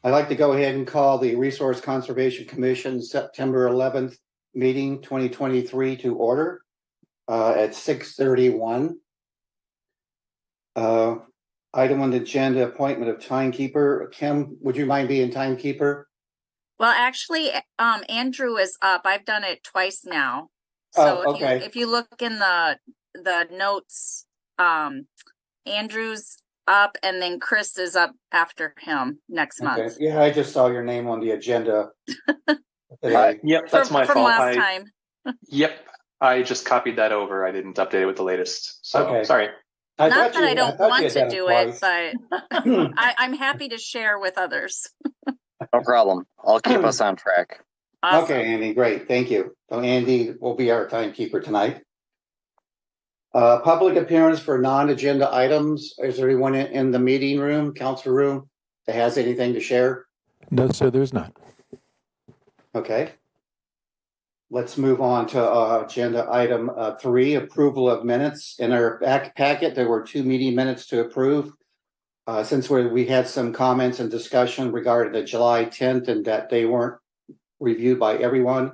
I'd like to go ahead and call the Resource Conservation Commission September 11th meeting 2023 to order at 6:31. Item on the agenda, appointment of timekeeper. Kim, would you mind being timekeeper? Well, actually, Andrew is up. I've done it twice now. So okay. if you look in the notes, Andrew's up, and then Chris is up after him next month. Yeah, I just saw your name on the agenda. Yep, that's my fault. From last time. Yep, I just copied that over. I didn't update it with the latest. So sorry. Not that I don't want to do it, but I'm happy to share with others. No problem. I'll keep us on track. Awesome. Okay, Andy, great. Thank you. So Andy will be our timekeeper tonight. Public appearance for non-agenda items. Is there anyone in the meeting room, council room, that has anything to share? No, sir, there's not. Okay. Let's move on to agenda item 3, approval of minutes. In our back packet, there were 2 meeting minutes to approve. Since we had some comments and discussion regarding the July 10th and that they weren't reviewed by everyone,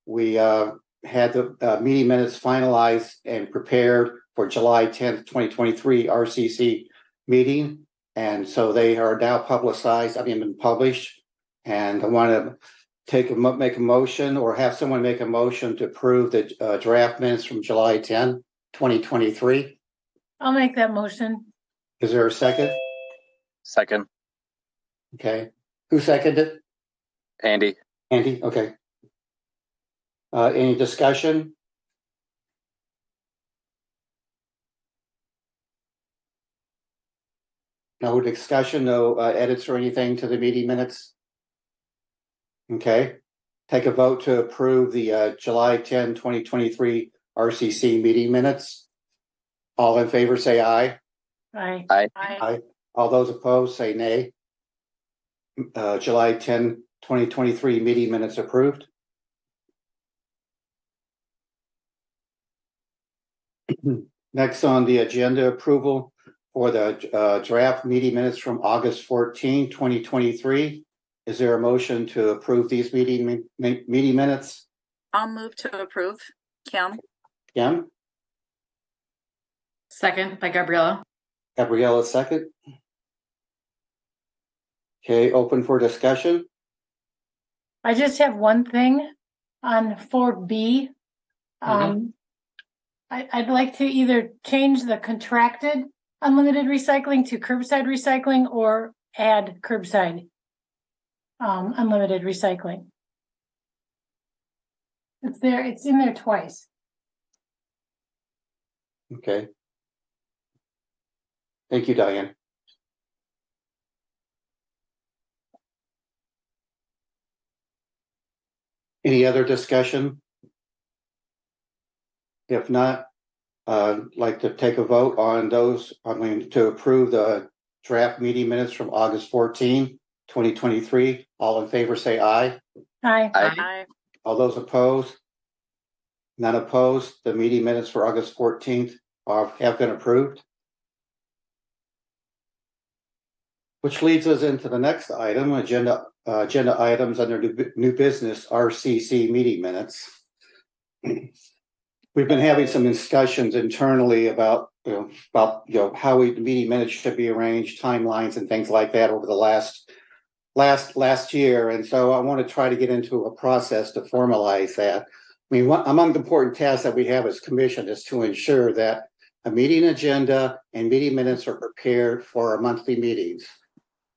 we had the meeting minutes finalized and prepared for July 10th, 2023 RCC meeting. And so they are now published, and I want to make a motion or have someone make a motion to approve the draft minutes from July 10, 2023. I'll make that motion. Is there a second? Second. Okay. Who seconded? Andy. Andy, okay. Any discussion? No discussion, no edits or anything to the meeting minutes? Okay. Take a vote to approve the July 10, 2023 RCC meeting minutes. All in favor say aye. Aye. Aye. Aye. All those opposed say nay. July 10, 2023 meeting minutes approved. Next on the agenda, approval for the draft meeting minutes from August 14, 2023. Is there a motion to approve these meeting minutes? I'll move to approve. Kim? Kim? Second by Gabriella. Gabriella, second. Okay, open for discussion. I just have one thing on 4B. I'd like to either change the contracted unlimited recycling to curbside recycling or add curbside unlimited recycling. It's in there twice. Okay. Thank you, Diane. Any other discussion? If not, I'd like to take a vote on those. To approve the draft meeting minutes from August 14, 2023. All in favor say aye. Aye. Aye. All those opposed? None opposed. The meeting minutes for August 14th have been approved. Which leads us into the next item, agenda items under new business RCC meeting minutes. We've been having some discussions internally about how the meeting minutes should be arranged, timelines and things like that over the last year, and so I want to try to get into a process to formalize that. I mean, among the important tasks that we have as commission is to ensure that a meeting agenda and meeting minutes are prepared for our monthly meetings.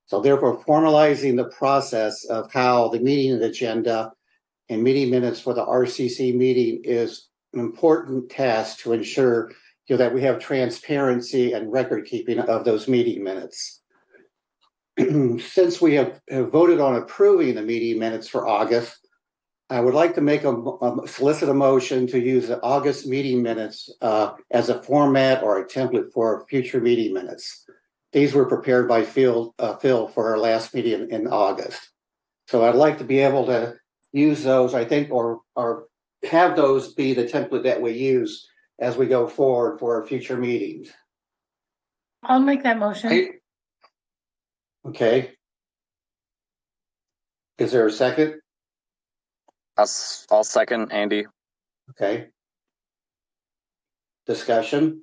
So therefore, formalizing the process of how the meeting agenda and meeting minutes for the RCC meeting is an important task to ensure that we have transparency and record keeping of those meeting minutes. Since we have voted on approving the meeting minutes for August, I would like to solicit a motion to use the August meeting minutes as a format or a template for future meeting minutes. These were prepared by Phil for our last meeting in August. So I'd like to be able to use those, I think, or have those be the template that we use as we go forward for our future meetings. I'll make that motion. Okay. Is there a second? I'll second Andy. Okay. Discussion?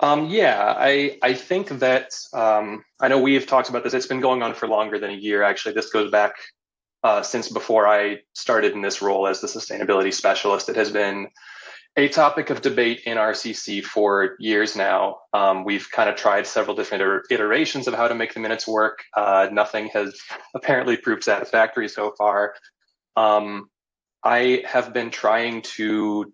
Yeah, I think that I know we have talked about this. It's been going on for longer than a year. Actually, this goes back since before I started in this role as the sustainability specialist. It has been a topic of debate in RCC for years now. We've kind of tried several different iterations of how to make the minutes work. Nothing has apparently proved satisfactory so far. I have been trying to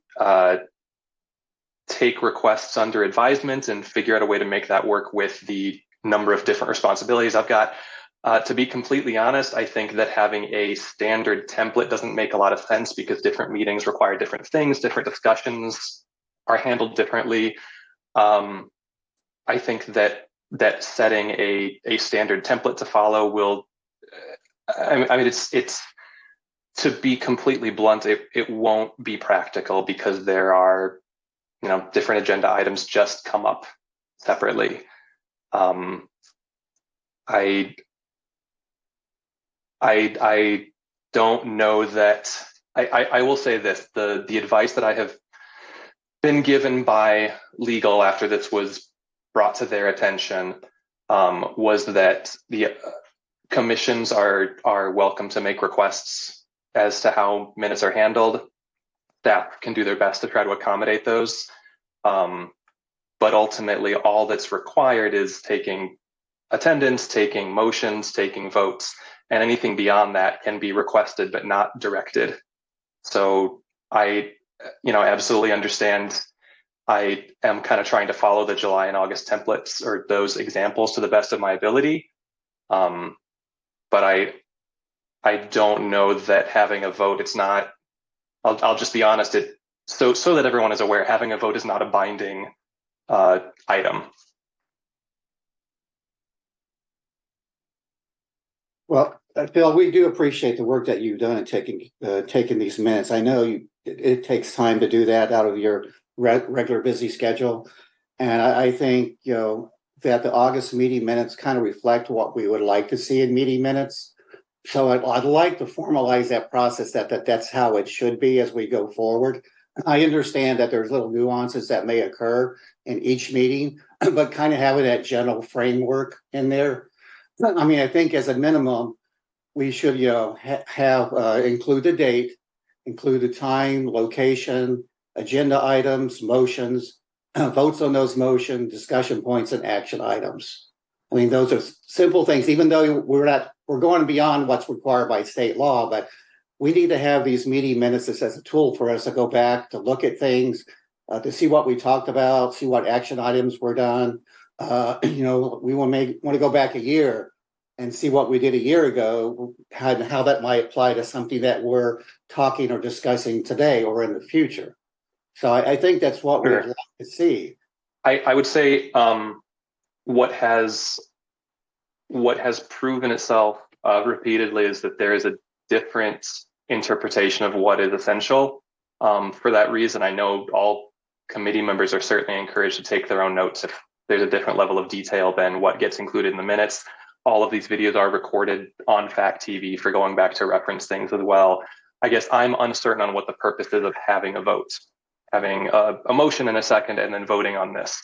take requests under advisement and figure out a way to make that work with the number of different responsibilities I've got. To be completely honest, I think that having a standard template doesn't make a lot of sense because different meetings require different things, different discussions are handled differently. I think that setting a standard template to follow will, I mean, it's to be completely blunt, it won't be practical because there are, different agenda items just come up separately. I don't know that I will say this, the advice that I have been given by legal after this was brought to their attention was that the commissions are welcome to make requests as to how minutes are handled. Staff can do their best to try to accommodate those. But ultimately, all that's required is taking attendance, taking motions, taking votes, and anything beyond that can be requested but not directed. So I, absolutely understand. I am kind of trying to follow the July and August templates or those examples to the best of my ability. But I don't know that having a vote, it's not, I'll just be honest, so that everyone is aware, having a vote is not a binding item. Well, Bill, we do appreciate the work that you've done in taking these minutes. I know it takes time to do that out of your regular busy schedule. And I think, that the August meeting minutes kind of reflect what we would like to see in meeting minutes. So I'd like to formalize that process that's how it should be as we go forward. I understand that there's little nuances that may occur in each meeting, but kind of having that general framework in there. I mean, I think as a minimum, we should, have include the date, include the time, location, agenda items, motions, votes on those motions, discussion points, and action items. I mean, those are simple things, even though we're going beyond what's required by state law, but we need to have these meeting minutes as a tool for us to go back, to look at things, to see what we talked about, see what action items were done. We want to go back a year and see what we did a year ago, how that might apply to something that we're talking or discussing today or in the future. So I think that's what we'd like to see. I would say what has proven itself repeatedly is that there is a different interpretation of what is essential. For that reason, I know all committee members are certainly encouraged to take their own notes if there's a different level of detail than what gets included in the minutes. All of these videos are recorded on Fact TV for going back to reference things as well. I guess I'm uncertain on what the purpose is of having a vote, having a motion in a second and then voting on this.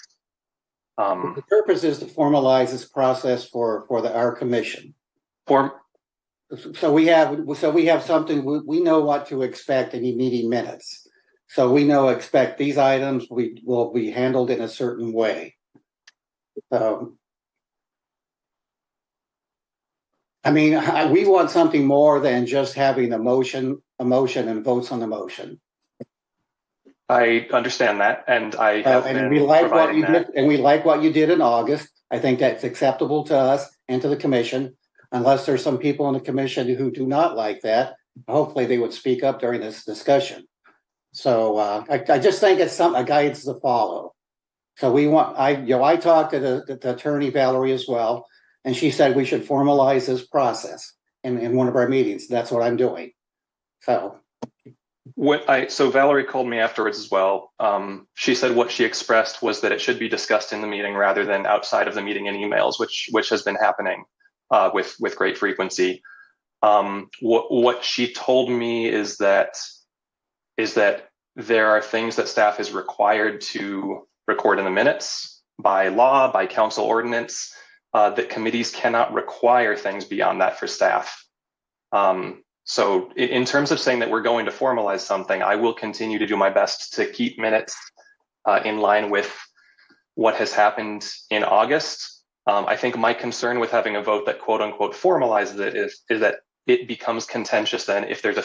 The purpose is to formalize this process for our commission. So we have something, we know what to expect in the meeting minutes. So we expect these items will be handled in a certain way. I mean, we want something more than just having a motion and votes on the motion. I understand that, and I have and we like what you did, and we like what you did in August. I think that's acceptable to us and to the commission. Unless there's some people in the commission who do not like that, hopefully they would speak up during this discussion. So I just think it's a guidance to follow. So I talked to the attorney Valerie as well, and she said we should formalize this process in one of our meetings. That's what I'm doing. So Valerie called me afterwards as well. She said what she expressed was that it should be discussed in the meeting rather than outside of the meeting in emails, which has been happening. with great frequency. What she told me is that there are things that staff is required to record in the minutes by law, by council ordinance, that committees cannot require things beyond that for staff. So in terms of saying that we're going to formalize something, I will continue to do my best to keep minutes in line with what has happened in August. I think my concern with having a vote that quote unquote formalizes it is that it becomes contentious then if there's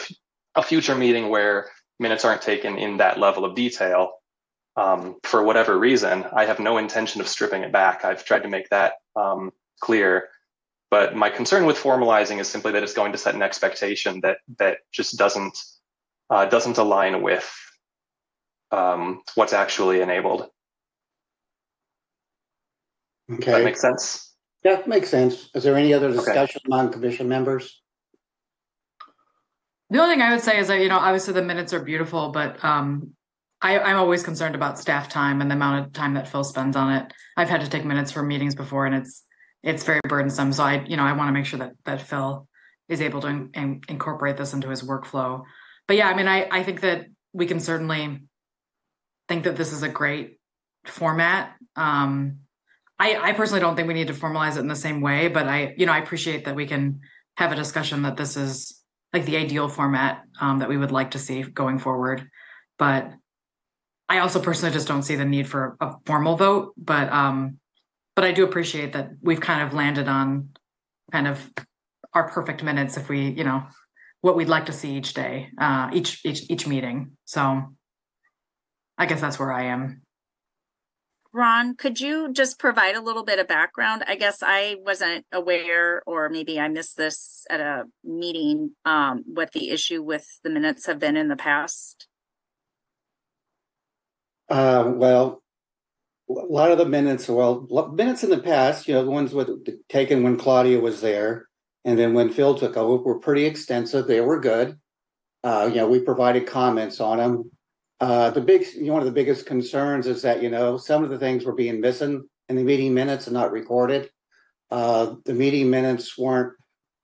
a future meeting where minutes aren't taken in that level of detail. For whatever reason, I have no intention of stripping it back. I've tried to make that clear. But my concern with formalizing is simply that it's going to set an expectation that just doesn't align with what's actually enabled. Okay. Does that make sense? Yeah, makes sense. Is there any other discussion among commission members? The only thing I would say is that, obviously the minutes are beautiful, but I'm always concerned about staff time and the amount of time that Phil spends on it. I've had to take minutes for meetings before, and it's very burdensome. So I want to make sure that Phil is able to incorporate this into his workflow. But yeah, I think that we can certainly think that this is a great format. I personally don't think we need to formalize it in the same way, but I appreciate that we can have a discussion that this is like the ideal format that we would like to see going forward. But I also personally just don't see the need for a formal vote, but I do appreciate that we've kind of landed on kind of our perfect minutes if we, what we'd like to see each day, each meeting. So I guess that's where I am. Ron, could you just provide a little bit of background? I guess I wasn't aware, or maybe I missed this at a meeting, what the issue with the minutes have been in the past. Well, a lot of the minutes in the past, the ones taken when Claudia was there, and then when Phil took over, were pretty extensive. They were good. We provided comments on them. One of the biggest concerns is that, some of the things were being missing in the meeting minutes and not recorded. The meeting minutes weren't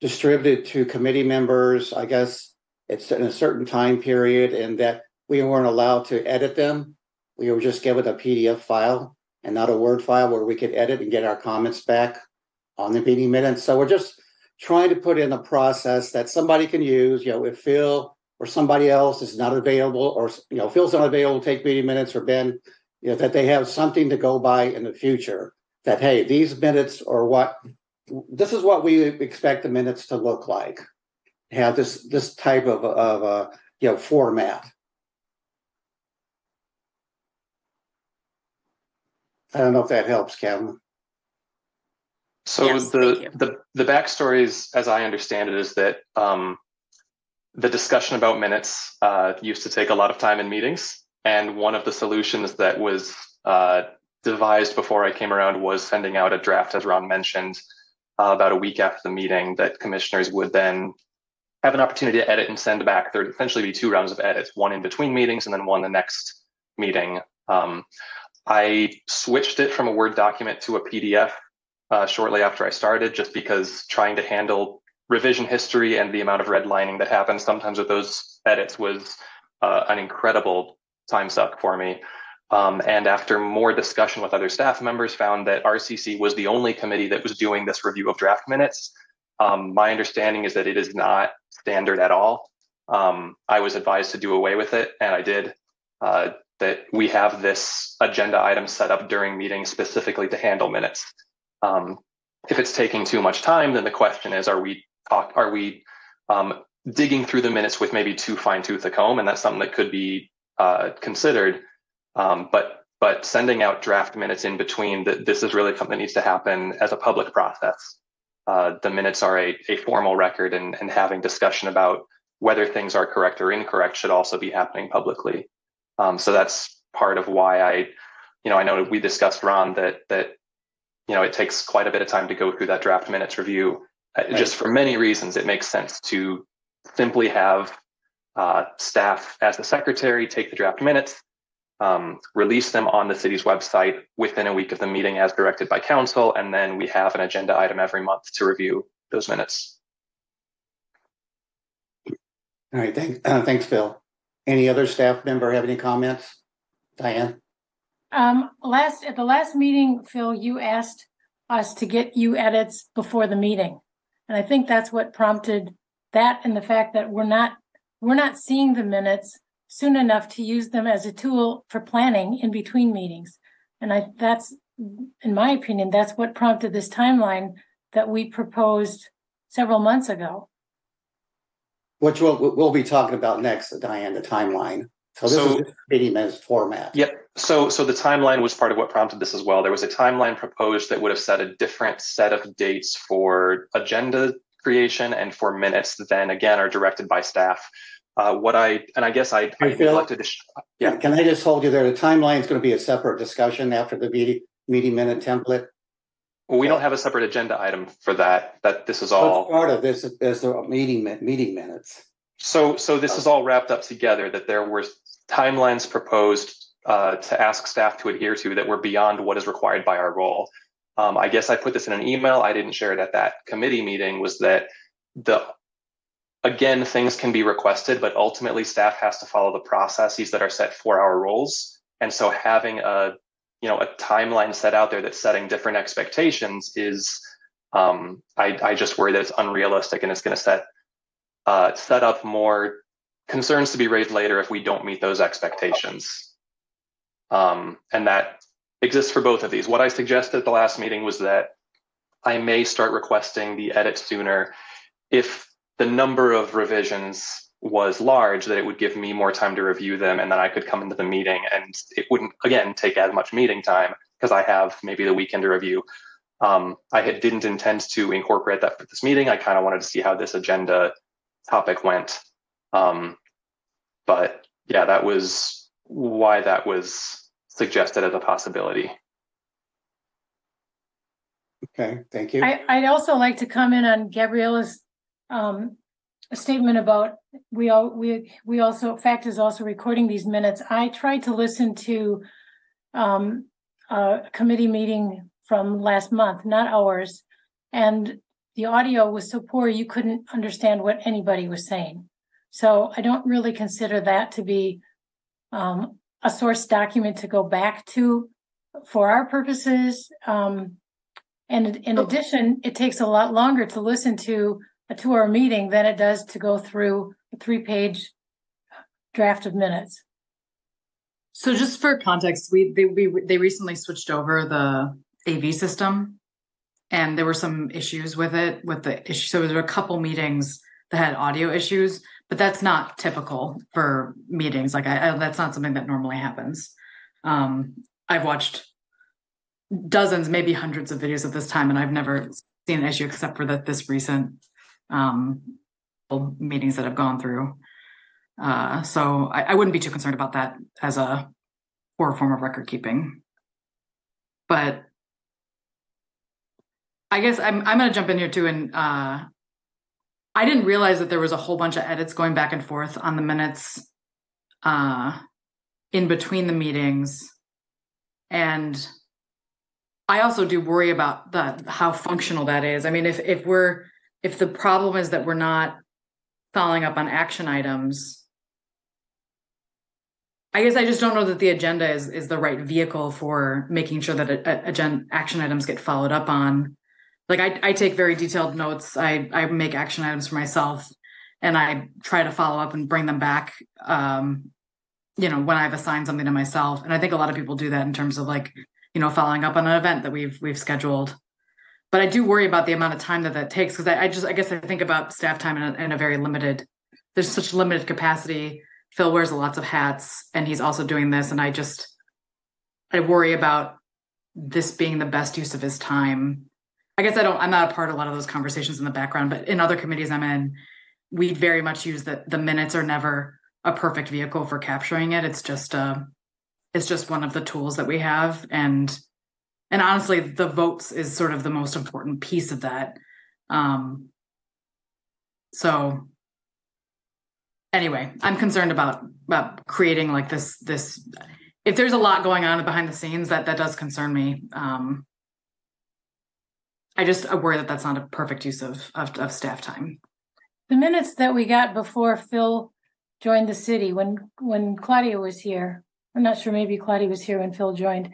distributed to committee members. I guess it's in a certain time period, and that we weren't allowed to edit them. We were just given a PDF file and not a Word file where we could edit and get our comments back on the meeting minutes. So we're just trying to put in a process that somebody can use, if Phil or somebody else is not available, or Phil's not available to take meeting minutes, or Ben, that they have something to go by in the future. That hey, these minutes are this is what we expect the minutes to look like. Have this type of format. I don't know if that helps, Kevin. So yes, the backstories, as I understand it, is that the discussion about minutes used to take a lot of time in meetings, and one of the solutions that was devised before I came around was sending out a draft, as Ron mentioned, about a week after the meeting, that commissioners would then have an opportunity to edit and send back. There'd essentially be 2 rounds of edits, one in between meetings and then one the next meeting. I switched it from a Word document to a PDF shortly after I started, just because trying to handle revision history and the amount of redlining that happens sometimes with those edits was an incredible time suck for me. And after more discussion with other staff members, found that RCC was the only committee that was doing this review of draft minutes. My understanding is that it is not standard at all. I was advised to do away with it, and I did. That we have this agenda item set up during meetings specifically to handle minutes. If it's taking too much time, then the question is, are we digging through the minutes with maybe too fine-tooth a comb? And that's something that could be considered. But sending out draft minutes in between, this is really something that needs to happen as a public process. The minutes are a formal record, and having discussion about whether things are correct or incorrect should also be happening publicly. So that's part of why I know we discussed, Ron, that it takes quite a bit of time to go through that draft minutes review. Right. Just for many reasons, it makes sense to simply have staff as the secretary take the draft minutes, release them on the city's website within a week of the meeting as directed by council, and then we have an agenda item every month to review those minutes. All right, thanks, Phil. Any other staff member have any comments? Diane? At the last meeting, Phil, you asked us to get you edits before the meeting. And I think that's what prompted that, and the fact that we're not seeing the minutes soon enough to use them as a tool for planning in between meetings. And that's, in my opinion, that's what prompted this timeline that we proposed several months ago. Which we'll be talking about next, Diane, the timeline. So this is meeting minutes format. Yep. So the timeline was part of what prompted this as well. There was a timeline proposed that would have set a different set of dates for agenda creation and for minutes than, again, are directed by staff. I neglected to. Yeah. Can I just hold you there? The timeline is going to be a separate discussion after the meeting minute template. Well, we don't have a separate agenda item for that. That this is all part of this is the meeting minutes. So this is all wrapped up together. That there were timelines proposed to ask staff to adhere to that were beyond what is required by our role. I guess I put this in an email. I didn't share it at that committee meeting. Was that again, things can be requested, but ultimately staff has to follow the processes that are set for our roles. And so having a timeline set out there that's setting different expectations is, I just worry that it's unrealistic and it's going to set up more concerns to be raised later if we don't meet those expectations. And that exists for both of these. What I suggested at the last meeting was that I may start requesting the edits sooner if the number of revisions was large, that it would give me more time to review them, and then I could come into the meeting and it wouldn't, again, take as much meeting time because I have maybe the weekend to review. Didn't intend to incorporate that for this meeting. I kind of wanted to see how this agenda topic went. But yeah, that was why that was suggested as a possibility. Okay, thank you. I'd also like to comment on Gabriella's a statement about we also FACT is also recording these minutes. I tried to listen to a committee meeting from last month, not ours, and the audio was so poor you couldn't understand what anybody was saying. So I don't really consider that to be a source document to go back to for our purposes. And in addition, it takes a lot longer to listen to a 2-hour meeting than it does to go through a 3-page draft of minutes. So just for context, they recently switched over the AV system, and there were some issues with it. So there were a couple meetings that had audio issues, but that's not typical for meetings. Like that's not something that normally happens. I've watched dozens, maybe hundreds of videos at this time, and I've never seen an issue except for this recent meetings that I've gone through. So I wouldn't be too concerned about that as a poor form of record keeping. But I guess I'm going to jump in here too. And I didn't realize that there was a whole bunch of edits going back and forth on the minutes in between the meetings. And I also do worry about how functional that is. I mean, if the problem is that we're not following up on action items, I guess I just don't know that the agenda is the right vehicle for making sure that action items get followed up on. Like I take very detailed notes. I make action items for myself, and I try to follow up and bring them back, when I've assigned something to myself. And I think a lot of people do that in terms of following up on an event that we've scheduled. But I do worry about the amount of time that takes, because I guess I think about staff time in a very limited, there's such limited capacity. Phil wears lots of hats, and he's also doing this. And I worry about this being the best use of his time. I guess I'm not a part of a lot of those conversations in the background, but in other committees I'm in, we very much use that the minutes are never a perfect vehicle for capturing it. It's just one of the tools that we have. And honestly, the votes is sort of the most important piece of that. So anyway, I'm concerned about creating like this. if there's a lot going on behind the scenes, that does concern me. I just worry that that's not a perfect use of staff time. The minutes that we got before Phil joined the city, when Claudia was here, I'm not sure, maybe Claudia was here when Phil joined.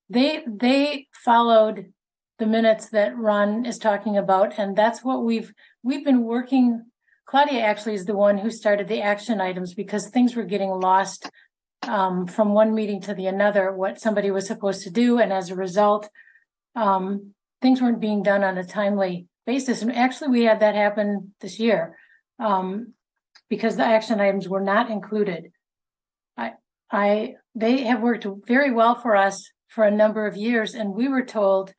They followed the minutes that Ron is talking about, and that's what we've been working. Claudia actually is the one who started the action items because things were getting lost from one meeting to the another, what somebody was supposed to do, and as a result, things weren't being done on a timely basis. And actually, we had that happen this year because the action items were not included. They have worked very well for us for a number of years, and we were told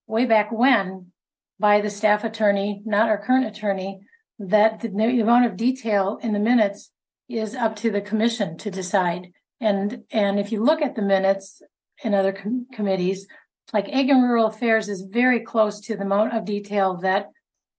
way back when by the staff attorney, not our current attorney, that the amount of detail in the minutes is up to the commission to decide. And if you look at the minutes in other committees, like Ag and Rural Affairs is very close to the amount of detail that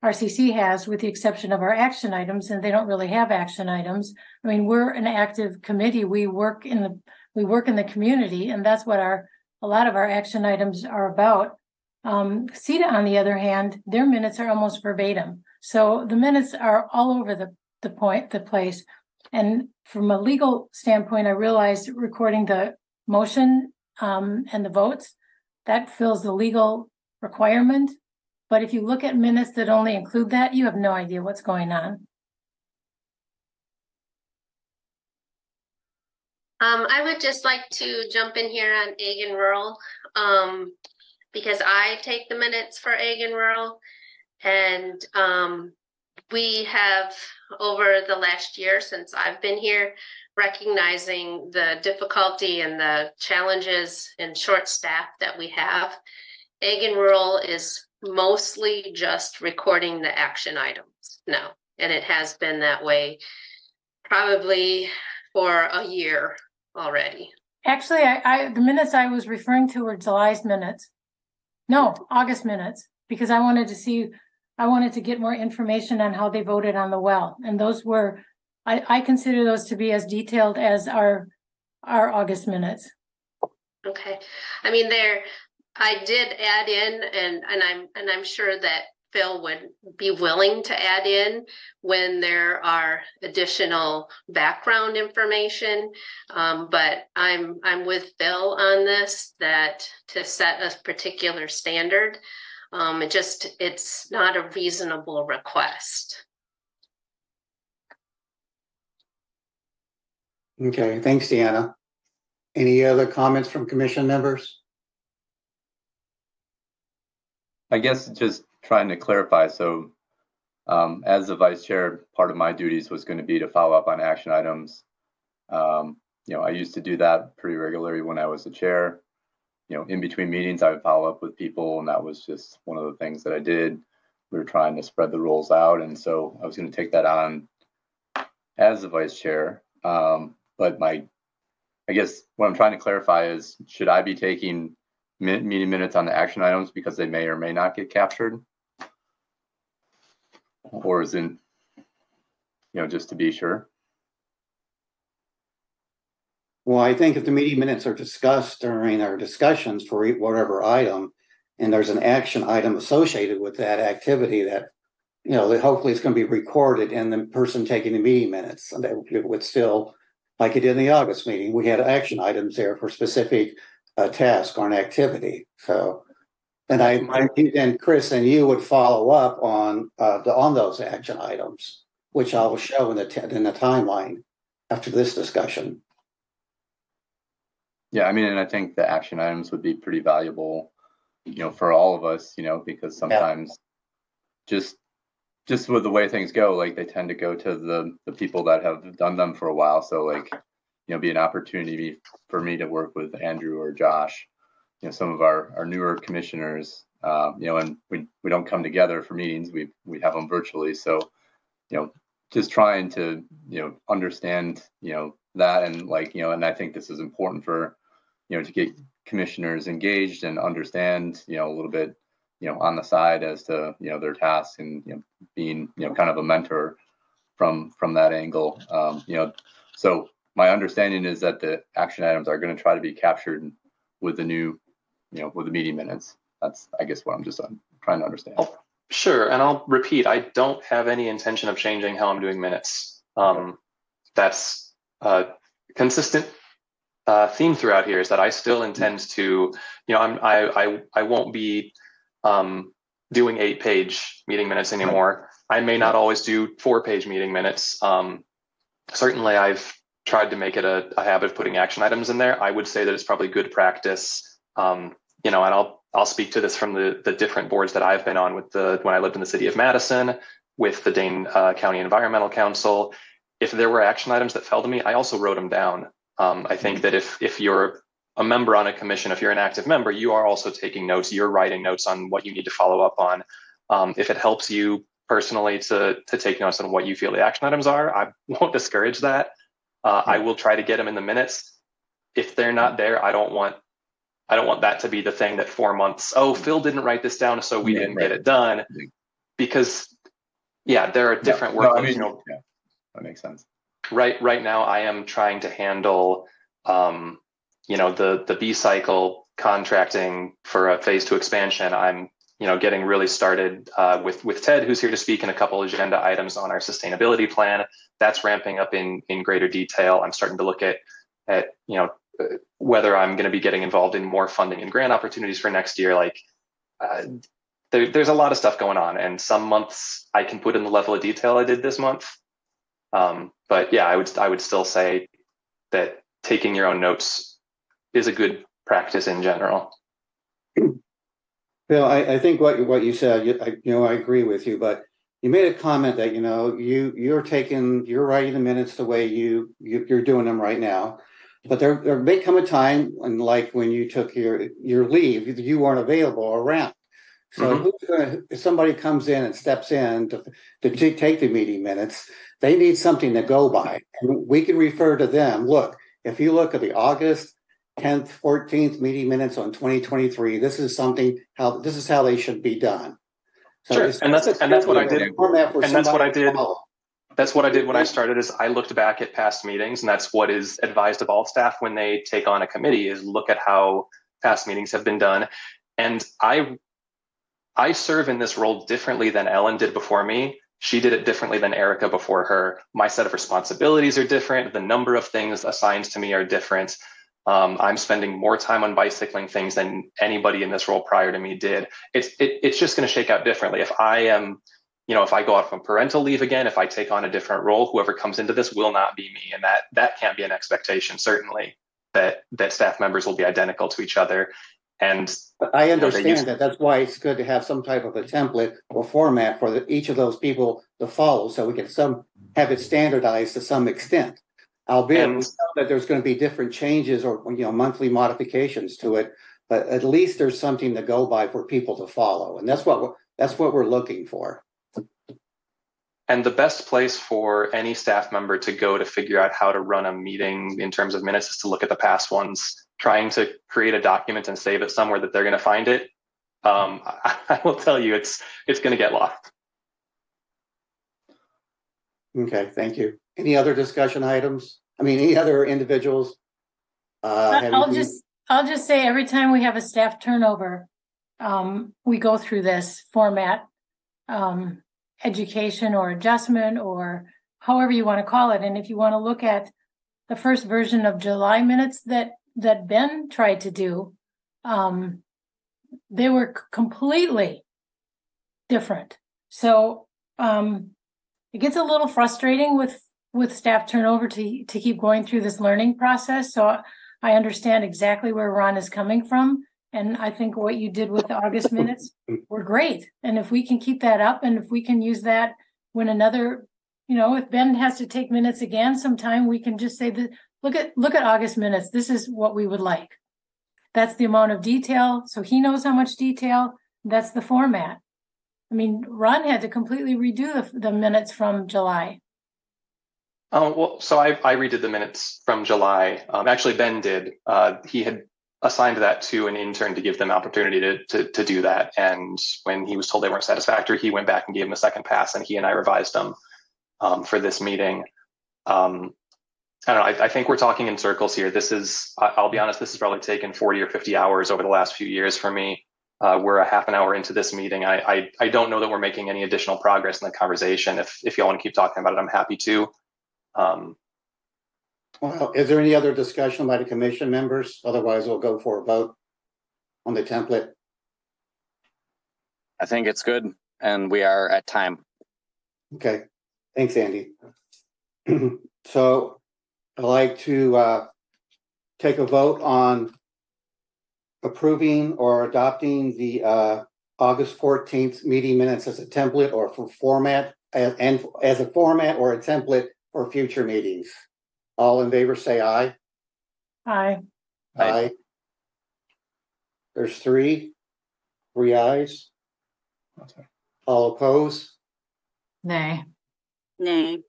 RCC has, with the exception of our action items, and they don't really have action items. I mean, we're an active committee. We work in the community, and that's what a lot of our action items are about. CETA, on the other hand, their minutes are almost verbatim. So the minutes are all over the place. And from a legal standpoint, I realized recording the motion and the votes, that fills the legal requirement. But if you look at minutes that only include that, you have no idea what's going on. I would just like to jump in here on Ag and Rural because I take the minutes for Ag and Rural, and we have, over the last year since I've been here, recognizing the difficulty and the challenges and short staff that we have. Ag and Rural is mostly just recording the action items now, and it has been that way probably for a year already. Actually, the minutes I was referring to were July's minutes. No, August minutes, because I wanted to get more information on how they voted on the well. And those were, I consider those to be as detailed as our August minutes. Okay. I mean, I did add in, and I'm sure that Phil would be willing to add in when there are additional background information. But I'm with Phil on this, that to set a particular standard, it's not a reasonable request. Okay, thanks, Deanna. Any other comments from commission members? I guess just trying to clarify. So as the vice chair, part of my duties was going to be to follow up on action items. I used to do that pretty regularly when I was the chair. In between meetings, I would follow up with people, and that was just one of the things that I did. We were trying to spread the roles out, and so I was going to take that on as the vice chair. But I guess what I'm trying to clarify is, should I be taking meeting minutes on the action items because they may or may not get captured? Or is it, just to be sure? Well, I think if the meeting minutes are discussed during our discussions for whatever item, and there's an action item associated with that activity that, that hopefully it's going to be recorded in the person taking the meeting minutes, and that it would still, like it did in the August meeting, we had action items there for specific task or an activity. So, and Chris and you would follow up on those action items, which I will show in the timeline after this discussion. Yeah, and I think the action items would be pretty valuable, for all of us, because sometimes just with the way things go, like they tend to go to the people that have done them for a while. So be an opportunity for me to work with Andrew or Josh, some of our newer commissioners, and we don't come together for meetings. We have them virtually. So, just trying to, understand, that, and and I think this is important for, to get commissioners engaged and understand, a little bit, on the side as to, their tasks, and, being, kind of a mentor from that angle. So my understanding is that the action items are going to try to be captured with the new, with the meeting minutes. That's, I guess, what I'm just trying to understand. Oh, sure, and I'll repeat, I don't have any intention of changing how I'm doing minutes. That's a consistent theme throughout here, is that I still intend to, I won't be doing 8-page meeting minutes anymore. I may not always do 4-page meeting minutes. Certainly I've tried to make it a habit of putting action items in there. I would say that it's probably good practice. And I'll speak to this from the different boards that I've been on when I lived in the city of Madison, with the Dane County Environmental Council. If there were action items that fell to me, I also wrote them down. I think that if you're a member on a commission, if you're an active member, you are also taking notes. You're writing notes on what you need to follow up on. If it helps you personally to take notes on what you feel the action items are, I won't discourage that. I will try to get them in the minutes. If they're not there, I don't want that to be the thing that 4 months, Phil didn't write this down, so we didn't get it done. Because there are different workloads. That makes sense. Right now I am trying to handle the B cycle contracting for a phase 2 expansion. I'm getting really started with Ted, who's here to speak, and a couple agenda items on our sustainability plan. That's ramping up in greater detail. I'm starting to look at whether I'm going to be getting involved in more funding and grant opportunities for next year. There's a lot of stuff going on, and some months I can put in the level of detail I did this month. But I would still say that taking your own notes is a good practice in general. Bill, I think what you said, I agree with you, but you made a comment that, you're writing the minutes the way you're doing them right now. But there may come a time when you took your leave, you weren't available or around. So if somebody comes in and steps in to take the meeting minutes, they need something to go by. And we can refer to them. Look, if you look at the August 10th, 14th meeting minutes on 2023, this is how they should be done. So sure, and that's what I did. And that's what I did. That's what I did when I started. Is I looked back at past meetings, and that's what is advised of all staff when they take on a committee: is look at how past meetings have been done. And I serve in this role differently than Ellen did before me. She did it differently than Erica before her. My set of responsibilities are different. The number of things assigned to me are different. I'm spending more time on bicycling things than anybody in this role prior to me did. It's just going to shake out differently. If I am, if I go out from parental leave again, if I take on a different role, whoever comes into this will not be me. And that can't be an expectation, certainly, that staff members will be identical to each other. And I understand that. That's why it's good to have some type of a template or format for each of those people to follow, so we can have it standardized to some extent. Albeit we know that there's going to be different changes or monthly modifications to it, but at least there's something to go by for people to follow, and that's what we're looking for. And the best place for any staff member to go to figure out how to run a meeting in terms of minutes is to look at the past ones. Trying to create a document and save it somewhere that they're going to find it, I will tell you, it's going to get lost. Okay, thank you. Any other discussion items? Any other individuals? I'll just say, every time we have a staff turnover, we go through this format, education or adjustment, or however you want to call it. And if you want to look at the first version of July minutes that Ben tried to do, they were completely different. So it gets a little frustrating with staff turnover to keep going through this learning process. So I understand exactly where Ron is coming from. And I think what you did with the August minutes were great. And if we can keep that up, and if we can use that when if Ben has to take minutes again sometime, we can just say that, look at August minutes. This is what we would like. That's the amount of detail. So he knows how much detail. That's the format. Ron had to completely redo the minutes from July. So I redid the minutes from July. Actually, Ben did. He had assigned that to an intern to give them opportunity to do that. And when he was told they weren't satisfactory, he went back and gave them a second pass, and he and I revised them for this meeting. I don't know. I think we're talking in circles here. I'll be honest, this has probably taken 40 or 50 hours over the last few years for me. We're a half an hour into this meeting. I don't know that we're making any additional progress in the conversation. If y'all want to keep talking about it, I'm happy to. Well, is there any other discussion by the commission members? Otherwise, we'll go for a vote on the template. I think it's good, and we are at time. Okay, thanks, Andy. So I'd like to take a vote on approving or adopting the August 14th meeting minutes as a template or for format and as a format or a template for future meetings. All in favor, say aye. Aye. Aye. There's three ayes. All opposed? Nay. Nay.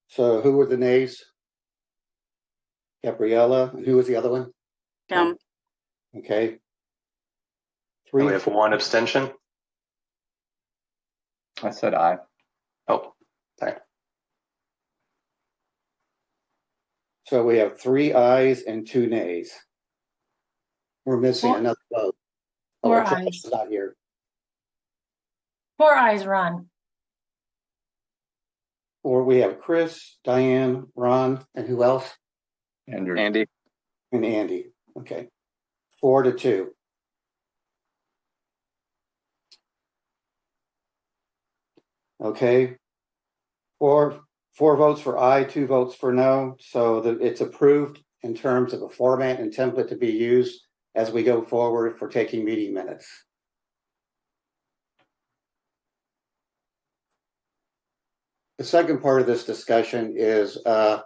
So who were the nays? Gabriella, and who was the other one? Tim. Okay. We have one abstention. I said aye. Oh, sorry. So we have 3 ayes and 2 nays. We're missing another vote. Four Josh ayes. is not here. 4 ayes, Ron. Or we have Chris, Diane, Ron, and who else? Andrew. Andy, And Andy. Okay. 4-2. Okay. Four votes for aye, 2 votes for no. So that it's approved in terms of a format and template to be used as we go forward for taking meeting minutes. The second part of this discussion is, I'm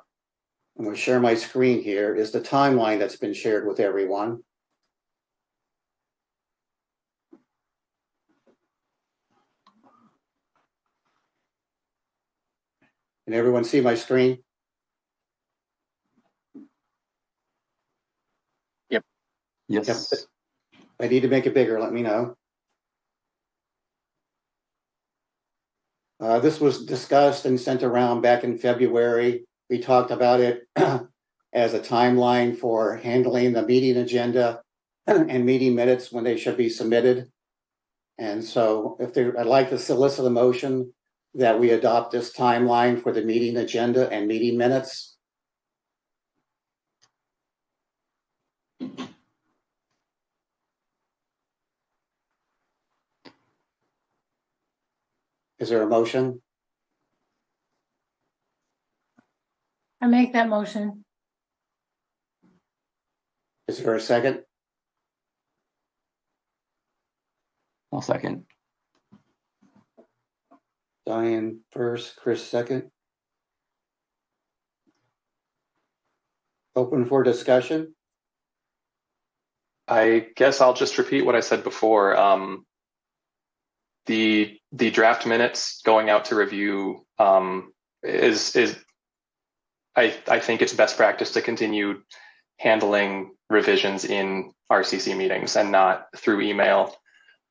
going to share my screen here, is the timeline that's been shared with everyone. Can everyone see my screen? Yes. Yep. I need to make it bigger, let me know. This was discussed and sent around back in February. We talked about it as a timeline for handling the meeting agenda and meeting minutes when they should be submitted. And so I'd like to solicit a motion that we adopt this timeline for the meeting agenda and meeting minutes. Is there a motion? I make that motion. Is there a second? I'll second. Diane first, Chris second. Open for discussion. I guess I'll just repeat what I said before. The draft minutes going out to review is I think it's best practice to continue handling revisions in RCC meetings and not through email.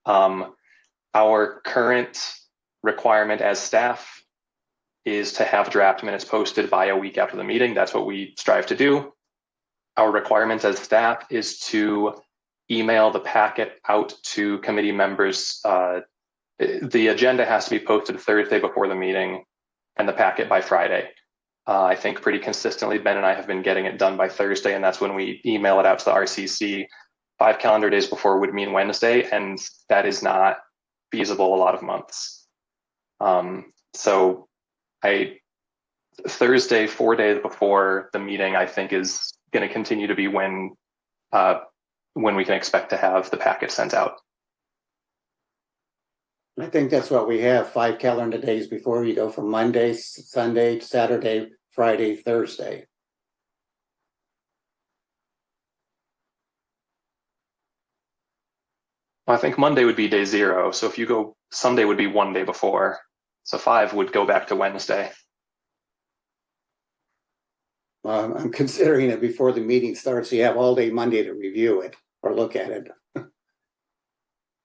Our current requirement as staff is to have draft minutes posted by a week after the meeting. That's what we strive to do. Our requirement as staff is to email the packet out to committee members. The agenda has to be posted Thursday before the meeting and the packet by Friday. I think pretty consistently, Ben and I have been getting it done by Thursday, and that's when we email it out to the RCC. 5 calendar days before would mean Wednesday, and that is not feasible a lot of months. So Thursday, 4 days before the meeting, I think is going to continue to be when we can expect to have the packet sent out. I think that's what we have, 5 calendar days before you go from Monday, Sunday, Saturday, Friday, Thursday. Well, I think Monday would be day 0. So if you go, Sunday would be 1 day before. So 5 would go back to Wednesday. I'm considering it before the meeting starts. So you have all day Monday to review it or look at it.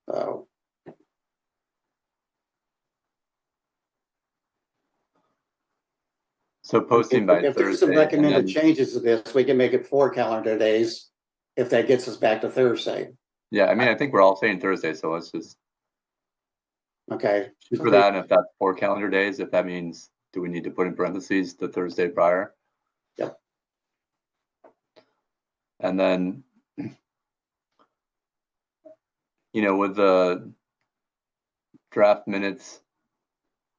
So. So posting by If there's some Thursday, and recommended then, changes to this, we can make it 4 calendar days if that gets us back to Thursday. yeah, I mean, I think we're all saying Thursday, so let's just Okay. shoot for that. And if that's 4 calendar days, if that means, do we need to put in parentheses the Thursday prior? Yep. And then, with the draft minutes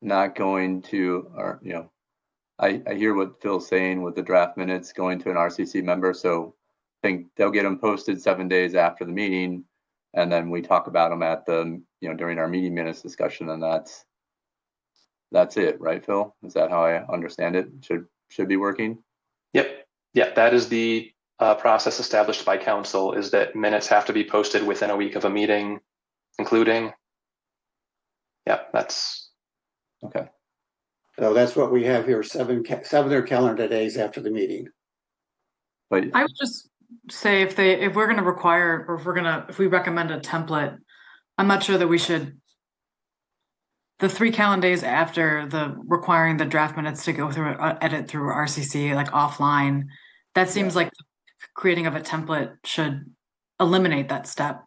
not going to, or, I hear what Phil's saying with the draft minutes going to an RCC member. So I think they'll get them posted 7 days after the meeting. And then we talk about them at the, during our meeting minutes discussion, and that's it, right, Phil? Is that how I understand it? Should be working? Yep. Yeah, that is the process established by council, is that minutes have to be posted within a week of a meeting, including. Yeah, that's. Okay. So that's what we have here, 7 calendar days after the meeting. But I would just say if we're going to require, or if we recommend a template, I'm not sure that we should. The 3 calendar days after the requiring the draft minutes to go through edit through RCC like offline, that seems like the creating of a template should eliminate that step.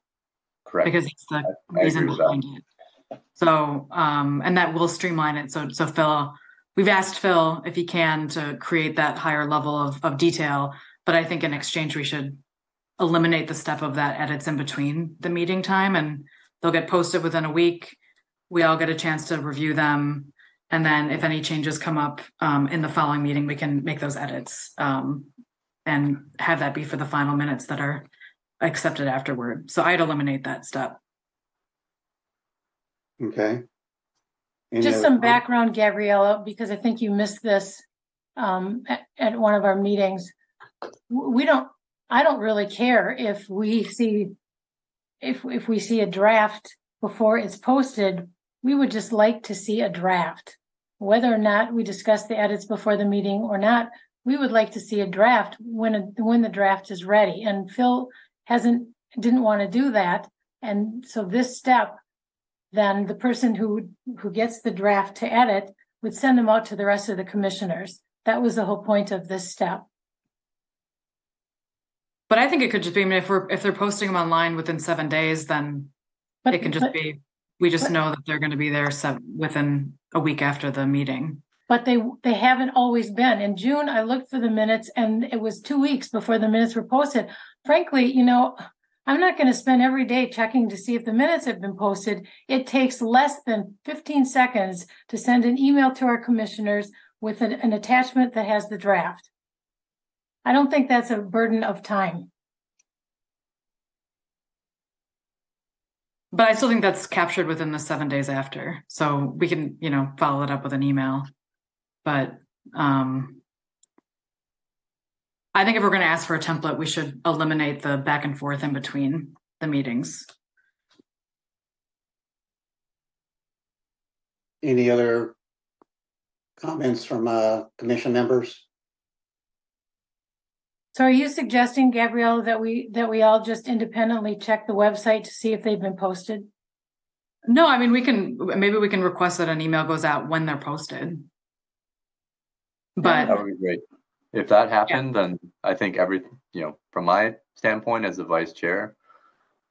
correct. Because it's the I reason agree with that. behind it. So, and that will streamline it. So Phil, we've asked Phil if he can to create that higher level of detail, but I think in exchange we should eliminate the step of that edits in between the meeting time, and they'll get posted within a week. We all get a chance to review them. And then if any changes come up in the following meeting, we can make those edits and have that be for the final minutes that are accepted afterward. So I'd eliminate that step. Okay. Just some background, Gabriella, because I think you missed this at one of our meetings. I don't really care if we see a draft before it's posted. We would just like to see a draft. Whether or not we discuss the edits before the meeting or not, we would like to see a draft when the draft is ready. And Phil didn't want to do that. And so this step, then the person who gets the draft to edit would send them out to the rest of the commissioners. That was the whole point of this step. But I think it could just be, I mean, if they're posting them online within 7 days, then it can just be, we just know that they're going to be there within a week after the meeting. But they haven't always been. In June, I looked for the minutes and it was 2 weeks before the minutes were posted. Frankly, I'm not going to spend every day checking to see if the minutes have been posted. It takes less than 15 seconds to send an email to our commissioners with an attachment that has the draft. I don't think that's a burden of time. But I still think that's captured within the 7 days after. So we can, follow it up with an email. But I think if we're going to ask for a template, we should eliminate the back and forth in between the meetings. Any other comments from commission members? So are you suggesting, Gabrielle, that we all just independently check the website to see if they've been posted? No, I mean, maybe we can request that an email goes out when they're posted. But that would be great. If that happened, then I think from my standpoint as the vice chair,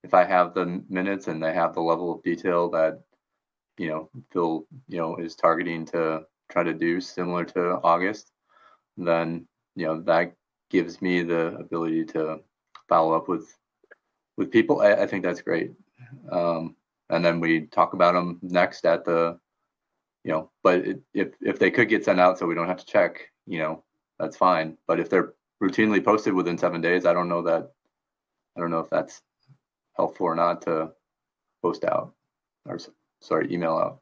if I have the minutes and they have the level of detail that, Phil, is targeting to try to do similar to August, then, that gives me the ability to follow up with people. I think that's great. And then we talk about them next at the, but if they could get sent out so we don't have to check, that's fine. But if they're routinely posted within 7 days, I don't know if that's helpful or not to post out or email out.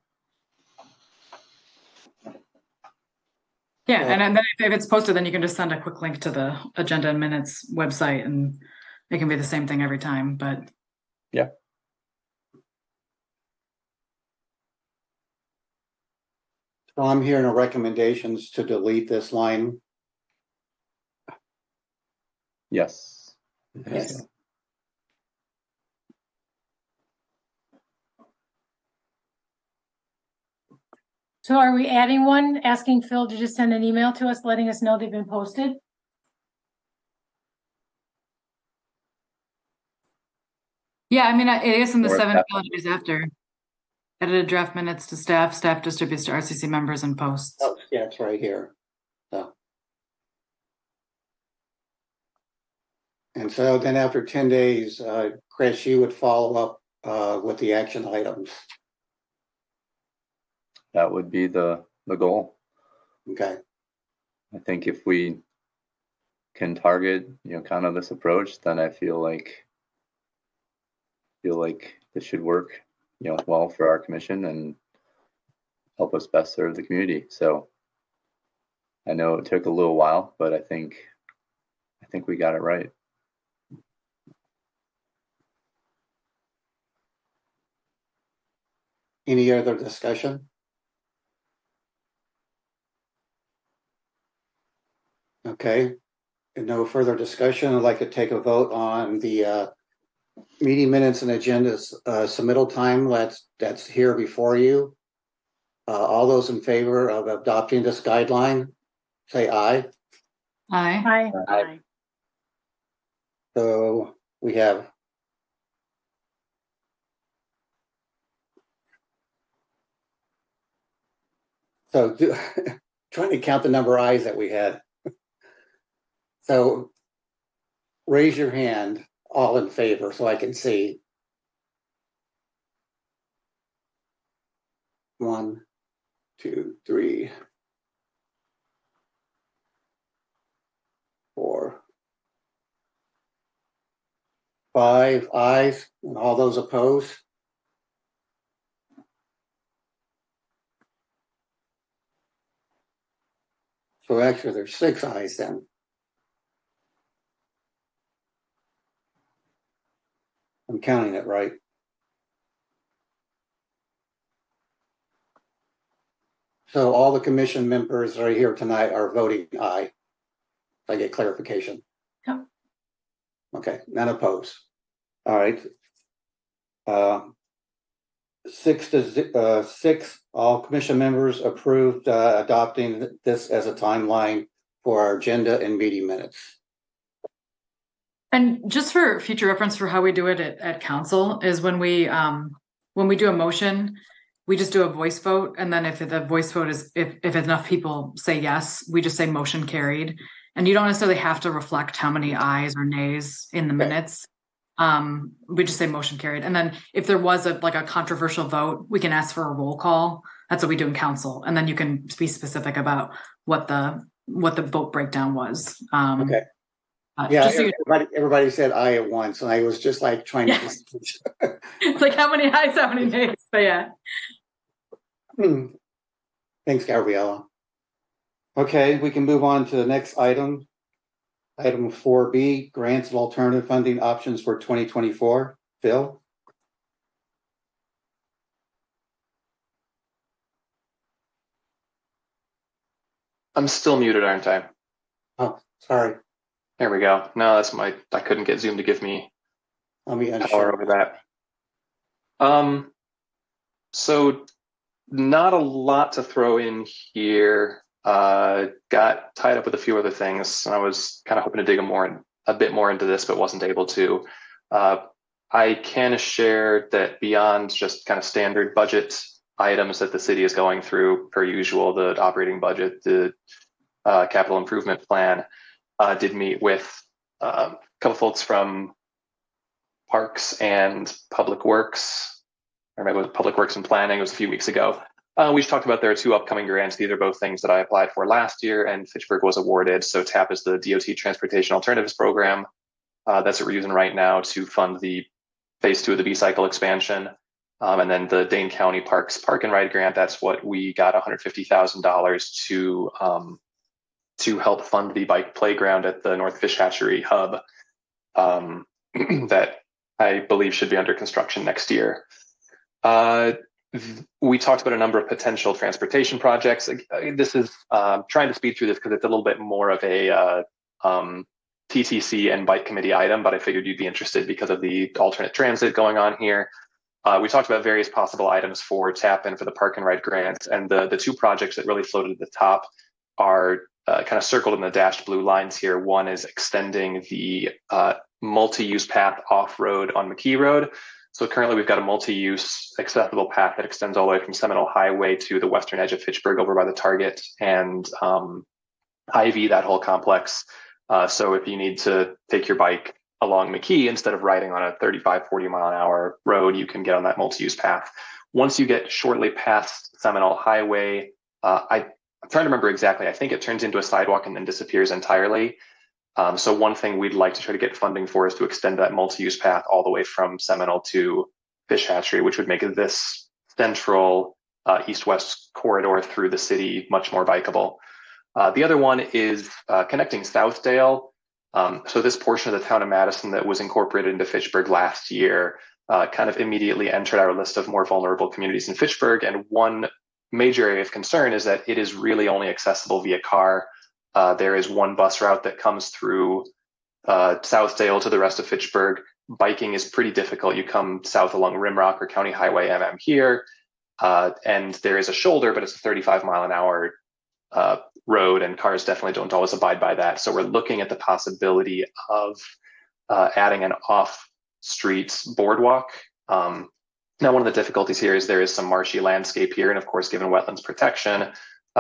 yeah, and then if it's posted, then you can just send a quick link to the agenda and minutes website, and it can be the same thing every time. But yeah. So I'm hearing recommendations to delete this line. Yes. Yes. So are we adding one, asking Phil to just send an email to us, letting us know they've been posted? Yeah, I mean, it is in the Or 7 that- days after. Edited draft minutes to staff, staff distributes to RCC members and posts. Oh, yeah, it's right here. So. And so then after 10 days, Chris, you would follow up with the action items. That would be the goal. Okay. I think if we can target, kind of this approach, then I feel like this should work, well for our commission and help us best serve the community. So I know it took a little while, but I think we got it right. Any other discussion? Okay. If no further discussion, I'd like to take a vote on the meeting minutes and agendas submittal time that's here before you. All those in favor of adopting this guideline, say aye. Aye. Aye. So we have trying to count the number of ayes that we had. So raise your hand, all in favor, so I can see. 1, 2, 3, 4, 5 ayes, and all those opposed. So actually, there's 6 ayes then. I'm counting it right. So all the commission members right here tonight are voting aye. I get clarification. Yep. Okay, none opposed. All right. 6-6, all commission members approved adopting this as a timeline for our agenda and meeting minutes. And just for future reference for how we do it at council is when we do a motion, we just do a voice vote. And then if the voice vote is, if enough people say yes, we just say motion carried. And you don't necessarily have to reflect how many ayes or nays in the minutes. We just say motion carried. And then if there was a controversial vote, we can ask for a roll call. That's what we do in council. And then you can be specific about what the vote breakdown was. Okay. Yeah, everybody said aye at once, and I was just like trying to. It's like how many ayes, how many nays? But yeah. Thanks, Gabriella. Okay, we can move on to the next item. Item 4B, grants and alternative funding options for 2024. Phil? I'm still muted, aren't I? Oh, sorry. There we go. No, that's I couldn't get Zoom to give me power over that. So not a lot to throw in here. Got tied up with a few other things, and I was kind of hoping to dig a bit more into this, but wasn't able to. I can share that beyond just kind of standard budget items that the city is going through, per usual, the operating budget, the capital improvement plan, did meet with a couple folks from Parks and Public Works, or maybe it was Public Works and Planning. It was a few weeks ago. We talked about there are 2 upcoming grants. These are both things that I applied for last year, and Fitchburg was awarded. So TAP is the DOT Transportation Alternatives Program. That's what we're using right now to fund the phase 2 of the B-cycle expansion. And then the Dane County Parks Park and Ride grant, that's what we got $150,000 to help fund the bike playground at the North Fish Hatchery hub that I believe should be under construction next year. We talked about a number of potential transportation projects. This is trying to speed through this because it's a little bit more of a TTC and bike committee item, but I figured you'd be interested because of the alternate transit going on here. we talked about various possible items for tap in for the park and ride grants, and the two projects that really floated at the top are kind of circled in the dashed blue lines here. One is extending the multi-use path off-road on McKee Road. So currently we've got a multi-use accessible path that extends all the way from Seminole Highway to the western edge of Fitchburg over by the Target and Ivy, that whole complex. So if you need to take your bike along McKee, instead of riding on a 35, 40 mile an hour road, you can get on that multi-use path. Once you get shortly past Seminole Highway, I'm trying to remember exactly. I think it turns into a sidewalk and then disappears entirely. So one thing we'd like to try to get funding for is to extend that multi-use path all the way from Seminole to Fish Hatchery, which would make this central east-west corridor through the city much more bikeable. The other one is connecting Southdale. So this portion of the town of Madison that was incorporated into Fitchburg last year kind of immediately entered our list of more vulnerable communities in Fitchburg. And one major area of concern is that it is really only accessible via car. There is one bus route that comes through Southdale to the rest of Fitchburg. Biking is pretty difficult. You come south along Rimrock or County Highway MM here, and there is a shoulder, but it's a 35 mile an hour road, and cars definitely don't always abide by that. So we're looking at the possibility of adding an off-street boardwalk. Now, one of the difficulties here is there is some marshy landscape here, and of course, given wetlands protection,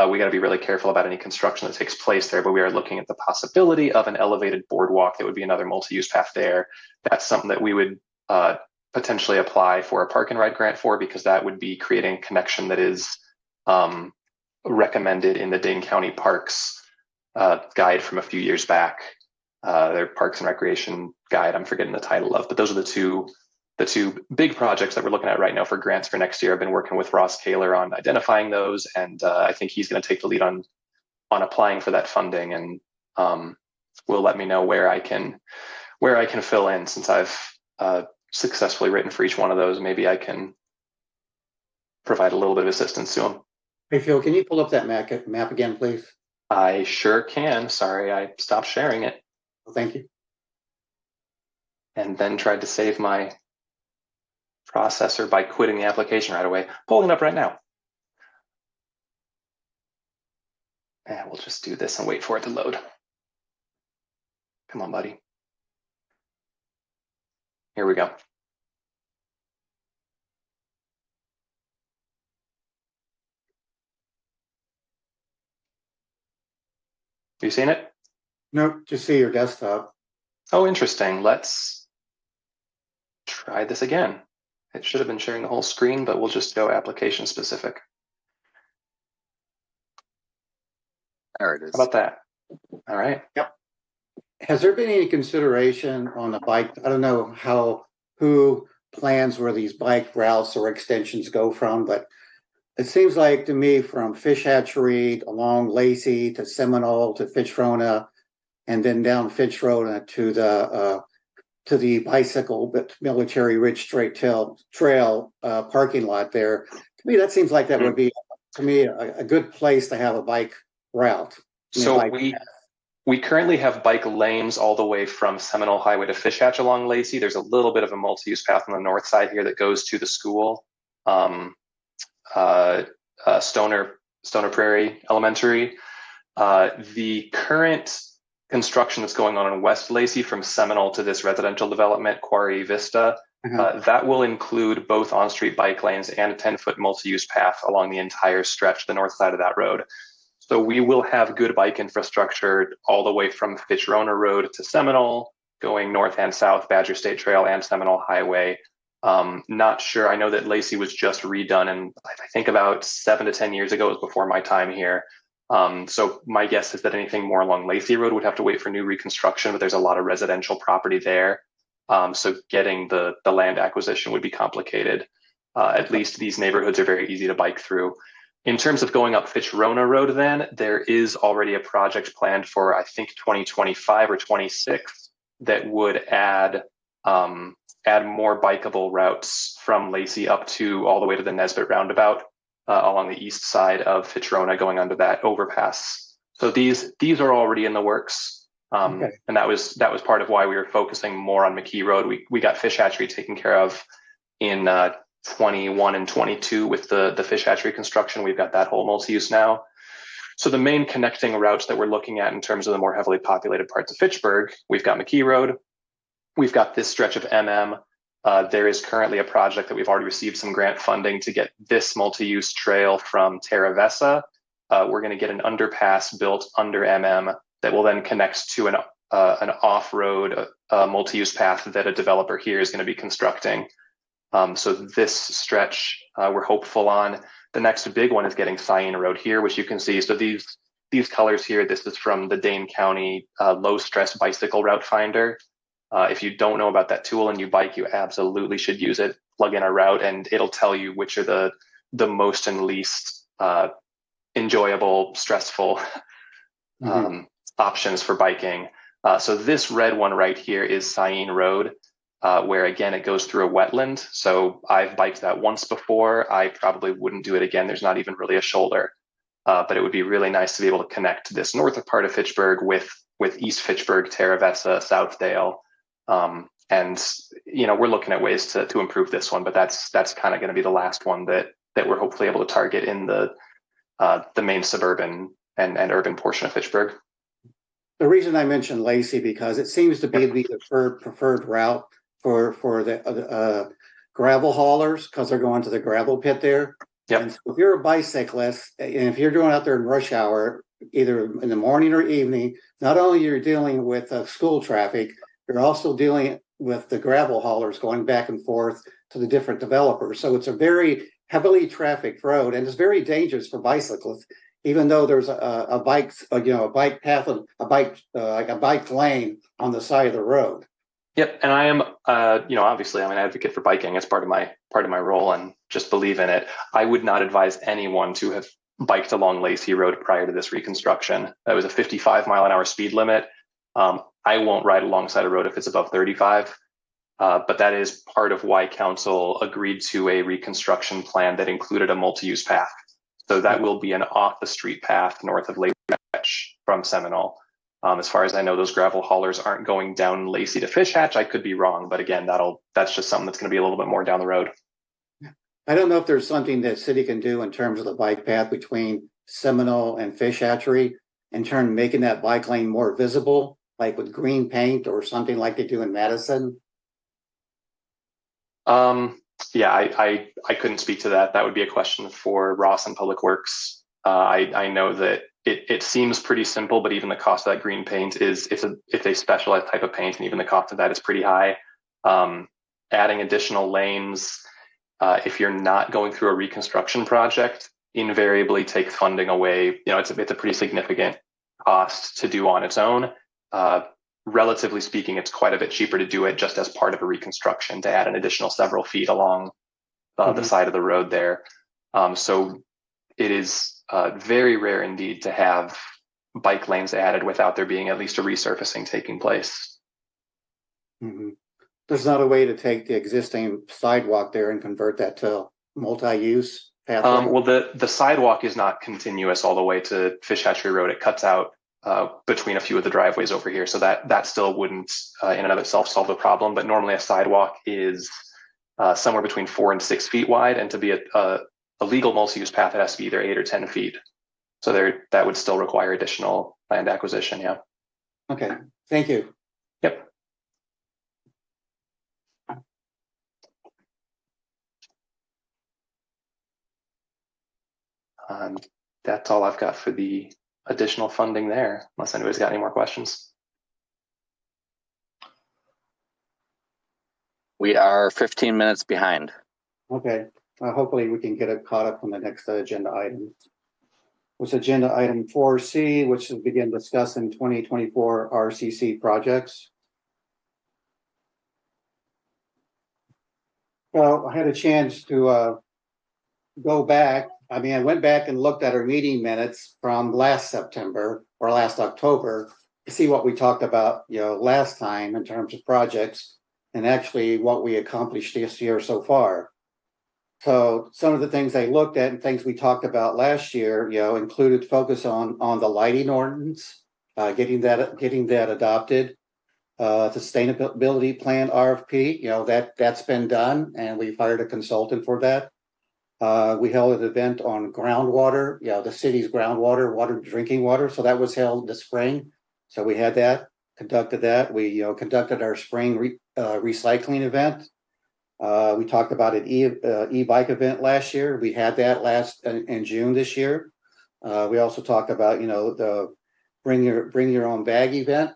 we got to be really careful about any construction that takes place there, but we are looking at the possibility of an elevated boardwalk that would be another multi-use path there. That's something that we would potentially apply for a park and ride grant for, because that would be creating a connection that is recommended in the Dane County Parks guide from a few years back. Their Parks and Recreation guide, I'm forgetting the title of, but those are the two big projects that we're looking at right now for grants for next year. I've been working with Ross Kaler on identifying those, and I think he's going to take the lead on applying for that funding, and will let me know where I can fill in. Since I've successfully written for each one of those, maybe I can provide a little bit of assistance to him. Hey, Phil, can you pull up that map again, please? I sure can. Sorry, I stopped sharing it. Well, thank you. And then tried to save my processor by quitting the application right away. Pulling it up right now. And we'll just do this and wait for it to load. Come on, buddy. Here we go. You seen it? Nope, just see your desktop. Oh, interesting. Let's try this again. It should have been sharing the whole screen, but we'll just go application specific. There it is. How about that? All right. Yep. Has there been any consideration on the bike? I don't know who plans where these bike routes or extensions go from, but it seems like to me from Fish Hatchery along Lacey to Seminole to Fitchrona, and then down Fitchrona to the bicycle Military Ridge Straight Trail parking lot there. To me, that seems like that would be a good place to have a bike route. So we currently have bike lanes all the way from Seminole Highway to Fish Hatch along Lacey. There's a little bit of a multi-use path on the north side here that goes to the school. Stoner Prairie Elementary. The current construction that's going on in West Lacey from Seminole to this residential development, Quarry Vista, that will include both on-street bike lanes and a 10-foot multi-use path along the entire stretch, the north side of that road. So we will have good bike infrastructure all the way from Fitchrona Road to Seminole, going north and south, Badger State Trail and Seminole Highway. Not sure. I know that Lacey was just redone, and I think about 7 to 10 years ago. It was before my time here. So my guess is that anything more along Lacey Road would have to wait for new reconstruction, but there's a lot of residential property there. So getting the land acquisition would be complicated. At least these neighborhoods are very easy to bike through. In terms of going up Fitchrona Road, then there is already a project planned for, I think, 2025 or 26 that would add more bikeable routes from Lacey up to all the way to the Nesbitt roundabout along the east side of Fitchrona, going under that overpass. So these are already in the works, and that was part of why we were focusing more on McKee Road. We got Fish Hatchery taken care of in 21 and 22 with the fish hatchery construction. We've got that whole multi-use now. So the main connecting routes that we're looking at in terms of the more heavily populated parts of Fitchburg, we've got McKee Road. We've got this stretch of MM. There is currently a project that we've already received some grant funding to get this multi-use trail from Terra Vesa. We're going to get an underpass built under MM that will then connect to an off-road multi-use path that a developer here is going to be constructing. So this stretch we're hopeful on. The next big one is getting Cyene Road here, which you can see. So these colors here, this is from the Dane County low stress bicycle route finder. If you don't know about that tool and you bike, you absolutely should use it. Plug in a route and it'll tell you which are the most and least enjoyable, stressful options for biking. So this red one right here is Cyene Road, where again, it goes through a wetland. So I've biked that once before. I probably wouldn't do it again. There's not even really a shoulder, but it would be really nice to be able to connect this north part of Fitchburg with East Fitchburg, Terra Vesa, Southdale. And, you know, we're looking at ways to improve this one, but that's kind of going to be the last one that we're hopefully able to target in the main suburban and urban portion of Fitchburg. The reason I mentioned Lacey, because it seems to be the preferred route for the gravel haulers, because they're going to the gravel pit there. Yep. And so if you're a bicyclist, and if you're going out there in rush hour, either in the morning or evening, not only you're dealing with school traffic, you're also dealing with the gravel haulers going back and forth to the different developers. So it's a very heavily trafficked road, and it's very dangerous for bicyclists. Even though there's a bike path, like a bike lane on the side of the road. Yep, and I am, obviously I'm an advocate for biking. It's part of my role, and just believe in it. I would not advise anyone to have biked along Lacey Road prior to this reconstruction. That was a 55 mile an hour speed limit. I won't ride alongside a road if it's above 35, but that is part of why council agreed to a reconstruction plan that included a multi-use path. So that will be an off-the-street path north of Lacey from Seminole. As far as I know, those gravel haulers aren't going down Lacey to Fish Hatch. I could be wrong, but again, that's just something that's going to be a little bit more down the road. I don't know if there's something that city can do in terms of the bike path between Seminole and Fish Hatchery, in terms of making that bike lane more visible, like with green paint or something like they do in Madison. Yeah, I couldn't speak to that. That would be a question for Ross and Public Works. I know that it seems pretty simple, but even the cost of that green paint it's a specialized type of paint, and even the cost of that is pretty high. Adding additional lanes, if you're not going through a reconstruction project, invariably take funding away. You know, it's a pretty significant cost to do on its own. Relatively speaking, it's quite a bit cheaper to do it just as part of a reconstruction, to add an additional several feet along the side of the road there. So it is very rare indeed to have bike lanes added without there being at least a resurfacing taking place. Mm-hmm. There's not a way to take the existing sidewalk there and convert that to multi-use pathway? Well, the sidewalk is not continuous all the way to Fish Hatchery Road. It cuts out between a few of the driveways over here. So that still wouldn't in and of itself solve the problem. But normally a sidewalk is somewhere between 4 and 6 feet wide. And to be a legal multi-use path, it has to be either 8 or 10 feet. So that would still require additional land acquisition. Yeah. Okay. Thank you. Yep. That's all I've got for the additional funding there, unless anybody's got any more questions. We are 15 minutes behind. Okay. Hopefully we can get it caught up on the next agenda item. What's agenda item 4C, which is begin discussing 2024 RCC projects. Well, I had a chance to go back. I mean, I went back and looked at our meeting minutes from last September or last October to see what we talked about, last time in terms of projects and actually what we accomplished this year so far. So some of the things I looked at and things we talked about last year, included focus on the lighting ordinance, getting that adopted. sustainability plan RFP, that's been done, and we've hired a consultant for that. We held an event on groundwater, the city's groundwater, drinking water. So that was held this spring. So we had that, conducted that. We, conducted our spring recycling event. We talked about an e-bike event last year. We had that last in June this year. We also talked about, the bring your own bag event.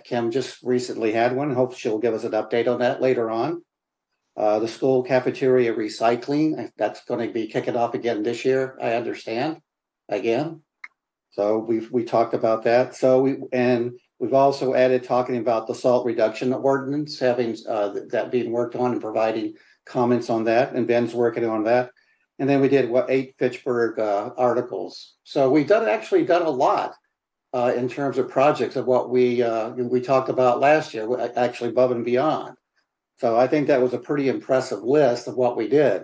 Kim just recently had one. Hope she'll give us an update on that later on. The school cafeteria recycling, that's going to be kicking off again this year, I understand, again. So we talked about that. So we've also added talking about the salt reduction ordinance, having that being worked on and providing comments on that. And Ben's working on that. And then we did 8 Fitchburg articles. So we've actually done a lot in terms of projects of what we talked about last year, actually above and beyond. So I think that was a pretty impressive list of what we did.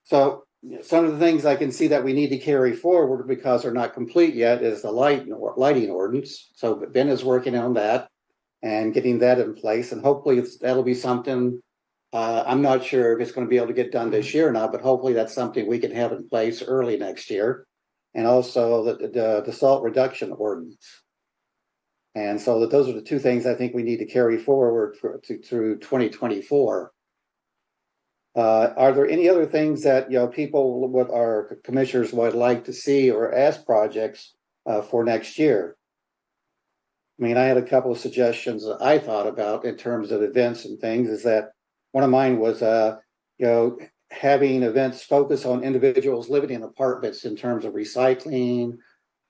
So some of the things I can see that we need to carry forward because they're not complete yet is the lighting ordinance. So Ben is working on that and getting that in place. And hopefully that'll be something, I'm not sure if it's going to be able to get done this year or not, but hopefully that's something we can have in place early next year. And also the salt reduction ordinance. And so those are the 2 things I think we need to carry forward through 2024. Are there any other things that people, what our commissioners would like to see or as projects for next year? I mean, I had a couple of suggestions that I thought about in terms of events and things. Is that one of mine was having events focus on individuals living in apartments in terms of recycling,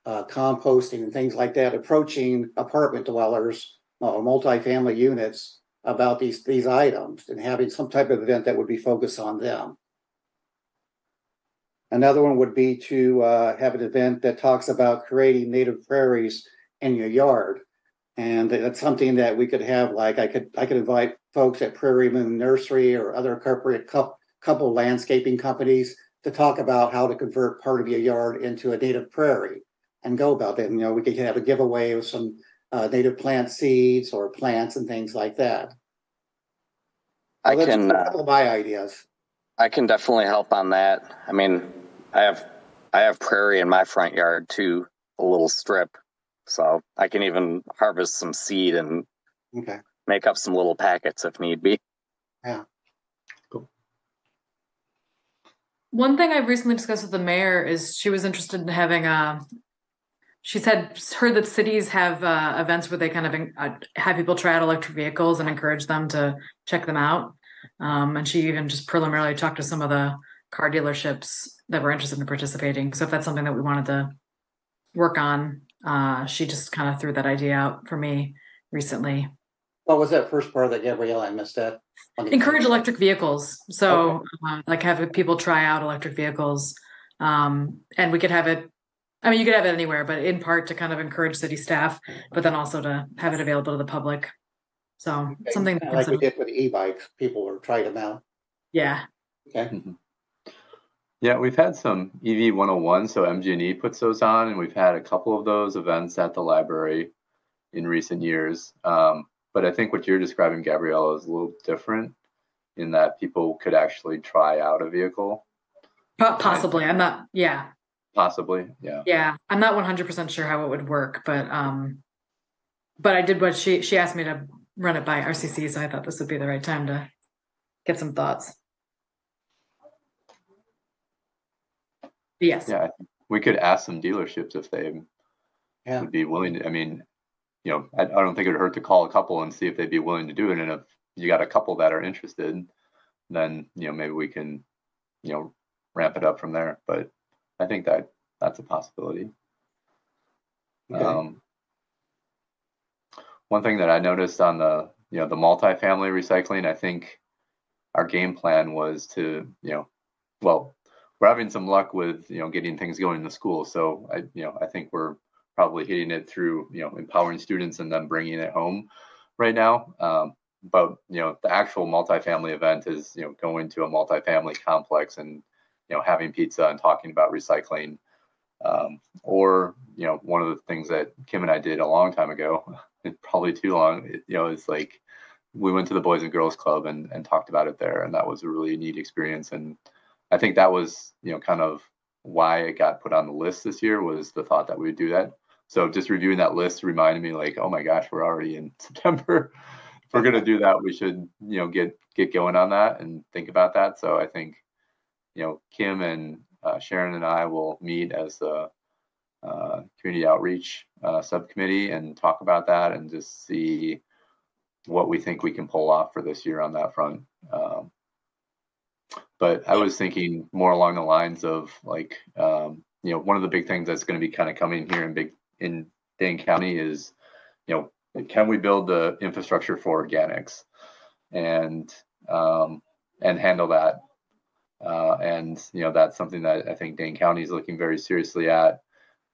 composting and things like that, approaching apartment dwellers or multifamily units about these items and having some type of event that would be focused on them. Another one would be to have an event that talks about creating native prairies in your yard. And that's something that we could have, like I could invite folks at Prairie Moon Nursery or other appropriate couple landscaping companies to talk about how to convert part of your yard into a native prairie. And go about that. We could have a giveaway of some native plant seeds or plants and things like that. I can. A couple of my ideas. I can definitely help on that. I mean, I have prairie in my front yard too, a little strip, so I can even harvest some seed and make up some little packets if need be. Yeah. Cool. One thing I've recently discussed with the mayor is she was interested in having she said heard that cities have events where they kind of have people try out electric vehicles and encourage them to check them out. And she even just preliminarily talked to some of the car dealerships that were interested in participating. So if that's something that we wanted to work on, she just kind of threw that idea out for me recently. What was that first part that Gabrielle? I missed that. Encourage electric vehicles. So like have people try out electric vehicles. And we could have it, I mean, you could have it anywhere, but in part to kind of encourage city staff, but then also to have it available to the public. So something like we did with e-bikes, people were trying them out. Yeah. Okay. Mm-hmm. Yeah, we've had some EV 101, so MG&E puts those on, and we've had a couple of those events at the library in recent years. But I think what you're describing, Gabriella, is a little different in that people could actually try out a vehicle. Possibly. I'm not, yeah. Possibly, yeah. Yeah, I'm not 100% sure how it would work, but I did what she asked me to run it by RCC, so I thought this would be the right time to get some thoughts. Yes. Yeah, we could ask some dealerships if they would be willing to. I mean, I don't think it would hurt to call a couple and see if they'd be willing to do it. And if you got a couple that are interested, then maybe we can ramp it up from there. But I think that's a possibility. Okay. One thing that I noticed on the the multifamily recycling, I think our game plan was to we're having some luck with getting things going in the school. So I think we're probably hitting it through empowering students and then bringing it home right now. But the actual multifamily event is going to a multifamily complex and having pizza and talking about recycling Or, one of the things that Kim and I did a long time ago, probably too long, is like we went to the Boys and Girls Club and talked about it there. And that was a really neat experience. And I think that was, kind of why it got put on the list this year, was the thought that we would do that. So just reviewing that list reminded me, like, oh my gosh, we're already in September. If we're going to do that, we should, get going on that and think about that. So I think, Kim and Sharon and I will meet as the community outreach subcommittee and talk about that and just see what we think we can pull off for this year on that front. But I was thinking more along the lines of like, one of the big things that's going to be kind of coming here in Dane County is, can we build the infrastructure for organics and handle that? And that's something that I think Dane County is looking very seriously at.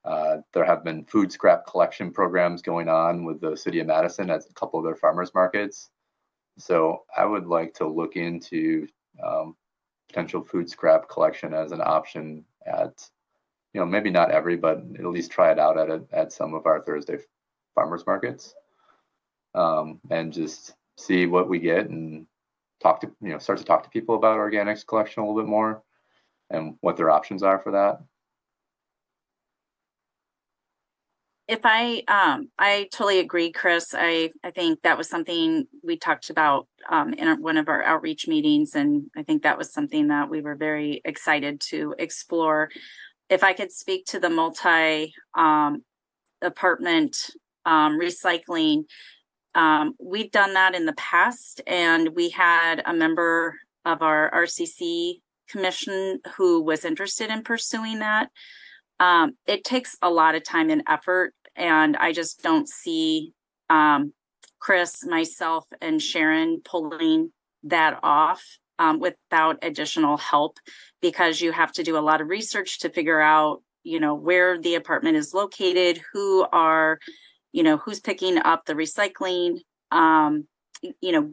There have been food scrap collection programs going on with the city of Madison at a couple of their farmers markets. So I would like to look into potential food scrap collection as an option at, maybe not every, but at least try it out at some of our Thursday farmers markets, and just see what we get and start to talk to people about organics collection a little bit more and what their options are for that. If I totally agree, Chris. I think that was something we talked about in one of our outreach meetings, and I think that was something that we were very excited to explore. If I could speak to the multi apartment recycling, we've done that in the past, and we had a member of our RCC commission who was interested in pursuing that. It takes a lot of time and effort, and I just don't see Chris, myself, and Sharon pulling that off without additional help, because you have to do a lot of research to figure out, where the apartment is located, who's picking up the recycling,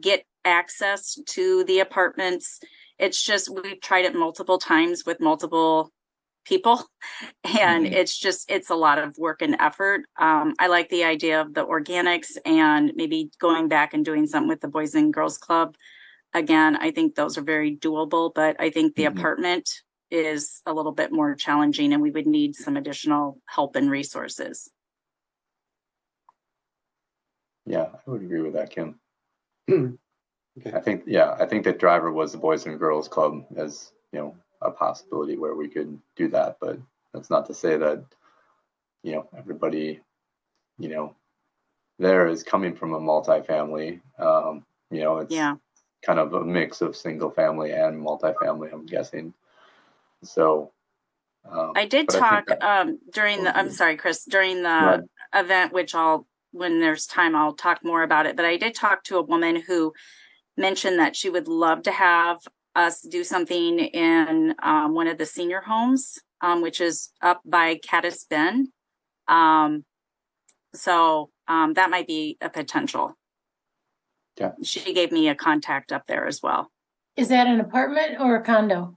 get access to the apartments. It's just, we've tried it multiple times with multiple people, and it's a lot of work and effort. I like the idea of the organics and maybe going back and doing something with the Boys and Girls Club. Again, I think those are very doable, but I think the apartment is a little bit more challenging, and we would need some additional help and resources. Yeah, I would agree with that, Kim. Okay. I think that driver was the Boys and Girls Club as, a possibility where we could do that, but that's not to say that, everybody, there is coming from a multifamily. It's kind of a mix of single family and multifamily, I'm guessing. So I did talk during the, I'm sorry, Chris, during the event, which when there's time, I'll talk more about it. But I did talk to a woman who mentioned that she would love to have us do something in one of the senior homes, which is up by Caddis Bend. So that might be a potential. Yeah. She gave me a contact up there as well. Is that an apartment or a condo?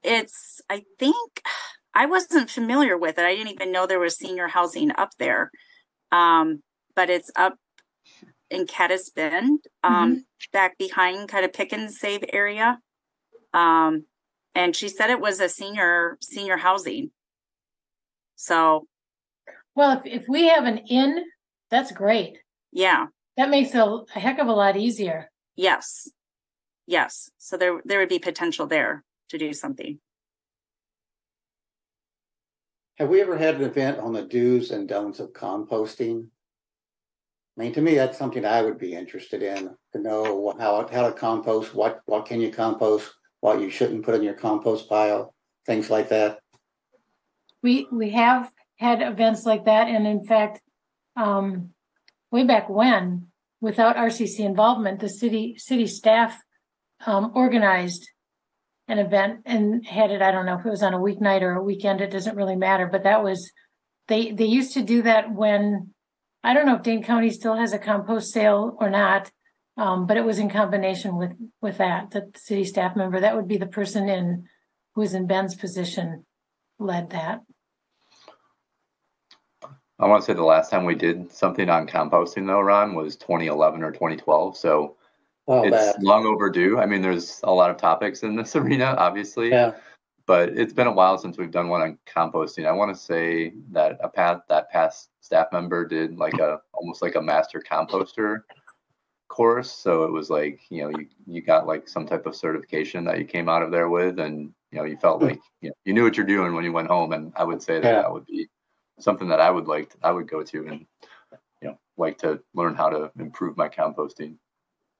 I think I wasn't familiar with it. I didn't even know there was senior housing up there. But it's up in Caddis Bend, back behind kind of Pick and Save area. And she said it was a senior housing. So. Well, if we have an inn, that's great. Yeah. That makes it a heck of a lot easier. Yes. So there would be potential there to do something. Have we ever had an event on the do's and don'ts of composting? I mean, to me, that's something I would be interested in, to know how to compost, what can you compost, what you shouldn't put in your compost pile, things like that. We have had events like that, and in fact, way back when, without RCC involvement, the city staff organized an event and had it. I don't know if it was on a weeknight or a weekend. It doesn't really matter. But that was they used to do that when, I don't know if Dane County still has a compost sale or not, but it was in combination with that. The city staff member, that would be the person who was in Ben's position, led that. I want to say the last time we did something on composting though, Ron, was 2011 or 2012. So it's long overdue. I mean, there's a lot of topics in this arena, obviously. Yeah. But it's been a while since we've done one on composting. I want to say that that past staff member did like almost like a master composter course. So it was like, you got like some type of certification that you came out of there with, and you felt like you knew what you're doing when you went home. And I would say that would be something that I would go to and like to learn how to improve my composting.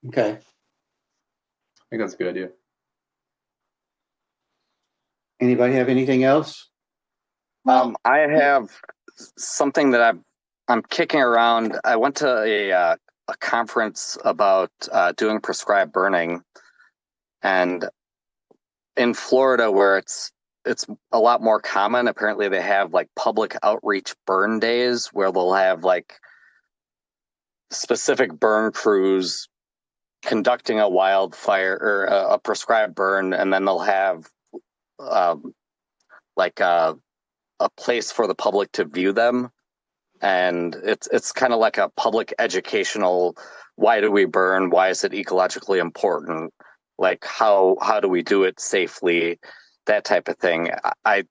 Okay. I think that's a good idea. Anybody have anything else? I have something that I'm kicking around. I went to a conference about doing prescribed burning, and in Florida, where it's a lot more common, apparently they have like public outreach burn days where they'll have like specific burn crews conducting a wildfire or a prescribed burn, and then they'll have like a place for the public to view them. And it's kind of like a public educational, why do we burn? Why is it ecologically important? Like how do we do it safely? That type of thing. I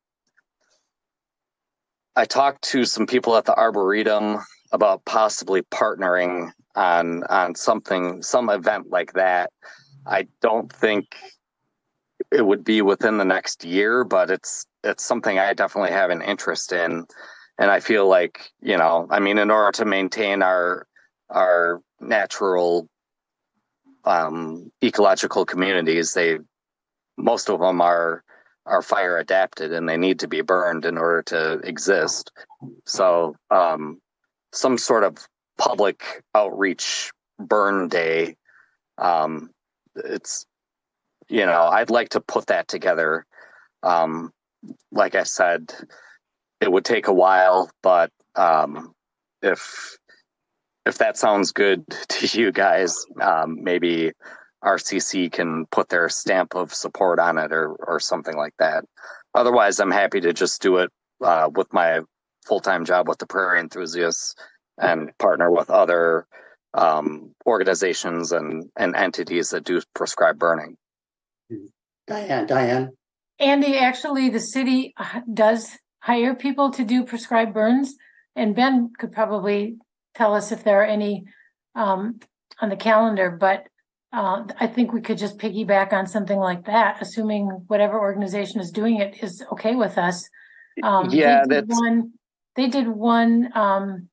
talked to some people at the Arboretum about possibly partnering on some event like that. I don't think it would be within the next year, but it's something I definitely have an interest in. And I feel like, in order to maintain our natural ecological communities, most of them are fire adapted and they need to be burned in order to exist. So some sort of public outreach burn day, it's, I'd like to put that together. Like I said, it would take a while, but if that sounds good to you guys, maybe RCC can put their stamp of support on it or something like that. Otherwise, I'm happy to just do it with my full-time job with the Prairie Enthusiasts and partner with other organizations and entities that do prescribed burning. Diane. Andy, actually, the city does hire people to do prescribed burns, and Ben could probably tell us if there are any on the calendar, but I think we could just piggyback on something like that, assuming whatever organization is doing it is okay with us. They did one.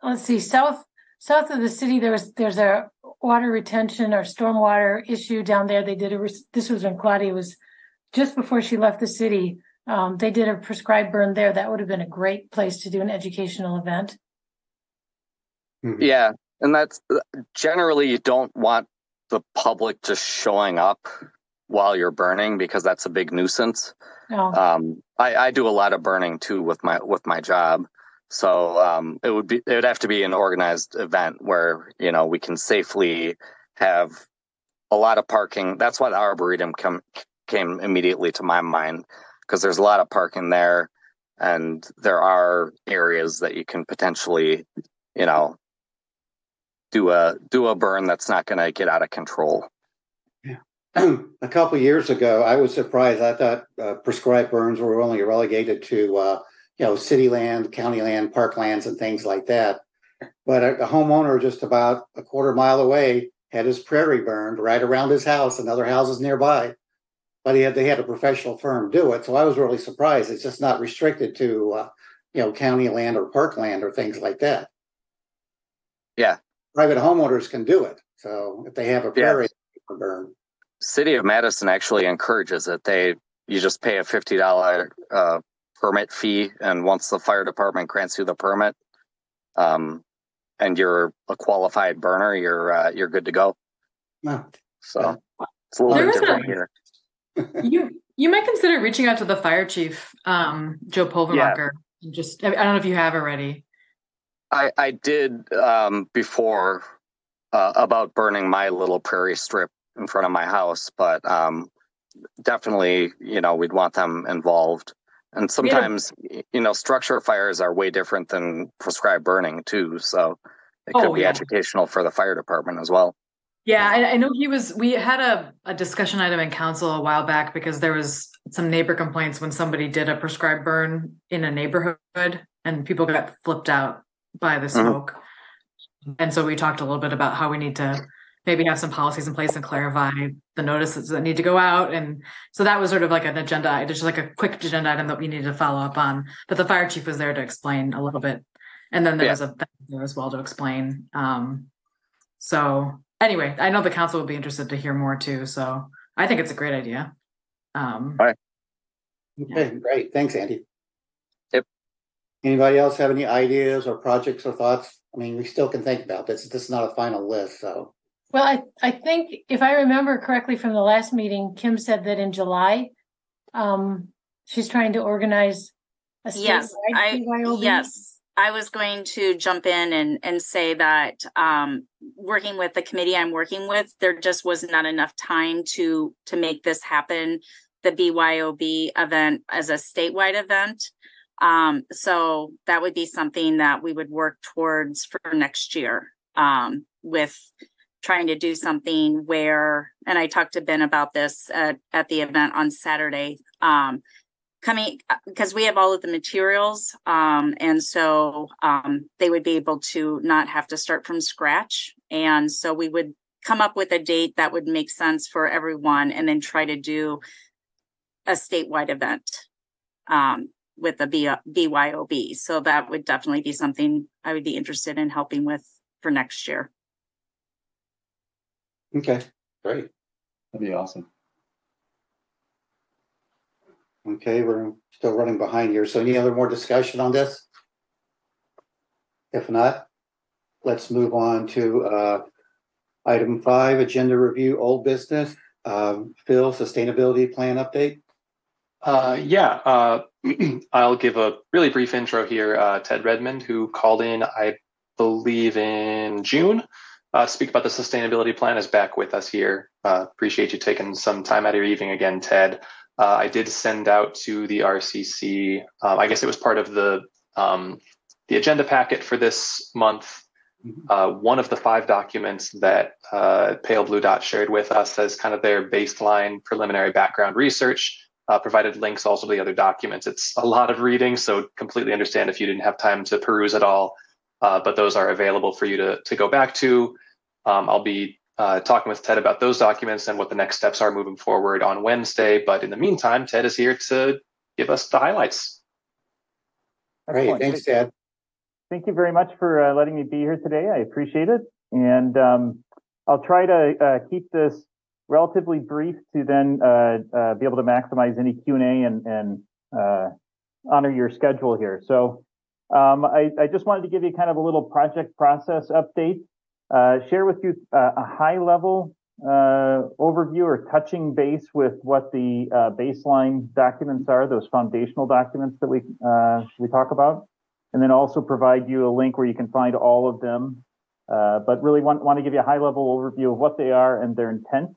Let's see, south of the city, there's a water retention or stormwater issue down there. They did this was when Claudia was just before she left the city. They did a prescribed burn there. That would have been a great place to do an educational event. Mm-hmm. Yeah. And that's generally, you don't want the public just showing up while you're burning, because that's a big nuisance. Oh. I do a lot of burning too with my job. So it would have to be an organized event where, we can safely have a lot of parking. That's why the Arboretum came immediately to my mind, because there's a lot of parking there, and there are areas that you can potentially, do a burn that's not going to get out of control. Yeah. A couple of years ago, I was surprised. I thought prescribed burns were only relegated to city land, county land, park lands, and things like that. But a homeowner just about a quarter mile away had his prairie burned right around his house and other houses nearby. But they had a professional firm do it. So I was really surprised. It's just not restricted to, county land or park land or things like that. Yeah. Private homeowners can do it. So if they have a prairie burn. City of Madison actually encourages it. You just pay a $50 permit fee, and once the fire department grants you the permit, and you're a qualified burner, you're good to go. No. So it's a little bit different here. You might consider reaching out to the fire chief, Joe Pulvermacher. Yeah. I don't know if you have already. I did before about burning my little prairie strip in front of my house, but definitely, we'd want them involved. And sometimes, structure fires are way different than prescribed burning too. So it could be educational for the fire department as well. Yeah, I know we had a discussion item in council a while back because there was some neighbor complaints when somebody did a prescribed burn in a neighborhood and people got flipped out by the smoke. And so we talked a little bit about how we need to maybe have some policies in place and clarify the notices that need to go out. And so that was sort of like an agenda, just like a quick agenda item that we needed to follow up on. But the fire chief was there to explain a little bit. And then there was a there as well to explain. So anyway, I know the council will be interested to hear more too. So I think it's a great idea. Right. Okay, great. Thanks, Andy. Yep. Anybody else have any ideas or projects or thoughts? I mean, we still can think about this. This is not a final list, so. Well, I think if I remember correctly from the last meeting, Kim said that in July, she's trying to organize a statewide BYOB. Yes, I was going to jump in and say that working with the committee I'm working with, there just was not enough time to make this happen, the BYOB event as a statewide event. So that would be something that we would work towards for next year, with trying to do something where, and I talked to Ben about this at the event on Saturday, coming because we have all of the materials. And so they would be able to not have to start from scratch. And so we would come up with a date that would make sense for everyone and then try to do a statewide event with the BYOB. So that would definitely be something I would be interested in helping with for next year. Okay, great. That'd be awesome. Okay, we're still running behind here. So any other more discussion on this? If not, let's move on to item 5, agenda review, old business. Phil, sustainability plan update. I'll give a really brief intro here. Ted Redmond, who called in, I believe in June, speak about the sustainability plan, is back with us here. Appreciate you taking some time out of your evening again, Ted. I did send out to the RCC, I guess it was part of the agenda packet for this month. One of the 5 documents that Pale Blue Dot shared with us as kind of their baseline preliminary background research, provided links also to the other documents. It's a lot of reading, so completely understand if you didn't have time to peruse it all, but those are available for you to go back to. I'll be talking with Ted about those documents and what the next steps are moving forward on Wednesday. But in the meantime, Ted is here to give us the highlights. Great, thanks, Ted. Thank you very much for letting me be here today. I appreciate it. And I'll try to keep this relatively brief to then be able to maximize any Q&A and honor your schedule here. So I just wanted to give you kind of a little project process update, share with you a high level overview or touching base with what the baseline documents are, those foundational documents that we talk about, and then also provide you a link where you can find all of them. But really want to give you a high level overview of what they are and their intent,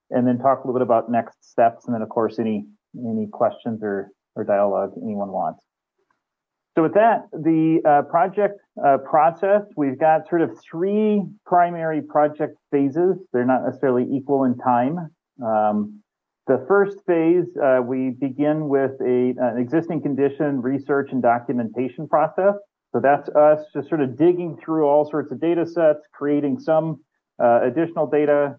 and then talk a little bit about next steps, and then of course any questions or dialogue anyone wants. So with that, the project process, we've got sort of 3 primary project phases. They're not necessarily equal in time. The first phase, we begin with an existing condition research and documentation process. So that's us just sort of digging through all sorts of data sets, creating some additional data,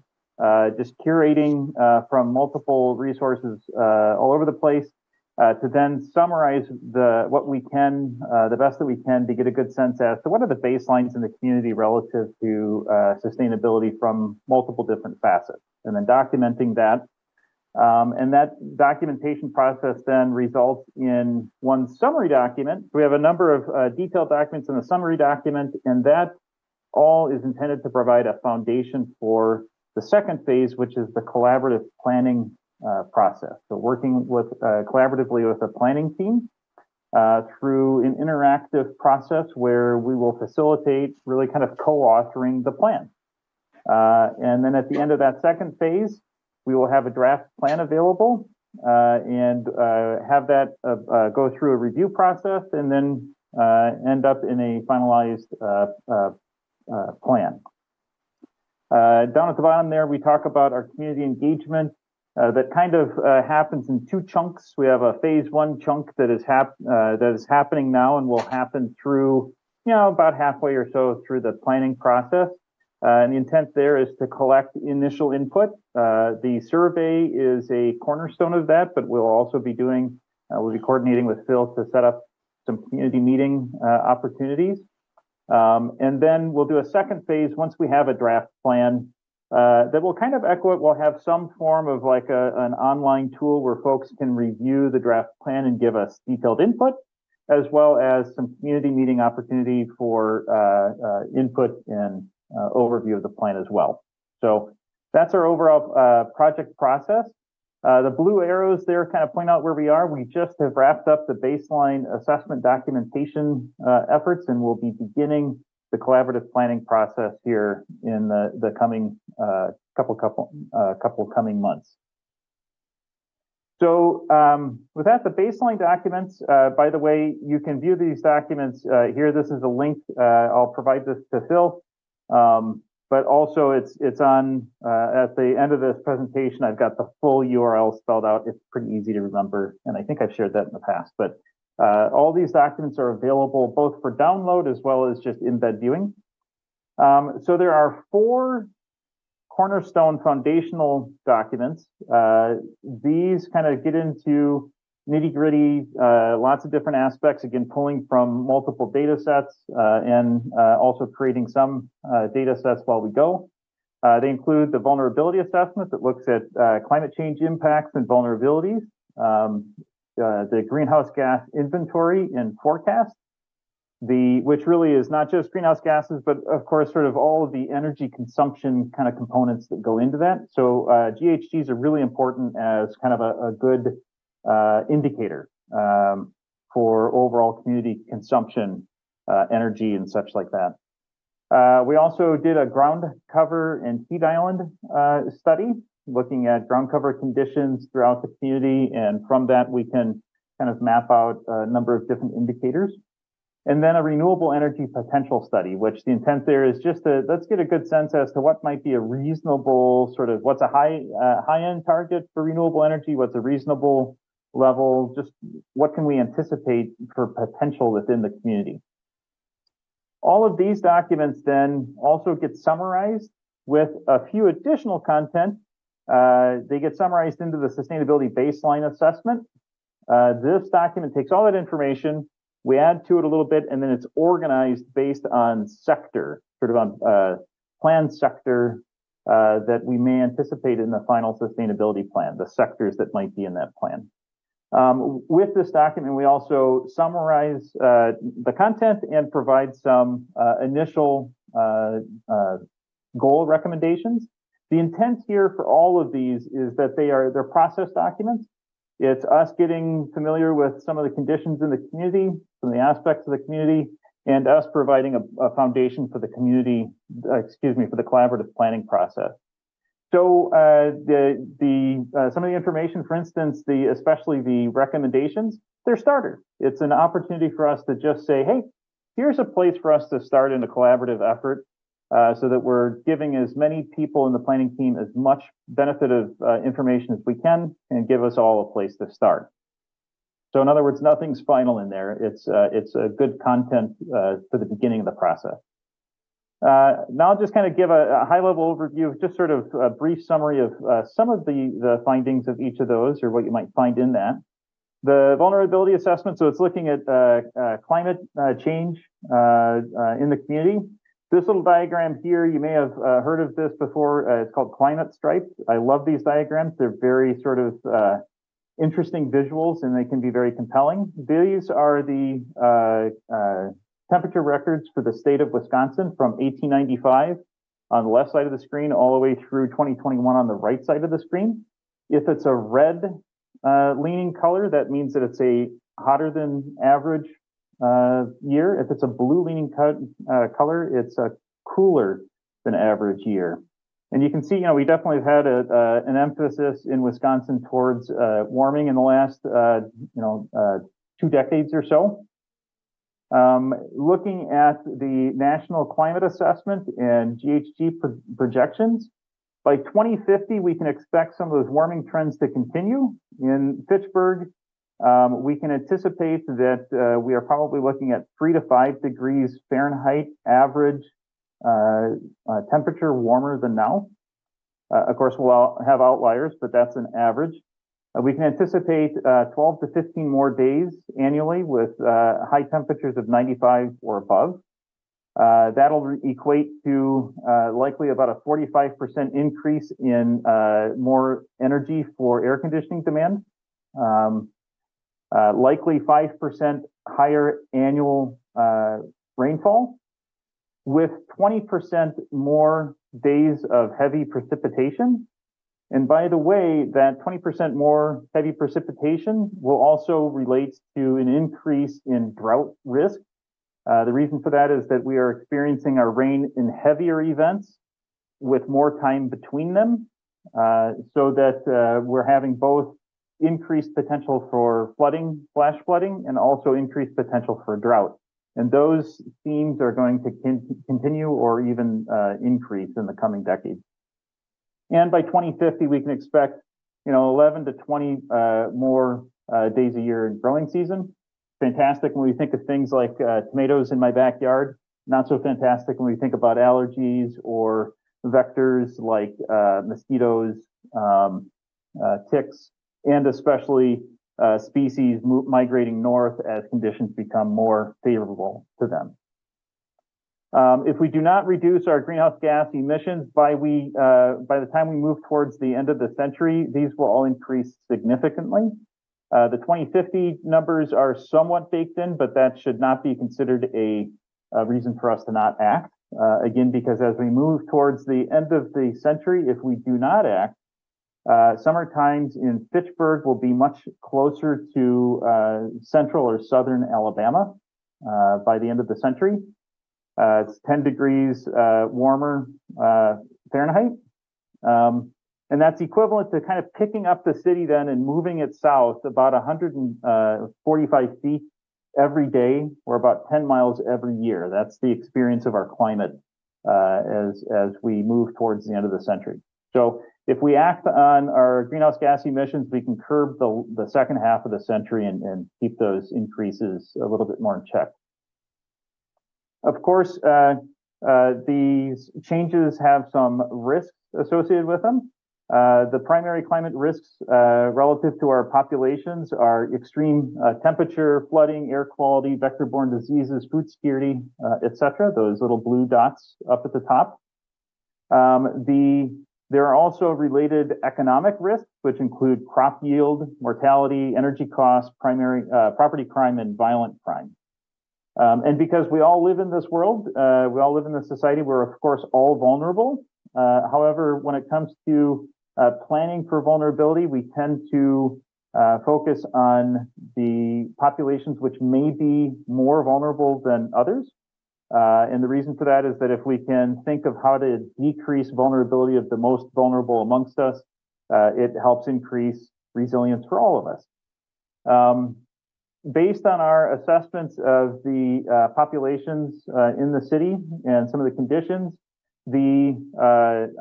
just curating from multiple resources all over the place, to then summarize what we can, the best that we can, to get a good sense as to what are the baselines in the community relative to sustainability from multiple different facets, and then documenting that. And that documentation process then results in one summary document. We have a number of detailed documents in the summary document, and that all is intended to provide a foundation for the second phase, which is the collaborative planning process. So working with collaboratively with a planning team through an interactive process where we will facilitate really kind of co-authoring the plan. And then at the end of that second phase, we will have a draft plan available, and have that go through a review process and then end up in a finalized plan. Down at the bottom there, we talk about our community engagement. That kind of happens in two chunks. We have a phase one chunk that is happening now and will happen through, about halfway or so through the planning process. And the intent there is to collect initial input. The survey is a cornerstone of that, but we'll also be we'll be coordinating with Phil to set up some community meeting opportunities. And then we'll do a second phase once we have a draft plan that will kind of echo it. We'll have some form of like an online tool where folks can review the draft plan and give us detailed input, as well as some community meeting opportunity for input and overview of the plan as well. So that's our overall project process. The blue arrows there kind of point out where we are. We just have wrapped up the baseline assessment documentation efforts, and we'll be beginning the collaborative planning process here in the coming couple coming months. So with that, the baseline documents, by the way, you can view these documents here. This is a link. I'll provide this to Phil. But also it's on at the end of this presentation, I've got the full URL spelled out. It's pretty easy to remember. And I think I've shared that in the past, but all these documents are available both for download as well as just embed viewing. So there are 4 cornerstone foundational documents. These kind of get into nitty-gritty, lots of different aspects, again, pulling from multiple data sets and also creating some data sets while we go. They include the vulnerability assessment that looks at climate change impacts and vulnerabilities, the greenhouse gas inventory and forecast, which really is not just greenhouse gases, but of course, sort of all of the energy consumption kind of components that go into that. So GHGs are really important as kind of a good indicator for overall community consumption, energy and such like that. We also did a ground cover and heat island study looking at ground cover conditions throughout the community. And from that, we can kind of map out a number of different indicators. And then a renewable energy potential study, which the intent there is just let's get a good sense as to what might be a reasonable sort of what's a high end target for renewable energy, what's a reasonable level, just what can we anticipate for potential within the community. All of these documents then also get summarized with a few additional content. They get summarized into the sustainability baseline assessment. This document takes all that information, we add to it a little bit, and then it's organized based on sector, sort of on plan sector that we may anticipate in the final sustainability plan, the sectors that might be in that plan. With this document, we also summarize the content and provide some initial goal recommendations. The intent here for all of these is that they're process documents. It's us getting familiar with some of the conditions in the community, some of the aspects of the community, and us providing a foundation for the community, for the collaborative planning process. So some of the information, for instance, especially the recommendations, they're starters. It's an opportunity for us to just say, hey, here's a place for us to start in a collaborative effort so that we're giving as many people in the planning team as much benefit of information as we can and give us all a place to start. So in other words, nothing's final in there. It's a good content for the beginning of the process. Now I'll just kind of give a high-level overview, just sort of a brief summary of some of the findings of each of those, or what you might find in that. The vulnerability assessment, so it's looking at climate change in the community. This little diagram here, you may have heard of this before. It's called climate stripes. I love these diagrams. They're very sort of interesting visuals, and they can be very compelling. These are the temperature records for the state of Wisconsin from 1895 on the left side of the screen all the way through 2021 on the right side of the screen. If it's a red leaning color, that means that it's a hotter than average year. If it's a blue leaning color, it's a cooler than average year. And you can see, we definitely have had an emphasis in Wisconsin towards warming in the last, 2 decades or so. Looking at the National Climate Assessment and GHG projections, by 2050, we can expect some of those warming trends to continue. In Fitchburg, we can anticipate that we are probably looking at 3 to 5 degrees Fahrenheit average temperature warmer than now. Of course, we'll have outliers, but that's an average. We can anticipate 12 to 15 more days annually with high temperatures of 95 or above. That'll equate to likely about a 45% increase in more energy for air conditioning demand. Likely 5% higher annual rainfall with 20% more days of heavy precipitation. And by the way, that 20% more heavy precipitation will also relate to an increase in drought risk. The reason for that is that we are experiencing our rain in heavier events with more time between them, so that we're having both increased potential for flooding, flash flooding, and also increased potential for drought. And those themes are going to continue or even increase in the coming decade. And by 2050, we can expect, 11 to 20 more days a year in growing season. Fantastic when we think of things like tomatoes in my backyard. Not so fantastic when we think about allergies or vectors like mosquitoes, ticks, and especially species migrating north as conditions become more favorable to them. If we do not reduce our greenhouse gas emissions by the time we move towards the end of the century, these will all increase significantly. The 2050 numbers are somewhat baked in, but that should not be considered a reason for us to not act. Again, because as we move towards the end of the century, if we do not act, summer times in Fitchburg will be much closer to central or southern Alabama by the end of the century. It's 10 degrees warmer Fahrenheit. And that's equivalent to kind of picking up the city then and moving it south about 145 feet every day, or about 10 miles every year. That's the experience of our climate as we move towards the end of the century. So if we act on our greenhouse gas emissions, we can curb the second half of the century and keep those increases a little bit more in check. Of course, these changes have some risks associated with them. The primary climate risks relative to our populations are extreme temperature, flooding, air quality, vector-borne diseases, food security, etc. Those little blue dots up at the top. There are also related economic risks, which include crop yield, mortality, energy costs, property crime, and violent crime. And because we all live in this world, we all live in this society, we're of course all vulnerable. However, when it comes to planning for vulnerability, we tend to focus on the populations which may be more vulnerable than others. And the reason for that is that if we can think of how to decrease vulnerability of the most vulnerable amongst us, it helps increase resilience for all of us. Based on our assessments of the populations in the city and some of the conditions, the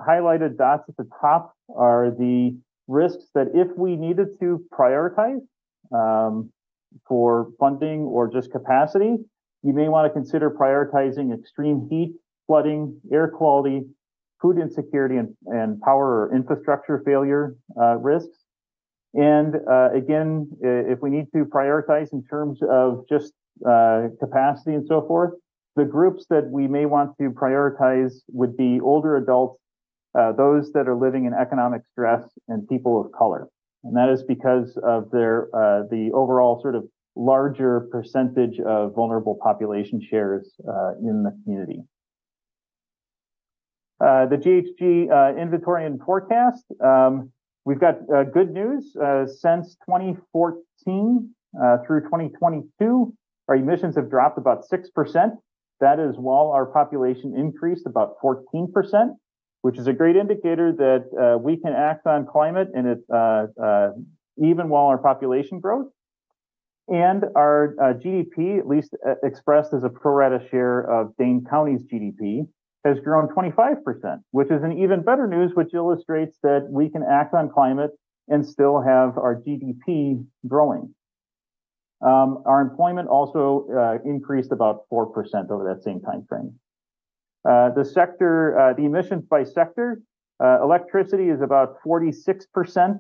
highlighted dots at the top are the risks that if we needed to prioritize for funding or just capacity, you may want to consider prioritizing extreme heat, flooding, air quality, food insecurity, and power or infrastructure failure risks. And again, if we need to prioritize in terms of just capacity and so forth, the groups that we may want to prioritize would be older adults, those that are living in economic stress, and people of color. And that is because of the overall sort of larger percentage of vulnerable population shares in the community. The GHG inventory and forecast. We've got good news. Since 2014 through 2022, our emissions have dropped about 6%. That is while our population increased about 14%. which is a great indicator that we can act on climate and it even while our population grows. And our GDP, at least expressed as a pro rata share of Dane County's GDP, has grown 25%, which is an even better news, which illustrates that we can act on climate and still have our GDP growing. Our employment also increased about 4% over that same time frame. The emissions by sector, electricity is about 46%,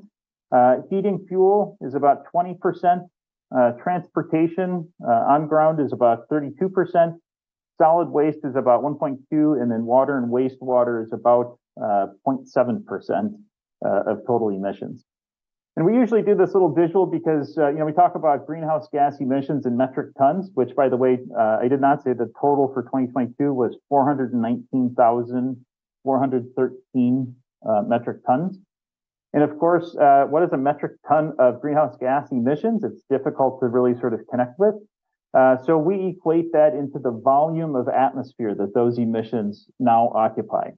heating fuel is about 20%, transportation on ground is about 32%, solid waste is about 1.2%, and then water and wastewater is about 0.7% of total emissions. And we usually do this little visual because, we talk about greenhouse gas emissions in metric tons, which, by the way, I did not say the total for 2022 was 419,413 metric tons. And of course, what is a metric ton of greenhouse gas emissions? It's difficult to really sort of connect with. So we equate that into the volume of atmosphere that those emissions now occupy.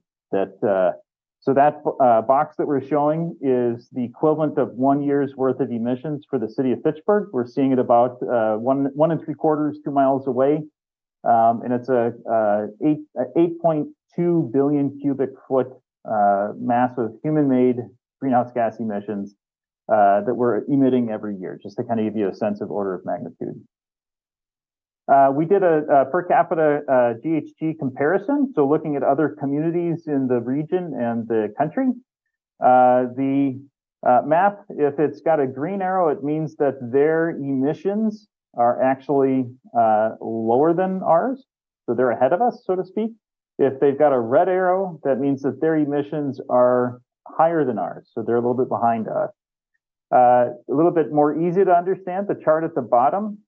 So that box that we're showing is the equivalent of 1 year's worth of emissions for the city of Fitchburg. We're seeing it about 1.75, 2 miles away. And it's a 8.2 billion cubic foot mass of human-made greenhouse gas emissions that we're emitting every year, just to kind of give you a sense of order of magnitude. We did a per capita GHG comparison, so looking at other communities in the region and the country. The map, if it's got a green arrow, it means that their emissions are actually lower than ours, so they're ahead of us, so to speak. If they've got a red arrow, that means that their emissions are higher than ours, so they're a little bit behind us. A little bit more easy to understand, the chart at the bottom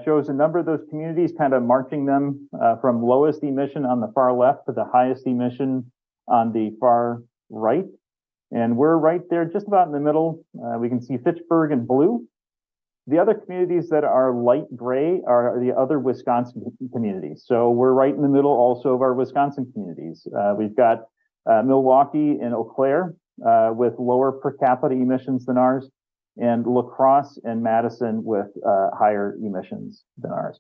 shows a number of those communities, kind of marching them from lowest emission on the far left to the highest emission on the far right. And we're right there, just about in the middle. We can see Fitchburg in blue. The other communities that are light gray are the other Wisconsin communities. So we're right in the middle also of our Wisconsin communities. We've got Milwaukee and Eau Claire with lower per capita emissions than ours, and La Crosse and Madison with higher emissions than ours.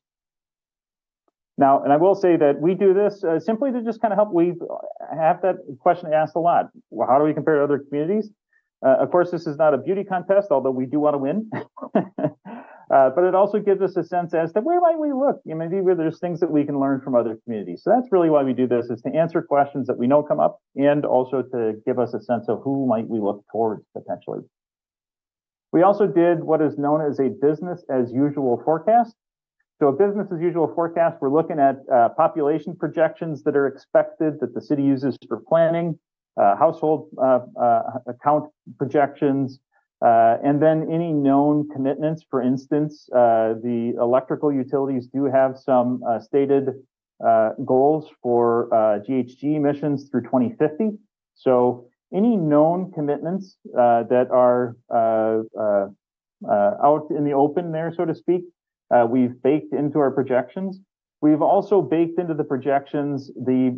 Now, and I will say that we do this simply to just kind of help. We have that question asked a lot. Well, how do we compare to other communities? Of course, this is not a beauty contest, although we do want to win. But it also gives us a sense as to where might we look? Maybe there's things that we can learn from other communities. So that's really why we do this, is to answer questions that we know come up, and also to give us a sense of who might we look towards potentially. We also did what is known as a business as usual forecast. So a business as usual forecast, we're looking at population projections that are expected that the city uses for planning, household account projections, and then any known commitments. For instance, the electrical utilities do have some stated goals for GHG emissions through 2050. So any known commitments that are out in the open there, so to speak, we've baked into our projections. We've also baked into the projections the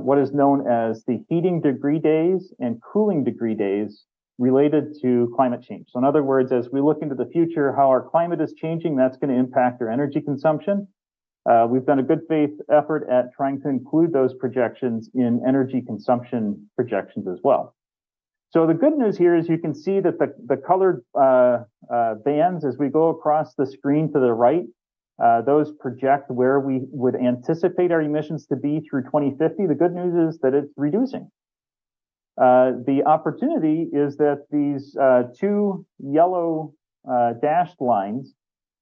what is known as the heating degree days and cooling degree days related to climate change. So in other words, as we look into the future, how our climate is changing, that's going to impact our energy consumption. We've done a good faith effort at trying to include those projections in energy consumption projections as well. So the good news here is you can see that the colored bands, as we go across the screen to the right, those project where we would anticipate our emissions to be through 2050. The good news is that it's reducing. The opportunity is that these two yellow dashed lines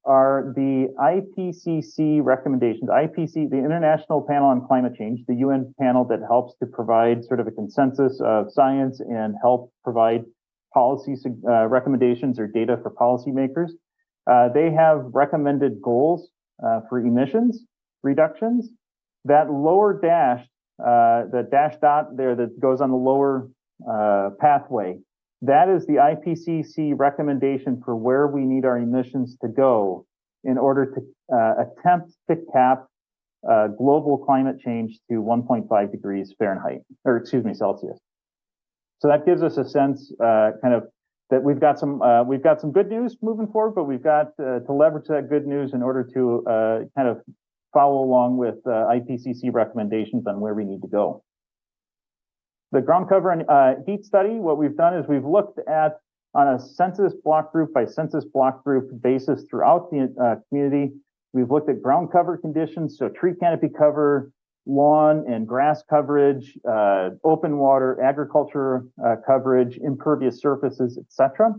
are the IPCC recommendations. IPCC, the International Panel on Climate Change, the UN panel that helps to provide sort of a consensus of science and help provide policy recommendations or data for policymakers. They have recommended goals for emissions reductions. That lower dash, the dash dot there that goes on the lower pathway, that is the IPCC recommendation for where we need our emissions to go in order to attempt to cap global climate change to 1.5 degrees Fahrenheit, or excuse me, Celsius. So that gives us a sense, kind of, that we've got some good news moving forward, but we've got to leverage that good news in order to kind of follow along with IPCC recommendations on where we need to go. The ground cover and heat study, what we've done is we've looked at on a census block group by census block group basis throughout the community. We've looked at ground cover conditions, so tree canopy cover, lawn and grass coverage, open water, agriculture coverage, impervious surfaces, etc.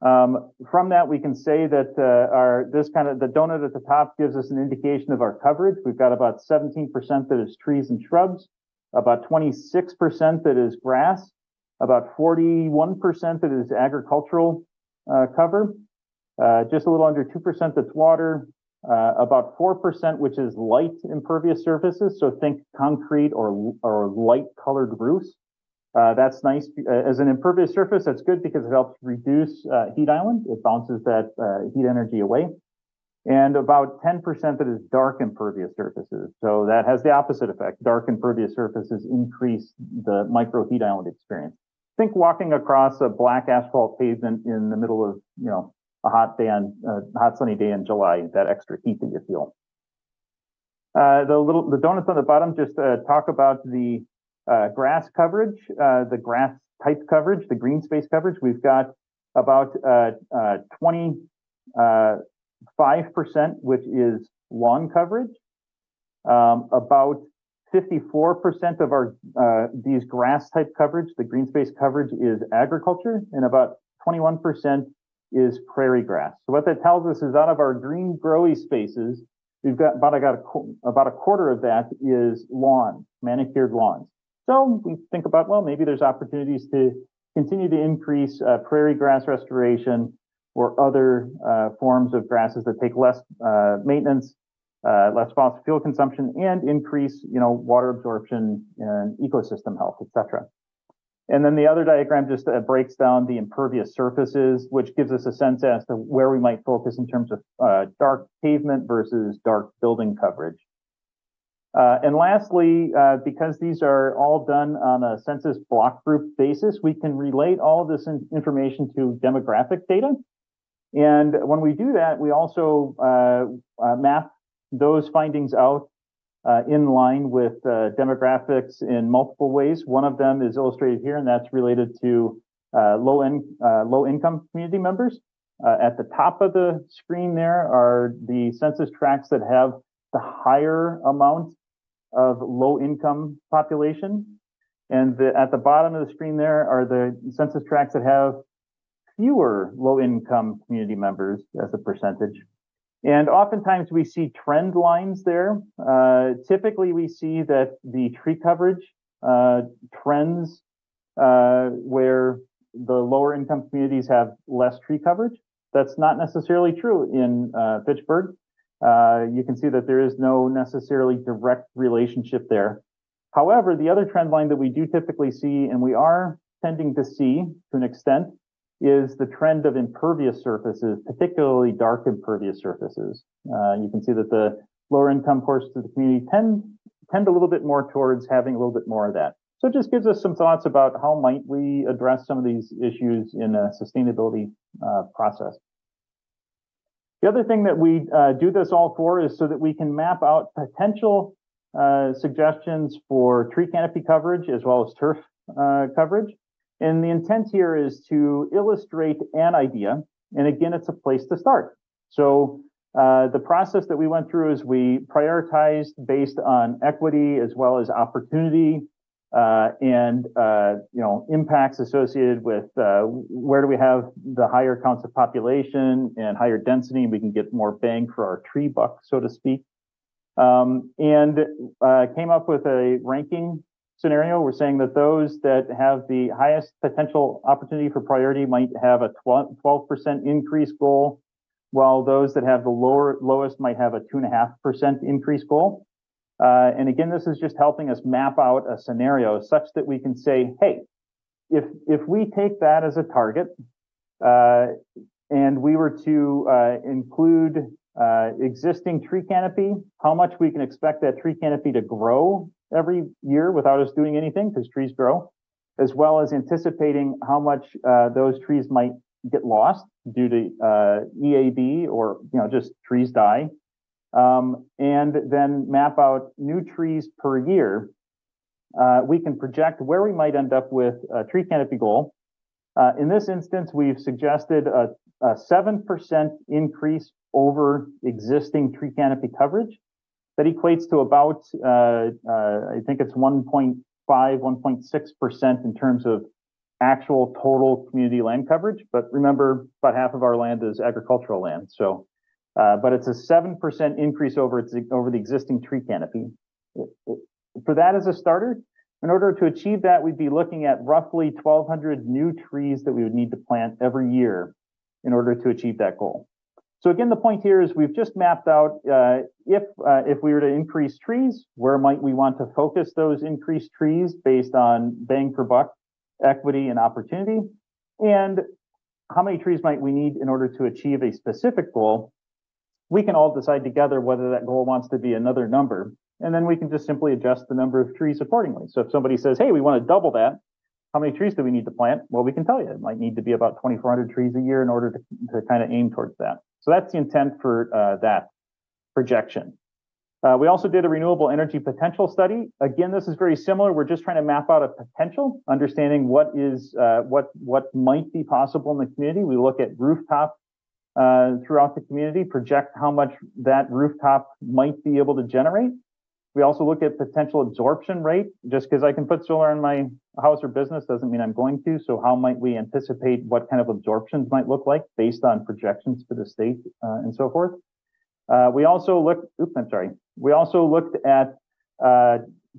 From that, we can say that the donut at the top gives us an indication of our coverage. We've got about 17% that is trees and shrubs, about 26% that is grass, about 41% that is agricultural cover, just a little under 2% that's water, about 4% which is light impervious surfaces, so think concrete or light colored roofs. That's nice. As an impervious surface, that's good because it helps reduce heat island. It bounces that heat energy away. And about 10% that is dark impervious surfaces. So that has the opposite effect. Dark impervious surfaces increase the micro heat island experience. Think walking across a black asphalt pavement in the middle of, a hot sunny day in July, that extra heat that you feel. The donuts on the bottom just talk about the grass coverage, the grass type coverage, the green space coverage. We've got about 25%, which is lawn coverage. About 54% of our these grass type coverage, the green space coverage, is agriculture, and about 21% is prairie grass. So what that tells us is out of our green growy spaces, we've got about a quarter of that is lawn, manicured lawns. So we think about, well, maybe there's opportunities to continue to increase prairie grass restoration or other forms of grasses that take less maintenance, less fossil fuel consumption, and increase, water absorption and ecosystem health, etc. And then the other diagram just breaks down the impervious surfaces, which gives us a sense as to where we might focus in terms of dark pavement versus dark building coverage. And lastly, because these are all done on a census block group basis, we can relate all of this information to demographic data. And when we do that, we also map those findings out in line with demographics in multiple ways. One of them is illustrated here, and that's related to low-income community members. At the top of the screen there are the census tracts that have the higher amount of low-income population. And at the bottom of the screen there are the census tracts that have fewer low-income community members as a percentage. And oftentimes we see trend lines there. Typically we see that the tree coverage trends where the lower income communities have less tree coverage. That's not necessarily true in Fitchburg. You can see that there is no necessarily direct relationship there. However, the other trend line that we do typically see, and we are tending to see to an extent, is the trend of impervious surfaces, particularly dark impervious surfaces. You can see that the lower income portions of the community tend a little bit more towards having a little bit more of that. So it just gives us some thoughts about how might we address some of these issues in a sustainability process. The other thing that we do this all for is so that we can map out potential suggestions for tree canopy coverage as well as turf coverage. And the intent here is to illustrate an idea. And again, it's a place to start. So the process that we went through is we prioritized based on equity as well as opportunity and impacts associated with where do we have the higher counts of population and higher density, we can get more bang for our tree buck, so to speak. And came up with a ranking scenario. We're saying that those that have the highest potential opportunity for priority might have a 12% increase goal, while those that have the lowest might have a 2.5% increase goal. And again, this is just helping us map out a scenario such that we can say, hey, if we take that as a target and we were to include existing tree canopy, how much we can expect that tree canopy to grow every year without us doing anything because trees grow, as well as anticipating how much those trees might get lost due to EAB or just trees die, and then map out new trees per year. We can project where we might end up with a tree canopy goal. In this instance, we've suggested a 7% increase over existing tree canopy coverage. That equates to about, I think it's 1.5, 1.6% in terms of actual total community land coverage. But remember, about half of our land is agricultural land. So, but it's a 7% increase over the existing tree canopy. For that as a starter, in order to achieve that, we'd be looking at roughly 1,200 new trees that we would need to plant every year in order to achieve that goal. So again, the point here is we've just mapped out if we were to increase trees, where might we want to focus those increased trees based on bang for buck, equity, and opportunity, and how many trees might we need in order to achieve a specific goal. We can all decide together whether that goal wants to be another number, and then we can just simply adjust the number of trees accordingly. So if somebody says, hey, we want to double that, how many trees do we need to plant? Well, we can tell you it might need to be about 2,400 trees a year in order to kind of aim towards that. So that's the intent for that projection. We also did a renewable energy potential study. Again, this is very similar. We're just trying to map out a potential, understanding what might be possible in the community. We look at rooftop throughout the community, project how much that rooftop might be able to generate. We also look at potential absorption rate. Just because I can put solar in my house or business doesn't mean I'm going to. So how might we anticipate what kind of absorptions might look like based on projections for the state and so forth. We also looked at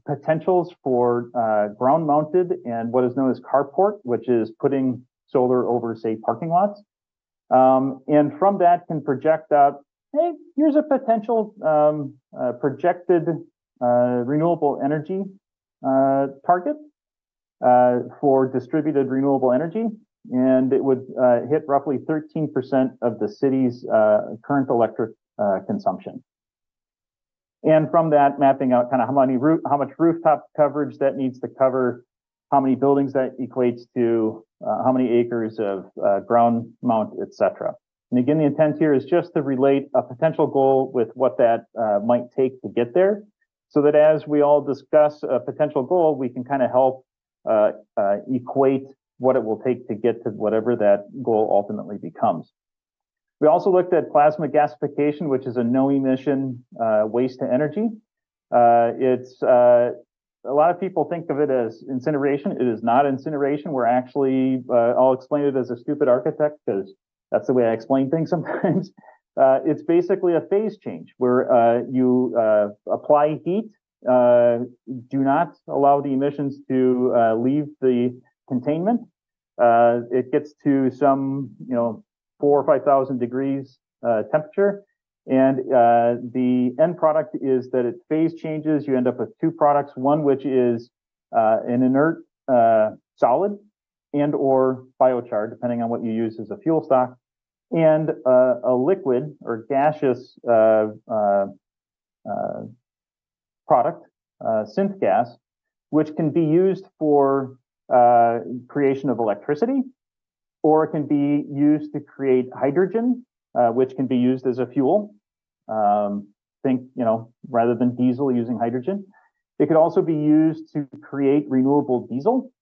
potentials for ground mounted and what is known as carport, which is putting solar over, say, parking lots. And from that can project out, hey, here's a potential projected renewable energy target for distributed renewable energy. And it would hit roughly 13% of the city's current electric consumption. And from that, mapping out kind of how much rooftop coverage that needs to cover, how many buildings that equates to, how many acres of ground mount, et cetera. And again, the intent here is just to relate a potential goal with what that might take to get there, so that as we all discuss a potential goal, we can kind of help equate what it will take to get to whatever that goal ultimately becomes. We also looked at plasma gasification, which is a no-emission waste to energy. A lot of people think of it as incineration. It is not incineration. We're actually, I'll explain it as a stupid architect because that's the way I explain things sometimes. It's basically a phase change where you apply heat, do not allow the emissions to leave the containment. It gets to some, 4,000 or 5,000 degrees temperature. And the end product is that it phase changes. You end up with two products, one which is an inert solid and or biochar, depending on what you use as a fuel stock, and a liquid or gaseous product, synth gas, which can be used for creation of electricity, or it can be used to create hydrogen, which can be used as a fuel. Think, rather than diesel, using hydrogen. It could also be used to create renewable diesel,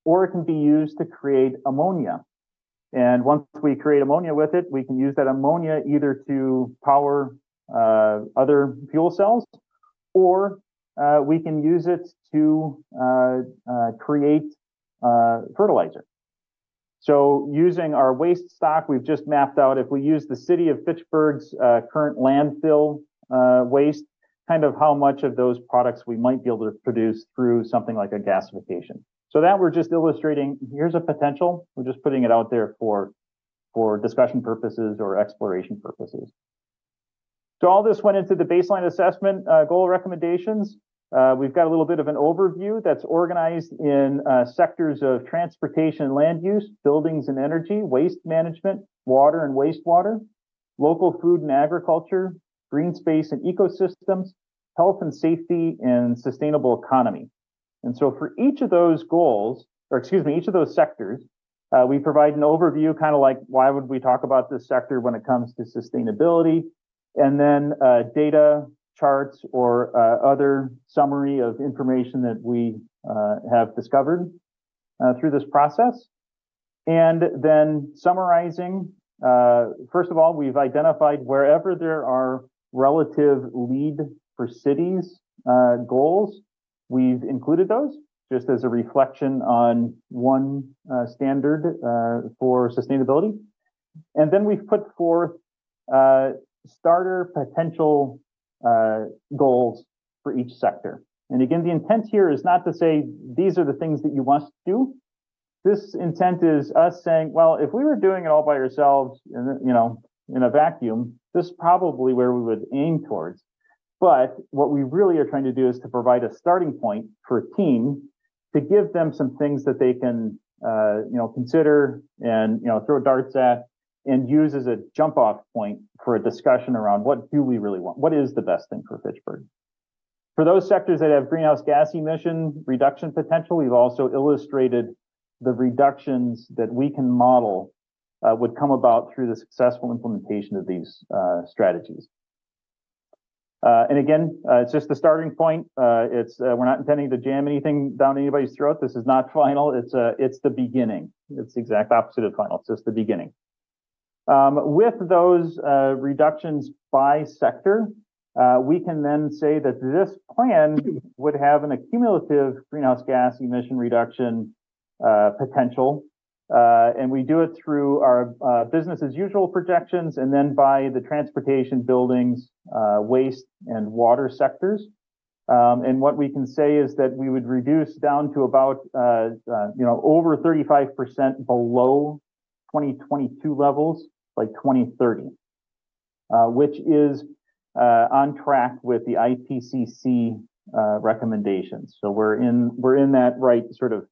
or it can be used to create ammonia. And once we create ammonia with it, we can use that ammonia either to power other fuel cells, or we can use it to create fertilizer. So using our waste stock, we've just mapped out, if we use the city of Fitchburg's current landfill waste, kind of how much of those products we might be able to produce through something like a gasification. So that we're just illustrating, here's a potential. We're just putting it out there for discussion purposes or exploration purposes. So all this went into the baseline assessment goal recommendations. We've got a little bit of an overview that's organized in sectors of transportation and land use, buildings and energy, waste management, water and wastewater. local food and agriculture, green space and ecosystems, health and safety, and sustainable economy. And so for each of those goals, each of those sectors, we provide an overview, kind of like why would we talk about this sector when it comes to sustainability, and then data, charts, or other summary of information that we have discovered through this process. And then summarizing, first of all, we've identified wherever there are relative lead for cities goals, we've included those just as a reflection on one standard for sustainability. And then we've put forth starter potential goals for each sector. And again, the intent here is not to say these are the things that you must do. This intent is us saying, well, if we were doing it all by ourselves, in a vacuum, this is probably where we would aim towards. But what we really are trying to do is to provide a starting point for a team to give them some things that they can, consider and, throw darts at and use as a jump off point for a discussion around what do we really want? What is the best thing for Fitchburg? For those sectors that have greenhouse gas emission reduction potential, we've also illustrated the reductions that we can model would come about through the successful implementation of these strategies. And again, it's just the starting point. We're not intending to jam anything down anybody's throat. This is not final. It's the beginning. It's the exact opposite of final. It's just the beginning. With those reductions by sector, we can then say that this plan would have an accumulative greenhouse gas emission reduction potential. And we do it through our business as usual projections and then by the transportation, buildings, waste, and water sectors. And what we can say is that we would reduce down to about, over 35% below 2022 levels by 2030, which is on track with the IPCC recommendations. So we're in that right sort of.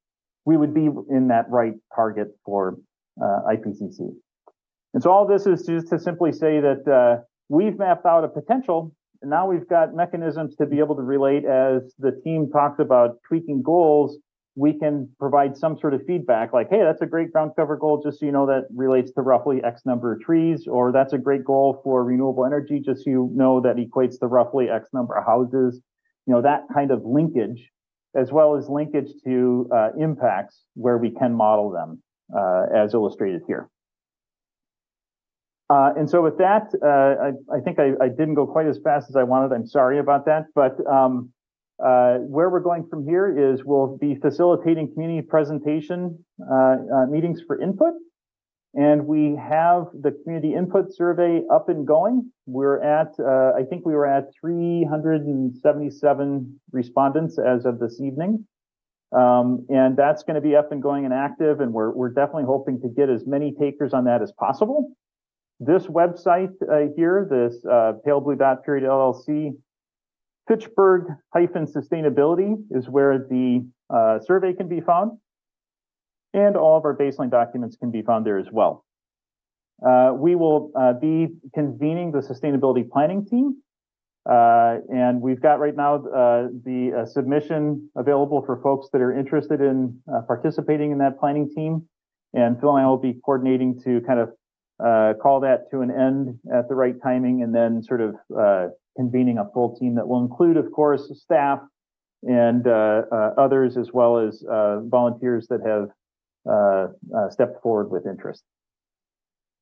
We would be in that right target for IPCC. And so all this is just to simply say that we've mapped out a potential, and now we've got mechanisms to be able to relate as the team talks about tweaking goals. We can provide some sort of feedback like, hey, that's a great ground cover goal, just so you know that relates to roughly X number of trees, or that's a great goal for renewable energy, just so you know that equates to roughly X number of houses. That kind of linkage, as well as linkage to impacts where we can model them, as illustrated here. And so with that, I think I didn't go quite as fast as I wanted. I'm sorry about that. But where we're going from here is we'll be facilitating community presentation meetings for input. And we have the community input survey up and going. We're at, I think we were at 377 respondents as of this evening. And that's going to be up and going and active. And we're definitely hoping to get as many takers on that as possible. This website here, this Pale Blue Dot Period LLC, Fitchburg-sustainability is where the survey can be found. And all of our baseline documents can be found there as well. We will be convening the sustainability planning team. And we've got right now the submission available for folks that are interested in participating in that planning team. And Phil and I will be coordinating to kind of call that to an end at the right timing and then sort of convening a full team that will include, of course, staff and others, as well as volunteers that have stepped forward with interest.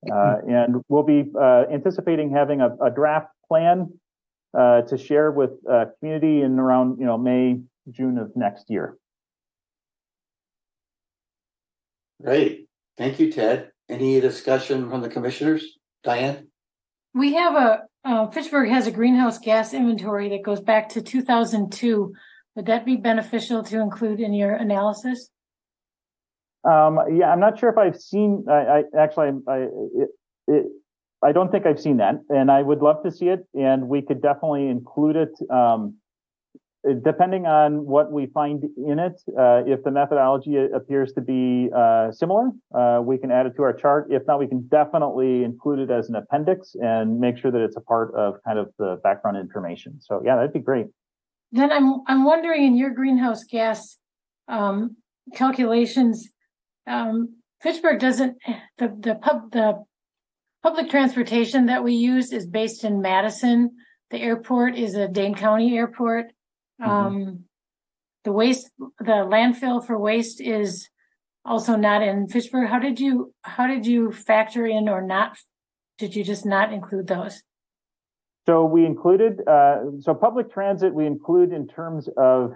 And we'll be anticipating having a draft plan to share with community in around May, June of next year. Great. Thank you, Ted. Any discussion from the commissioners? Diane? We have Fitchburg has a greenhouse gas inventory that goes back to 2002. Would that be beneficial to include in your analysis? Yeah, I'm not sure if I've seen. I don't think I've seen that, and I would love to see it. And we could definitely include it depending on what we find in it, if the methodology appears to be similar, we can add it to our chart. If not, we can definitely include it as an appendix and make sure that it's a part of kind of the background information. So yeah, that'd be great. Then I'm wondering, in your greenhouse gas calculations, Fitchburg doesn't, the public transportation that we use is based in Madison. The airport is a Dane County airport. The landfill for waste is also not in Fitchburg. How did you factor in, or not? Did you just not include those? So we included, so public transit we include in terms of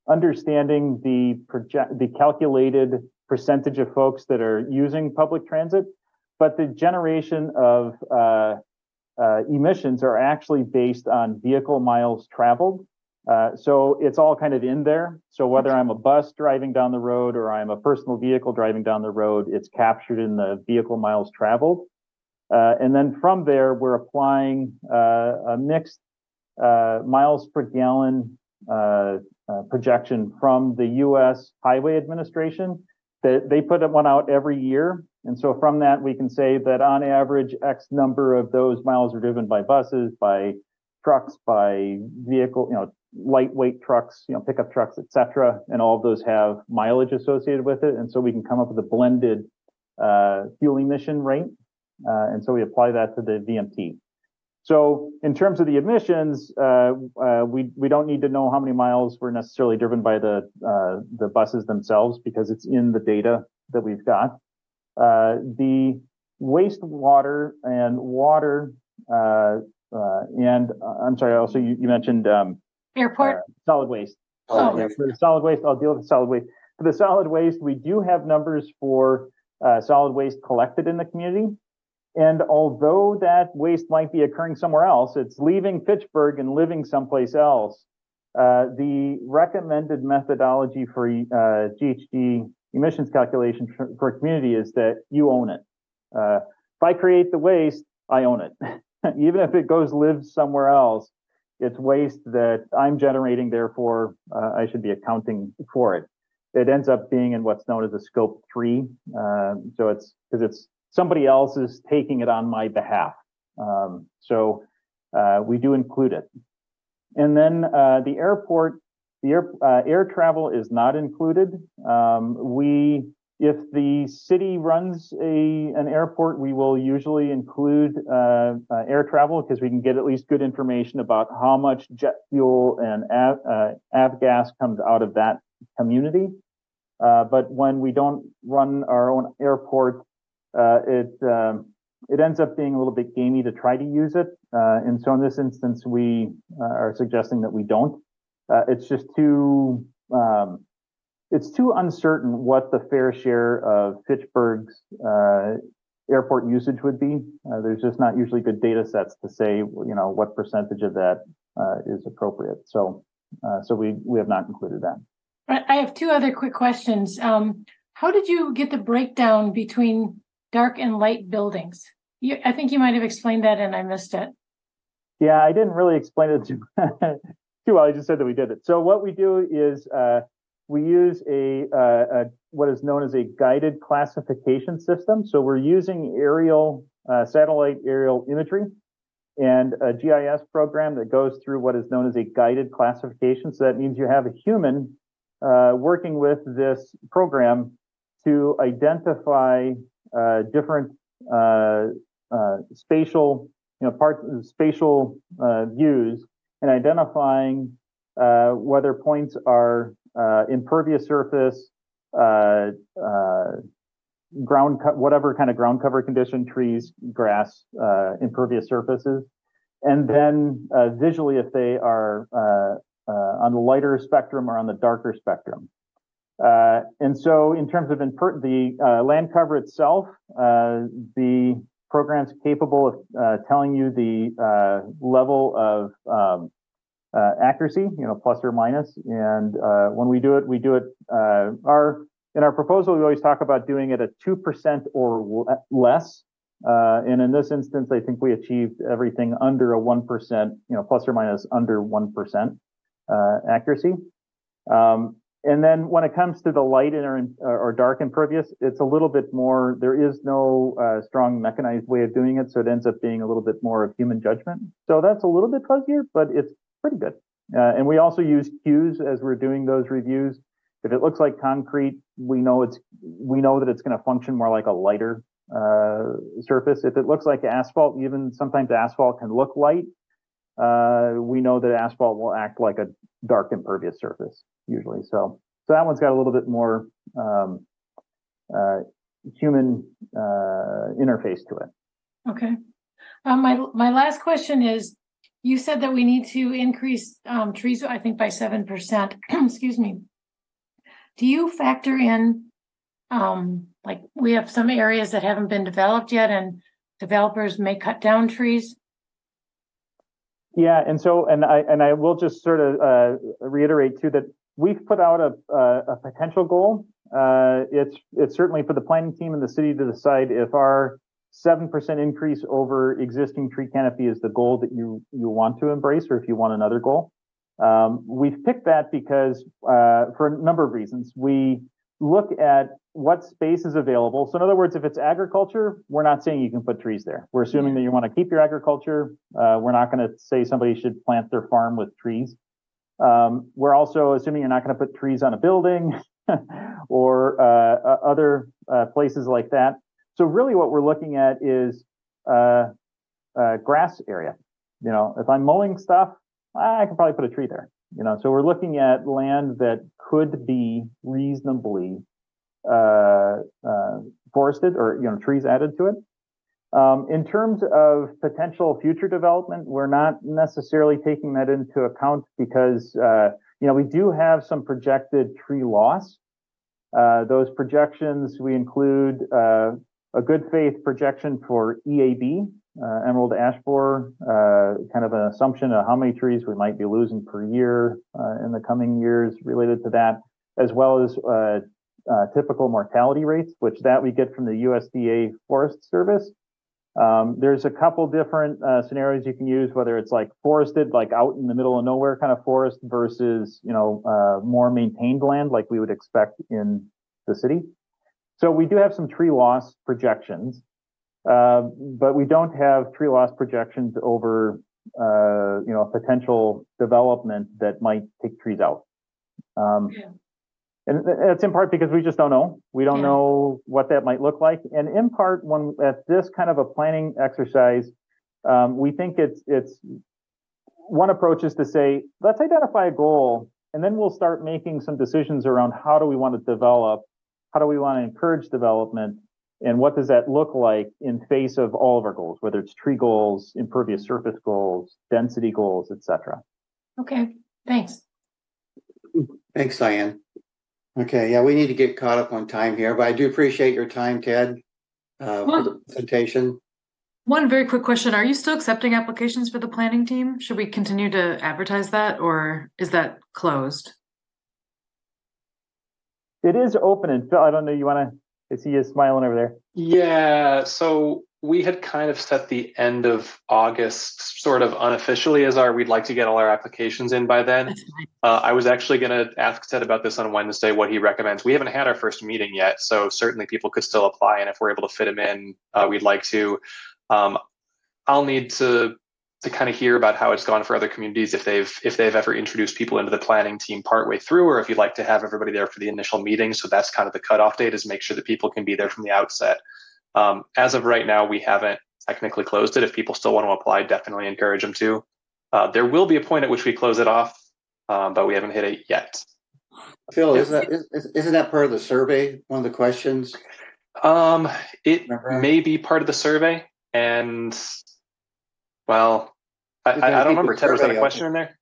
understanding the calculated percentage of folks that are using public transit, but the generation of emissions are actually based on vehicle miles traveled. So it's all kind of in there. So whether I'm a bus driving down the road or I'm a personal vehicle driving down the road, it's captured in the vehicle miles traveled. And then from there, we're applying a mixed miles per gallon projection from the U.S. Highway Administration. They put one out every year. And so from that, we can say that on average, X number of those miles are driven by buses, by trucks, by vehicle, lightweight trucks, pickup trucks, et cetera. And all of those have mileage associated with it. And so we can come up with a blended fuel emission rate. And so we apply that to the VMT. So in terms of the emissions, we don't need to know how many miles were necessarily driven by the buses themselves, because it's in the data that we've got. The wastewater and water, and I'm sorry, also you mentioned airport solid waste. Yeah, for the solid waste, I'll deal with the solid waste. For the solid waste, we do have numbers for solid waste collected in the community. And although that waste might be occurring somewhere else, it's leaving Fitchburg and living someplace else. The recommended methodology for GHG emissions calculation for a community is that you own it. If I create the waste, I own it. Even if it lives somewhere else, it's waste that I'm generating, therefore I should be accounting for it. It ends up being in what's known as a scope 3. So it's because it's somebody else is taking it on my behalf. So we do include it. And then the airport, air travel is not included. If the city runs an airport, we will usually include air travel, because we can get at least good information about how much jet fuel and avgas comes out of that community. But when we don't run our own airport, it ends up being a little bit gamey to try to use it. And so in this instance, we are suggesting that we don't. It's just too uncertain what the fair share of Fitchburg's airport usage would be. There's just not usually good data sets to say, what percentage of that is appropriate. So we have not included that. I have two other quick questions. How did you get the breakdown between dark and light buildings? I think you might have explained that and I missed it. Yeah, I didn't really explain it too well. I just said that we did it. So what we do is we use a what is known as a guided classification system. So we're using satellite aerial imagery and a GIS program that goes through what is known as a guided classification. So that means you have a human working with this program to identify different spatial, spatial views, and identifying whether points are impervious surface, whatever kind of ground cover condition, trees, grass, impervious surfaces, and then visually if they are on the lighter spectrum or on the darker spectrum. And so in terms of the land cover itself, the program's capable of telling you the level of accuracy, plus or minus. And when we do it, in our proposal, we always talk about doing it at 2% or less. And in this instance, I think we achieved everything under a 1%, plus or minus under 1% accuracy. And then when it comes to the light or dark impervious, it's a little bit more, there is no strong mechanized way of doing it. So it ends up being a little bit more of human judgment. So that's a little bit fuzzier, but it's pretty good. And we also use cues as we're doing those reviews. If it looks like concrete, we know that it's going to function more like a lighter surface. If it looks like asphalt, even sometimes asphalt can look light. We know that asphalt will act like a dark impervious surface usually. So that one's got a little bit more human interface to it. Okay. My last question is, you said that we need to increase trees, I think, by 7%. Excuse me. Do you factor in, like we have some areas that haven't been developed yet and developers may cut down trees? Yeah, and I will just sort of reiterate too that we've put out a potential goal. It's certainly for the planning team and the city to decide if our 7% increase over existing tree canopy is the goal that you want to embrace, or if you want another goal. We've picked that because for a number of reasons. We look at what space is available. So in other words, if it's agriculture, we're not saying you can put trees there. We're assuming that you want to keep your agriculture. We're not going to say somebody should plant their farm with trees. We're also assuming you're not going to put trees on a building or other places like that. So really what we're looking at is grass area. If I'm mowing stuff, I can probably put a tree there. So we're looking at land that could be reasonably forested or trees added to it. In terms of potential future development, we're not necessarily taking that into account because we do have some projected tree loss. Those projections, we include a good faith projection for EAB, emerald ash borer, kind of an assumption of how many trees we might be losing per year in the coming years related to that, as well as typical mortality rates, which that we get from the USDA Forest Service. There's a couple different scenarios you can use, whether it's like forested, like out in the middle of nowhere kind of forest versus, more maintained land like we would expect in the city. So we do have some tree loss projections, but we don't have tree loss projections over, potential development that might take trees out. And it's in part because we just don't know. We don't know what that might look like. And in part, when at this kind of a planning exercise, we think it's one approach is to say, let's identify a goal, and then we'll start making some decisions around how do we want to develop, how do we want to encourage development, and what does that look like in face of all of our goals, whether it's tree goals, impervious surface goals, density goals, et cetera. Okay, thanks. Thanks, Diane. Okay, yeah, we need to get caught up on time here, but I do appreciate your time, Ted, for the presentation. One very quick question. Are you still accepting applications for the planning team? Should we continue to advertise that, or is that closed? It is open, and Phil, I don't know, I see you smiling over there. Yeah, so we had kind of set the end of August sort of unofficially as we'd like to get all our applications in by then. I was actually going to ask Ted about this on Wednesday, what he recommends. We haven't had our first meeting yet, so certainly people could still apply, and if we're able to fit them in, we'd like to. I'll need to kind of hear about how it's gone for other communities, if they've ever introduced people into the planning team partway through, or if you'd like to have everybody there for the initial meeting. So that's kind of the cutoff date, is make sure that people can be there from the outset. As of right now, we haven't technically closed it. If people still want to apply, definitely encourage them to. There will be a point at which we close it off, but we haven't hit it yet. Phil, isn't that part of the survey? One of the questions? It may be part of the survey, and well, I don't remember. Ted, was that a question in there?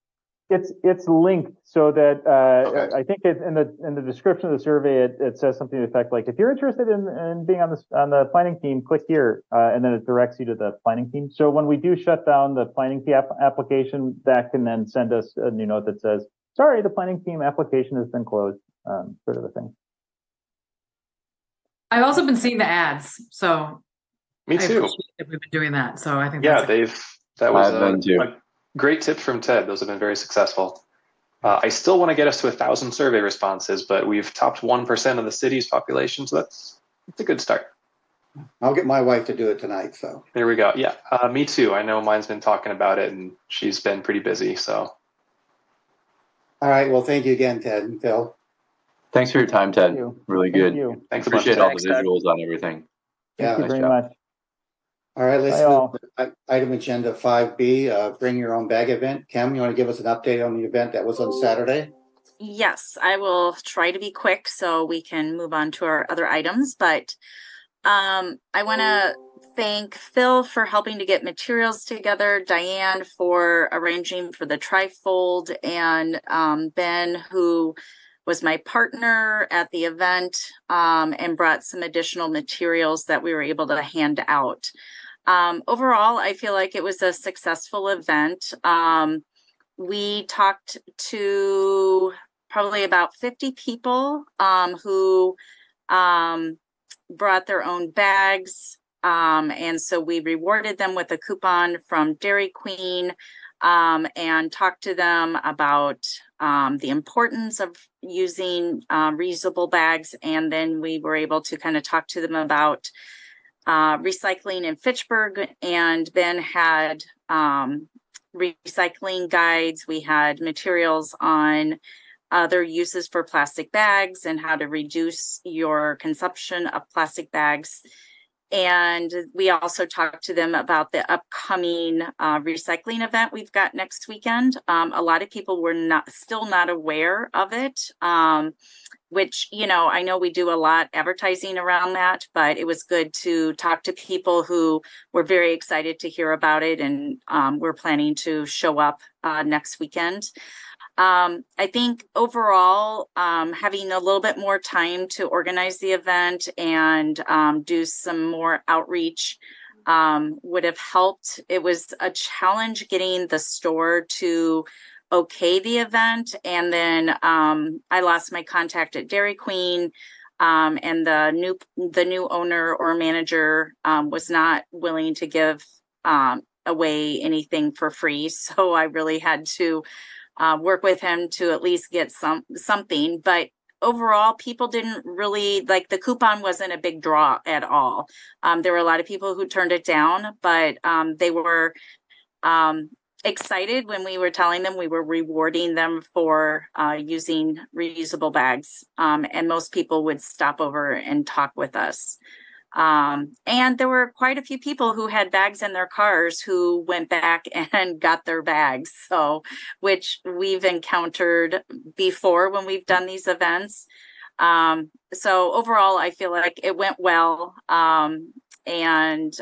It's linked so that Okay. I think in the description of the survey it says something to the effect like, if you're interested in being on the planning team, click here, and then it directs you to the planning team. So when we do shut down the planning team application, that can then send us a new note that says, sorry, the planning team application has been closed, sort of a thing. I've also been seeing the ads, so Me I too. appreciate that we've been doing that. So I think Yeah, that's that was I've been too. a great tip from Ted. Those have been very successful. I still want to get us to 1,000 survey responses, but we've topped 1% of the city's population, so that's a good start. I'll get my wife to do it tonight. So There we go. Yeah, me too. I know mine's been talking about it, and she's been pretty busy. So, all right. Well, thank you again, Ted and Phil. Thanks for your time, Ted. Thank you. Really Thank good. you. thanks a bunch. Appreciate all the Thanks, Ted. visuals on everything. Yeah. Thank you nice very job. much. All right. Let's Bye, move all. to item agenda 5B. Bring your own bag event. Kim, you want to give us an update on the event that was on Saturday? Yes, I will try to be quick so we can move on to our other items, but I want to thank Phil for helping to get materials together, Diane for arranging for the trifold, and Ben, who was my partner at the event, and brought some additional materials that we were able to hand out. Overall, I feel like it was a successful event. We talked to probably about 50 people who brought their own bags. And so we rewarded them with a coupon from Dairy Queen, and talked to them about the importance of using reusable bags. And then we were able to kind of talk to them about recycling in Fitchburg, and Ben had recycling guides. We had materials on other uses for plastic bags and how to reduce your consumption of plastic bags. And we also talked to them about the upcoming recycling event we've got next weekend. A lot of people were still not aware of it, which, I know we do a lot advertising around that, but it was good to talk to people who were very excited to hear about it, and we're planning to show up next weekend. I think overall, having a little bit more time to organize the event and do some more outreach would have helped. It was a challenge getting the store to okay the event, and then I lost my contact at Dairy Queen, and the new owner or manager was not willing to give away anything for free, so I really had to work with him to at least get something. But overall, people didn't really like the coupon. Wasn't a big draw at all. There were a lot of people who turned it down, but they were excited when we were telling them we were rewarding them for using reusable bags. And most people would stop over and talk with us. And there were quite a few people who had bags in their cars who went back and got their bags. So, which we've encountered before when we've done these events. So overall, I feel like it went well. And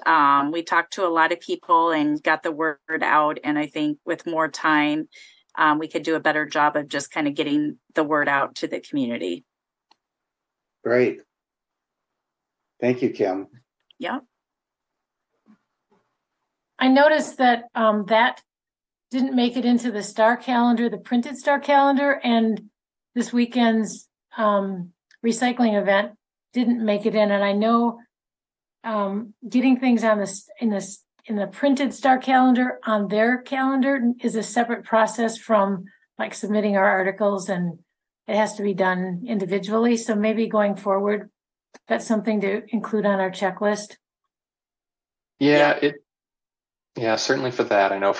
we talked to a lot of people and got the word out. And I think with more time, we could do a better job of just kind of getting the word out to the community. Great. Thank you, Kim. Yeah. I noticed that that didn't make it into the star calendar, the printed star calendar, and this weekend's recycling event didn't make it in. And I know getting things on in the printed star calendar on their calendar is a separate process from like submitting our articles, and it has to be done individually. So maybe going forward, that's something to include on our checklist. Yeah, certainly for that. I know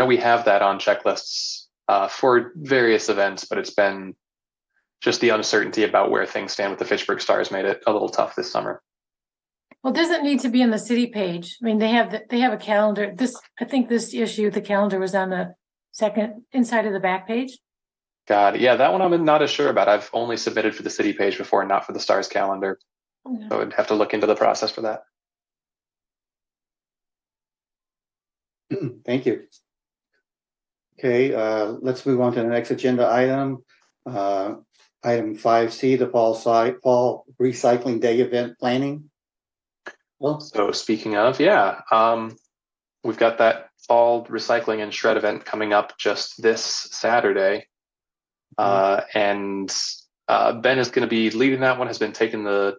we have that on checklists for various events, but it's been just the uncertainty about where things stand with the Fitchburg Stars made it a little tough this summer. Well, it doesn't need to be in the city page. I mean, they have a calendar. I think this issue, the calendar was on the second inside of the back page. God, yeah, that one I'm not as sure about. I've only submitted for the city page before, not for the Stars calendar. Yeah. So I'd have to look into the process for that. Thank you. Okay, let's move on to the next agenda item. Item 5C, the fall recycling day event planning. Well, so speaking of, we've got that fall recycling and shred event coming up just this Saturday. And Ben is going to be leading that one, has been taking the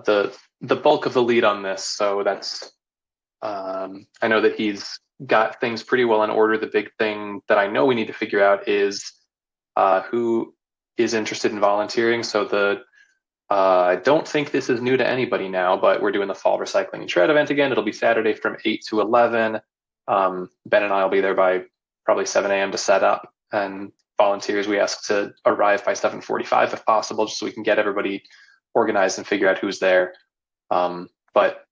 the bulk of the lead on this. So that's I know that he's got things pretty well in order. The big thing that I know we need to figure out is who is interested in volunteering. So I don't think this is new to anybody now, but we're doing the fall recycling and shred event again. It'll be Saturday from 8 to 11. Ben and I will be there by probably 7 a.m. to set up, and volunteers we ask to arrive by 7:45 if possible, just so we can get everybody organized and figure out who's there. But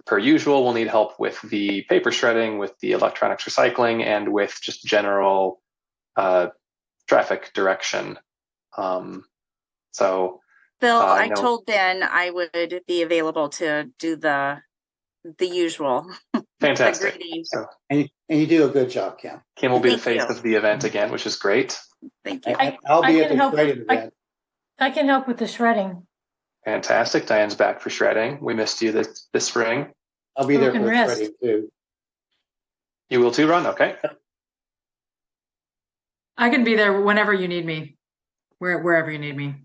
per usual, we'll need help with the paper shredding, with the electronics recycling, and with just general traffic direction. So Phil, I told Ben I would be available to do the usual. Fantastic. So, and you do a good job, Kim. Kim will be the face of the event again, which is great. Thank you. I'll be at the shredding event. I can help with the shredding. Fantastic. Diane's back for shredding. We missed you this spring. I'll be there for shredding too. You will too, Ron? Okay. I can be there whenever you need me, wherever you need me.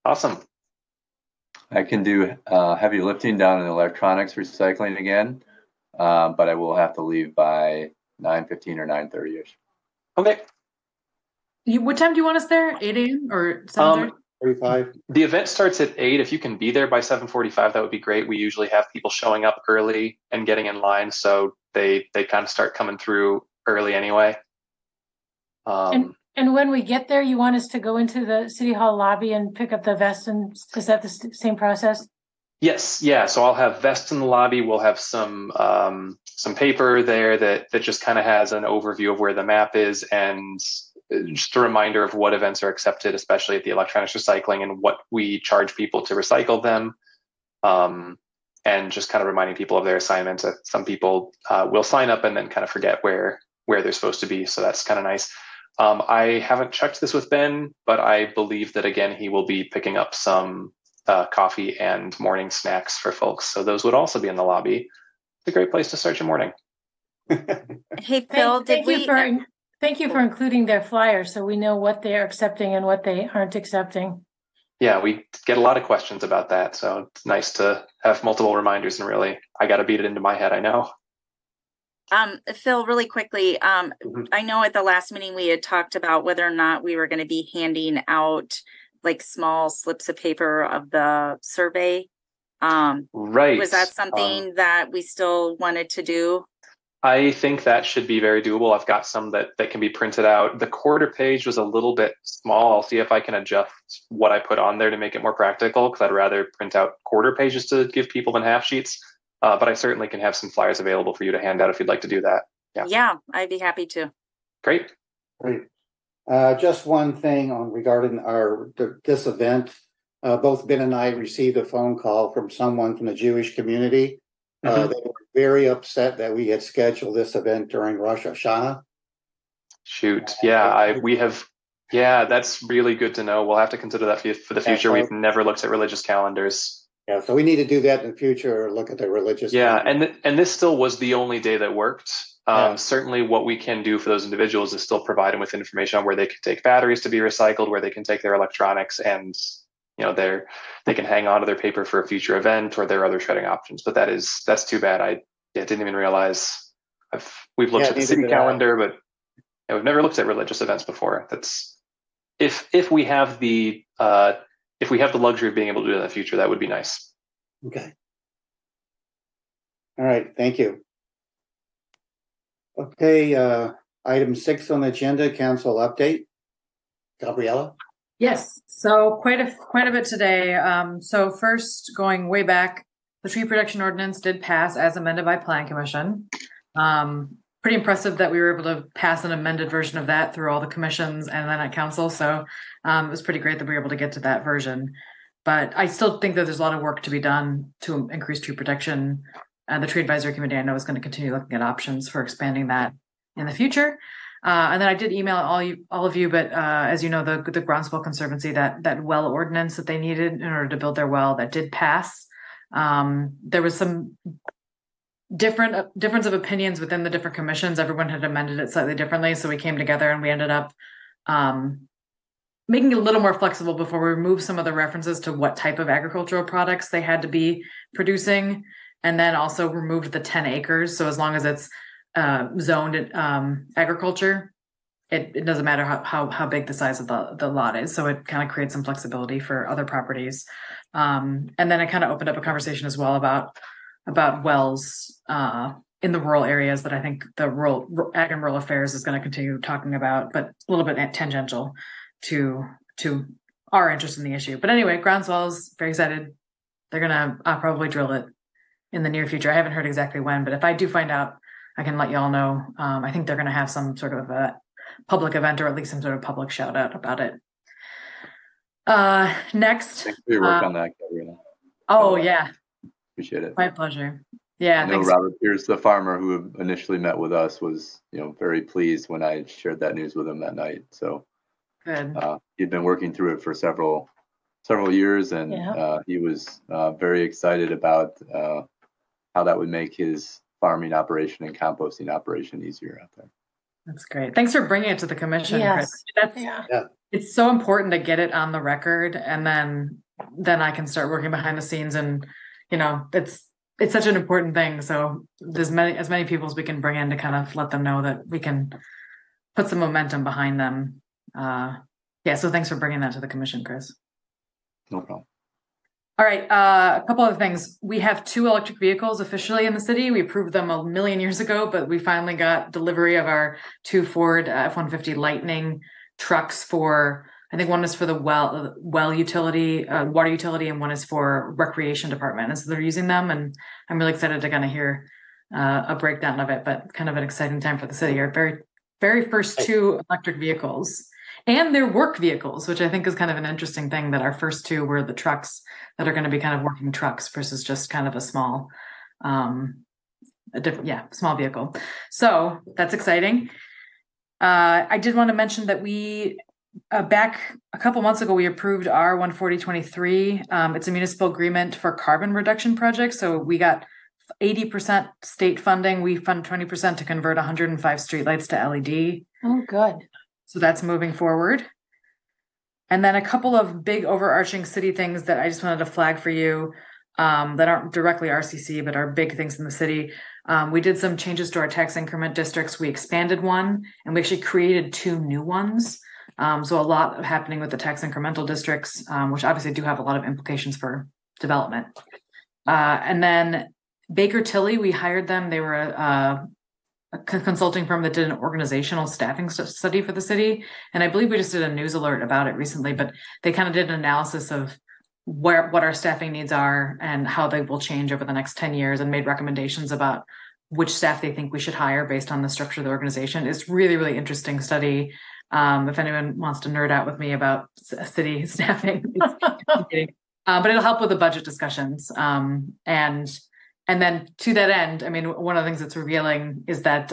Awesome. I can do heavy lifting down in electronics recycling again, but I will have to leave by 9:15 or 9:30ish. Okay. What time do you want us there? 8 a.m. or 7:30? 45. The event starts at 8. If you can be there by 7:45, that would be great. We usually have people showing up early and getting in line, so they kind of start coming through early anyway. And when we get there, you want us to go into the City Hall lobby and pick up the vests, and is that the same process? Yes, yeah. So I'll have vests in the lobby. We'll have some paper there that just kind of has an overview of where the map is, and just a reminder of what events are accepted, especially at the electronics recycling, and what we charge people to recycle them. And just kind of reminding people of their assignments. Some people will sign up and then kind of forget where they're supposed to be. So that's kind of nice. I haven't checked this with Ben, but I believe that, again, he will be picking up some coffee and morning snacks for folks. So those would also be in the lobby. It's a great place to start your morning. Hey, Phil, thank you for including their flyers so we know what they're accepting and what they aren't accepting. Yeah, we get a lot of questions about that. So it's nice to have multiple reminders, and really, I got to beat it into my head. I know. Phil, really quickly, I know at the last meeting we had talked about whether or not we were going to be handing out like small slips of paper of the survey. Right. Was that something that we still wanted to do? I think that should be very doable. I've got some that can be printed out. The quarter page was a little bit small. I'll see if I can adjust what I put on there to make it more practical, because I'd rather print out quarter pages to give people than half sheets. But I certainly can have some flyers available for you to hand out if you'd like to do that. Yeah, I'd be happy to. Great. Just one thing regarding this event. Both Ben and I received a phone call from someone from the Jewish community. They were very upset that we had scheduled this event during Rosh Hashanah. Shoot. Yeah, we have. Yeah, that's really good to know. We'll have to consider that for the future. We've never looked at religious calendars. Yeah, so we need to do that in the future, or look at the religious. Yeah, and this still was the only day that worked. Certainly what we can do for those individuals is still provide them with information on where they can take batteries to be recycled, where they can take their electronics, and they can hang on to their paper for a future event, or their other shredding options. But that's too bad. I didn't even realize. We've looked at the city calendar, but we've never looked at religious events before. That's if we have the luxury of being able to do that in the future, that would be nice. Okay. All right. Thank you. Okay. Item 6 on the agenda, council update. Gabriella? Yes. So quite a bit today. So first, going way back, the tree protection ordinance did pass as amended by Plan Commission. Pretty impressive that we were able to pass an amended version of that through all the commissions and then at council. So it was pretty great that we were able to get to that version. But I still think that there's a lot of work to be done to increase tree protection. The tree advisory committee, I know, is going to continue looking at options for expanding that in the future. And then I did email all of you, but as you know, the Groundswell Conservancy, that well ordinance that they needed in order to build their well, that did pass. There was some difference of opinions within the different commissions. Everyone had amended it slightly differently, so we came together and we ended up making it a little more flexible before we remove some of the references to what type of agricultural products they had to be producing, and then also removed the 10 acres. So as long as it's zoned agriculture, it doesn't matter how big the size of the lot is. So it kind of creates some flexibility for other properties. And then it kind of opened up a conversation as well about wells in the rural areas that I think the Ag and Rural Affairs is going to continue talking about, but a little bit tangential to our interest in the issue. But anyway, groundswells, very excited. They're going to probably drill it in the near future. I haven't heard exactly when, but if I do find out, I can let you all know. I think they're going to have some sort of a public event, or at least some sort of public shout out about it. Next. Thanks for your work on that, Gabriella. Oh, yeah. Appreciate it. My pleasure. Yeah. I know Robert Pierce, the farmer who initially met with us, was very pleased when I shared that news with him that night. So good. He'd been working through it for several years, and he was very excited about how that would make his farming operation and composting operation easier out there. That's great. Thanks for bringing it to the commission. Yes. It's so important to get it on the record, and then I can start working behind the scenes, and it's such an important thing. So there's as many people as we can bring in to kind of let them know that we can put some momentum behind them. So thanks for bringing that to the commission, Chris. No problem. All right, a couple of things. We have 2 electric vehicles officially in the city. We approved them a million years ago, but we finally got delivery of our 2 Ford F-150 Lightning trucks for, I think one is for the well utility, water utility, and one is for recreation department. And so they're using them, and I'm really excited to kind of hear a breakdown of it, but kind of an exciting time for the city. Our very, very first 2 electric vehicles. And they're work vehicles, which I think is kind of an interesting thing, that our first 2 were the trucks that are going to be kind of working trucks versus just kind of a small, small vehicle. So that's exciting. I did want to mention that we, back a couple months ago, we approved our 14023. It's a municipal agreement for carbon reduction projects. So we got 80% state funding. We fund 20% to convert 105 streetlights to LED. Oh, good. So that's moving forward. And then a couple of big overarching city things that I just wanted to flag for you that aren't directly RCC, but are big things in the city. We did some changes to our tax increment districts. We expanded one, and we actually created 2 new ones. So a lot happening with the tax incremental districts, which obviously do have a lot of implications for development. And then Baker Tilly, we hired them. They were a consulting firm that did an organizational staffing study for the city. And I believe we just did a news alert about it recently, but they kind of did an analysis of what our staffing needs are and how they will change over the next 10 years, and made recommendations about which staff they think we should hire based on the structure of the organization. It's really, really interesting study. If anyone wants to nerd out with me about city staffing, but it'll help with the budget discussions. And then to that end, I mean, one of the things that's revealing is that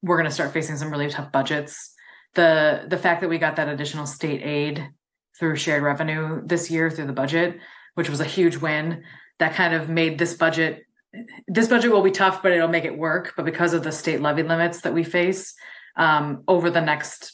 we're going to start facing some really tough budgets. The fact that we got that additional state aid through shared revenue this year through the budget, which was a huge win, that kind of made this budget will be tough, but it'll make it work. But because of the state levy limits that we face over the next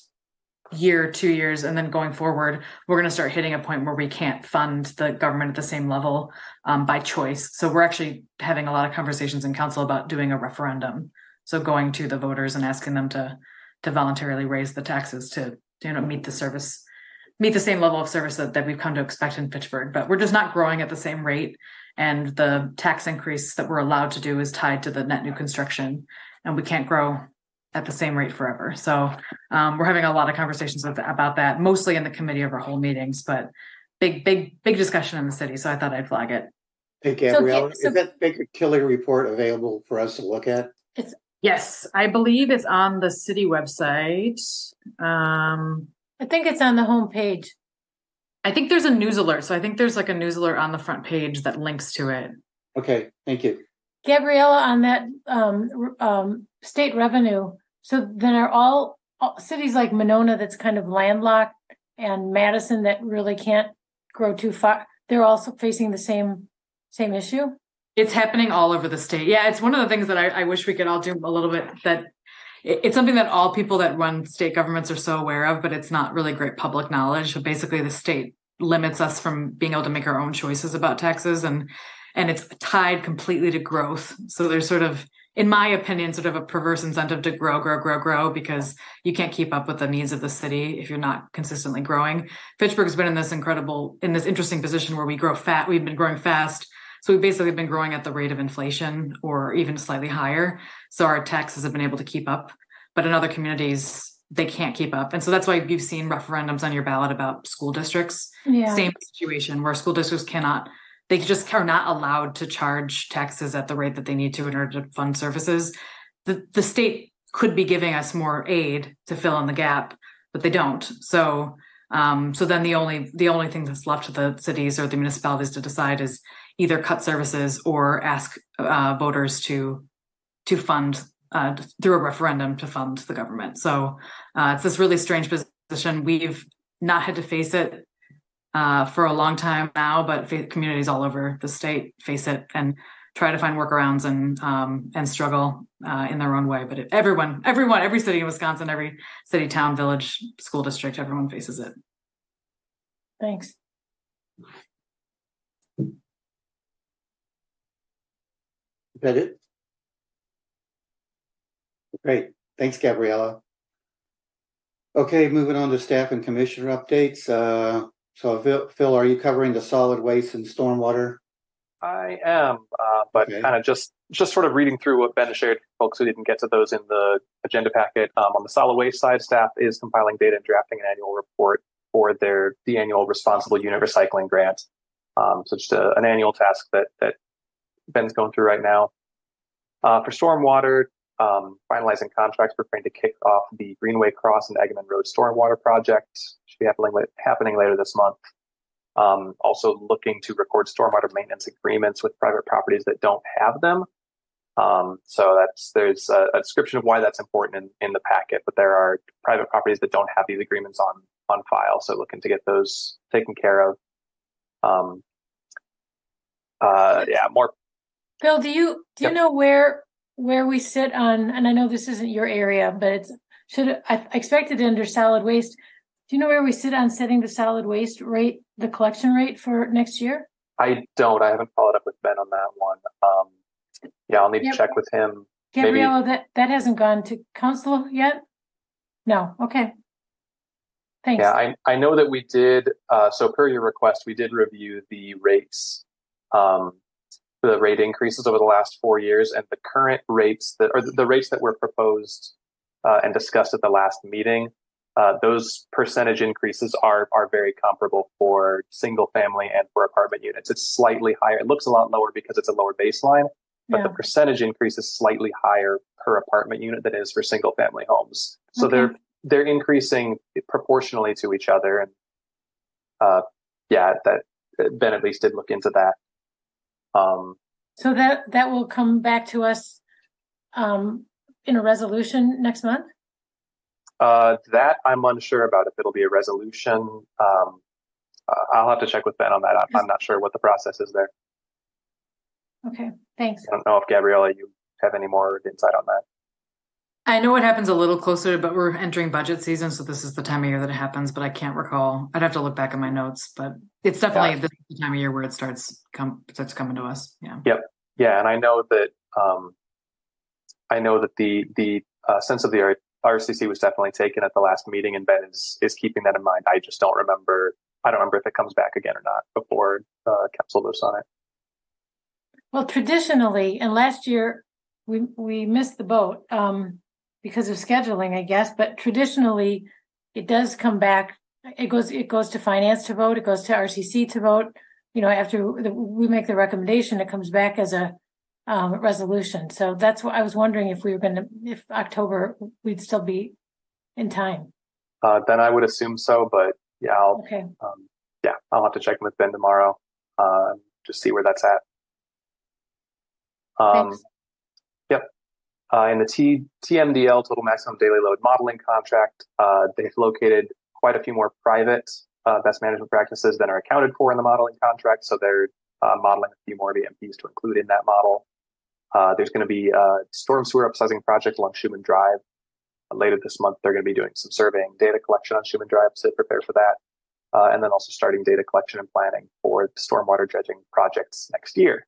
year, 2 years, and then going forward, we're going to start hitting a point where we can't fund the government at the same level by choice. So we're actually having a lot of conversations in council about doing a referendum. So going to the voters and asking them to voluntarily raise the taxes to meet the same level of service that we've come to expect in Fitchburg. But we're just not growing at the same rate. And the tax increase that we're allowed to do is tied to the net new construction, and we can't grow at the same rate forever. So we're having a lot of conversations about that, mostly in the committee of our whole meetings, but big discussion in the city. So I thought I'd flag it. Hey, Gabrielle, is that Baker Tilly report available for us to look at? Yes, I believe it's on the city website. I think it's on the home page. I think there's a news alert. So I think there's like a news alert on the front page that links to it. Okay, thank you. Gabriella, on that state revenue, so then are all cities like Monona that's kind of landlocked, and Madison that really can't grow too far, they're also facing the same issue? It's happening all over the state. Yeah, it's one of the things that I wish we could all do a little bit, that it's something that all people that run state governments are so aware of, but it's not really great public knowledge. So basically the state limits us from being able to make our own choices about taxes, and it's tied completely to growth. So there's sort of, in my opinion, sort of a perverse incentive to grow, because you can't keep up with the needs of the city if you're not consistently growing. Fitchburg's been in this interesting position where we've been growing fast. So we've basically been growing at the rate of inflation or even slightly higher. So our taxes have been able to keep up, but in other communities, they can't keep up. And so that's why you've seen referendums on your ballot about school districts. Yeah. Same situation where school districts they just are not allowed to charge taxes at the rate that they need to in order to fund services. The state could be giving us more aid to fill in the gap, but they don't. So then the only thing that's left to the cities or the municipalities to decide is either cut services or ask voters to fund through a referendum to fund the government. So it's this really strange position. We've not had to face it for a long time now, but communities all over the state face it and try to find workarounds and struggle in their own way. But every city in Wisconsin, every city, town, village, school district, everyone faces it. Thanks. Is that it? Great. Thanks, Gabriella. Okay, moving on to staff and commissioner updates. So Phil, are you covering the solid waste and stormwater? I am, but Okay. kind of just sort of reading through what Ben shared, folks who didn't get to those in the agenda packet. On the solid waste side, staff is compiling data and drafting an annual report for the annual responsible unit recycling grant. So just an annual task that Ben's going through right now. For stormwater, finalizing contracts preparing to kick off the Greenway Cross and Eggman Road stormwater project. Should be happening later this month. Also looking to record stormwater maintenance agreements with private properties that don't have them. So there's a description of why that's important in the packet, but there are private properties that don't have these agreements on file. So looking to get those taken care of. More. Phil, do you know where we sit on, and I know this isn't your area, but I expected it under solid waste. Do you know where we sit on setting the solid waste rate, the collection rate for next year? I don't. I haven't followed up with Ben on that one. I'll need to check with him. Gabriella, that hasn't gone to council yet? No. Okay. Thanks. Yeah, I know that we did. So per your request, we did review the rates, the rate increases over the last 4 years, and the current rates the rates that were proposed and discussed at the last meeting. Those percentage increases are very comparable for single family and for apartment units. It's slightly higher. It looks a lot lower because it's a lower baseline, but the percentage increase is slightly higher per apartment unit than it is for single family homes. So they're increasing proportionally to each other. And that Ben at least did look into that. So that will come back to us in a resolution next month? That I'm unsure about if it'll be a resolution. I'll have to check with Ben on that. I'm not sure what the process is there. Okay, thanks. I don't know if Gabriella, you have any more insight on that. I know it happens a little closer, but we're entering budget season, so this is the time of year that it happens, but I can't recall. I'd have to look back at my notes, but it's definitely this is the time of year where it starts coming to us. Yeah. Yep. Yeah, and I know that the sense of the RCC was definitely taken at the last meeting, and Ben is keeping that in mind. I just don't remember. I don't remember if it comes back again or not before council votes on it. Well, traditionally, and last year we missed the boat because of scheduling, I guess. But traditionally, it does come back. It goes to finance to vote. It goes to RCC to vote. After we make the recommendation, it comes back as a resolution. So that's what I was wondering if October we'd still be in time. Then I would assume so, but yeah, I'll have to check with Ben tomorrow, just see where that's at. Thanks. Yep. In the TMDL, Total Maximum Daily Load Modeling Contract, they've located quite a few more private best management practices than are accounted for in the modeling contract. So they're modeling a few more VMPs to include in that model. There's going to be a storm sewer upsizing project along Schumann Drive later this month, they're going to be doing some surveying data collection on Schumann Drive to prepare for that. And then also starting data collection and planning for stormwater dredging projects next year.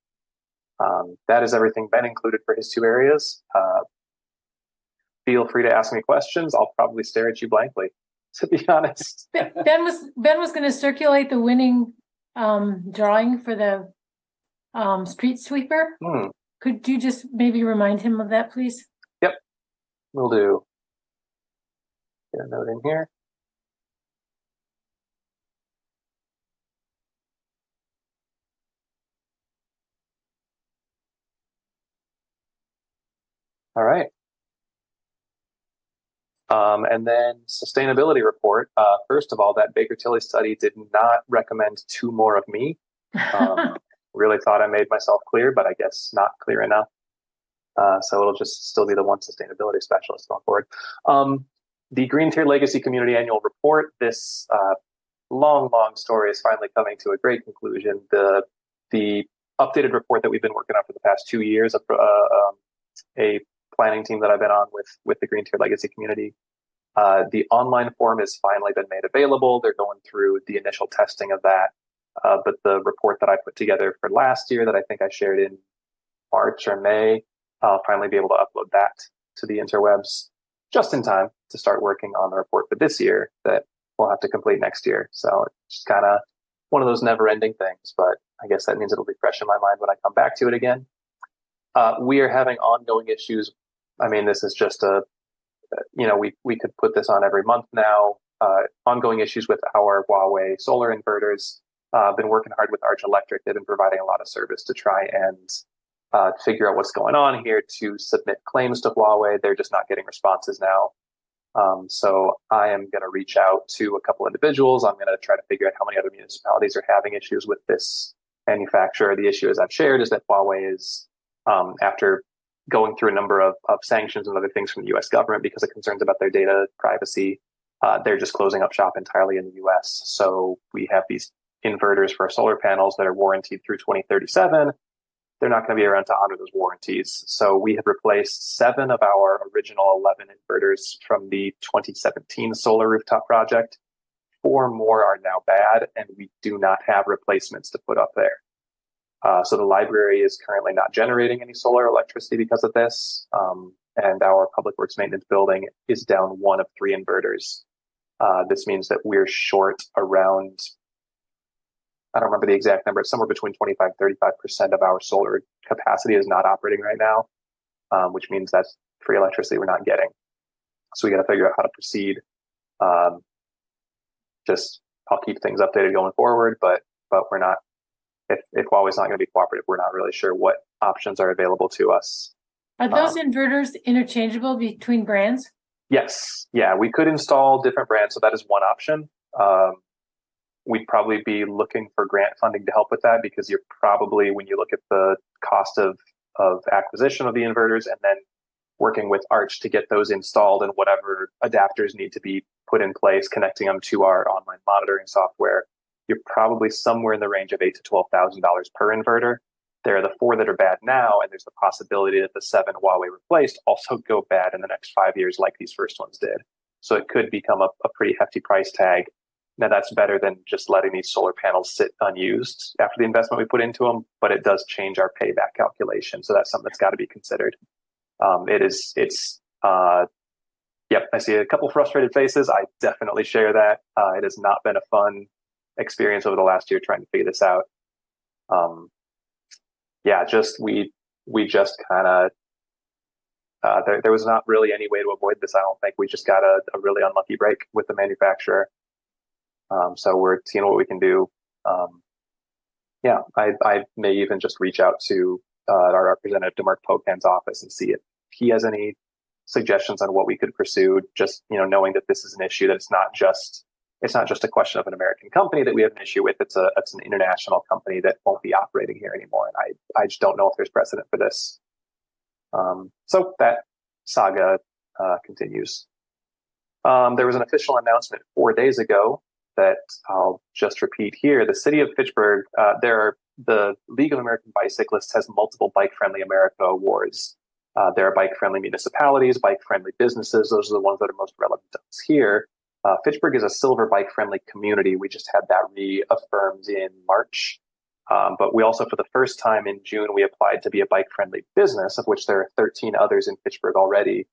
That is everything Ben included for his two areas. Feel free to ask me questions. I'll probably stare at you blankly, to be honest. Ben was going to circulate the winning drawing for the street sweeper. Could you just maybe remind him of that, please? Yep, will do. Get a note in here. All right. And then sustainability report. First of all, that Baker Tilly study did not recommend 2 more of me. Really thought I made myself clear, but I guess not clear enough. So it'll just still be the one sustainability specialist going forward. The Green Tier Legacy Community Annual Report. This long story is finally coming to a great conclusion. The updated report that we've been working on for the past 2 years, a planning team that I've been on with the Green Tier Legacy community. The online form has finally been made available. They're going through the initial testing of that. But the report that I put together for last year that I think I shared in March or May, I'll finally be able to upload that to the interwebs just in time to start working on the report for this year that we'll have to complete next year. So it's just kind of one of those never ending things, but I guess that means it'll be fresh in my mind when I come back to it again. We are having ongoing issues. I mean, this is just we could put this on every month now. Ongoing issues with our Huawei solar inverters. Been working hard with Arch Electric. They've been providing a lot of service to try and figure out what's going on here, to submit claims to Huawei. They're just not getting responses now. So I am going to reach out to a couple individuals. I'm going to try to figure out how many other municipalities are having issues with this manufacturer. The issue, as I've shared, is that Huawei is, after going through a number of sanctions and other things from the U.S. government because of concerns about their data privacy, they're just closing up shop entirely in the U.S. So we have these inverters for our solar panels that are warranted through 2037. They're not going to be around to honor those warranties. So we have replaced 7 of our original 11 inverters from the 2017 solar rooftop project. 4 more are now bad, and we do not have replacements to put up there. So the library is currently not generating any solar electricity because of this. And our public works maintenance building is down 1 of 3 inverters. This means that we're short around, I don't remember the exact number, it's somewhere between 25-35% of our solar capacity is not operating right now, which means that's free electricity we're not getting. So we got to figure out how to proceed. I'll keep things updated going forward, but we're not, if Huawei's not going to be cooperative, we're not really sure what options are available to us. Are those inverters interchangeable between brands? Yes. Yeah, we could install different brands, so that is one option. We'd probably be looking for grant funding to help with that, because you're probably, when you look at the cost of acquisition of the inverters and then working with Arch to get those installed and whatever adapters need to be put in place, connecting them to our online monitoring software, you're probably somewhere in the range of $8,000 to $12,000 per inverter. There are the 4 that are bad now, and there's the possibility that the 7 Huawei replaced also go bad in the next 5 years like these first ones did. So it could become a pretty hefty price tag. Now, that's better than just letting these solar panels sit unused after the investment we put into them, but it does change our payback calculation. So that's something that's got to be considered. Yep, I see a couple frustrated faces. I definitely share that. It has not been a fun experience over the last year trying to figure this out. We just kind of, there was not really any way to avoid this. I don't think. We just got a really unlucky break with the manufacturer. So we're seeing what we can do. I may even just reach out to our representative, DeMarc Pocan's office, and see if he has any suggestions on what we could pursue. Just, knowing that this is an issue, that it's not just a question of an American company that we have an issue with. It's an international company that won't be operating here anymore. And I just don't know if there's precedent for this. So that saga continues. There was an official announcement 4 days ago that I'll just repeat here. The city of Fitchburg, the League of American Bicyclists has multiple Bike Friendly America awards. There are bike-friendly municipalities, bike-friendly businesses. Those are the ones that are most relevant to us here. Fitchburg is a silver bike-friendly community. We just had that reaffirmed in March. But we also, for the first time in June, we applied to be a bike-friendly business, of which there are 13 others in Fitchburg already.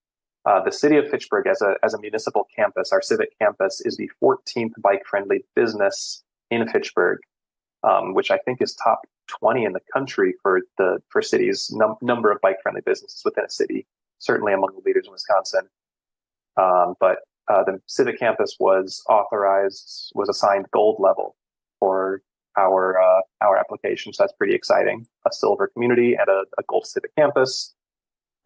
The city of Fitchburg, as a municipal campus, our civic campus, is the 14th bike-friendly business in Fitchburg, which I think is top 20 in the country for cities number of bike-friendly businesses within a city. Certainly among the leaders in Wisconsin. But the civic campus was assigned gold level for our application. So that's pretty exciting. A silver community and a gold civic campus.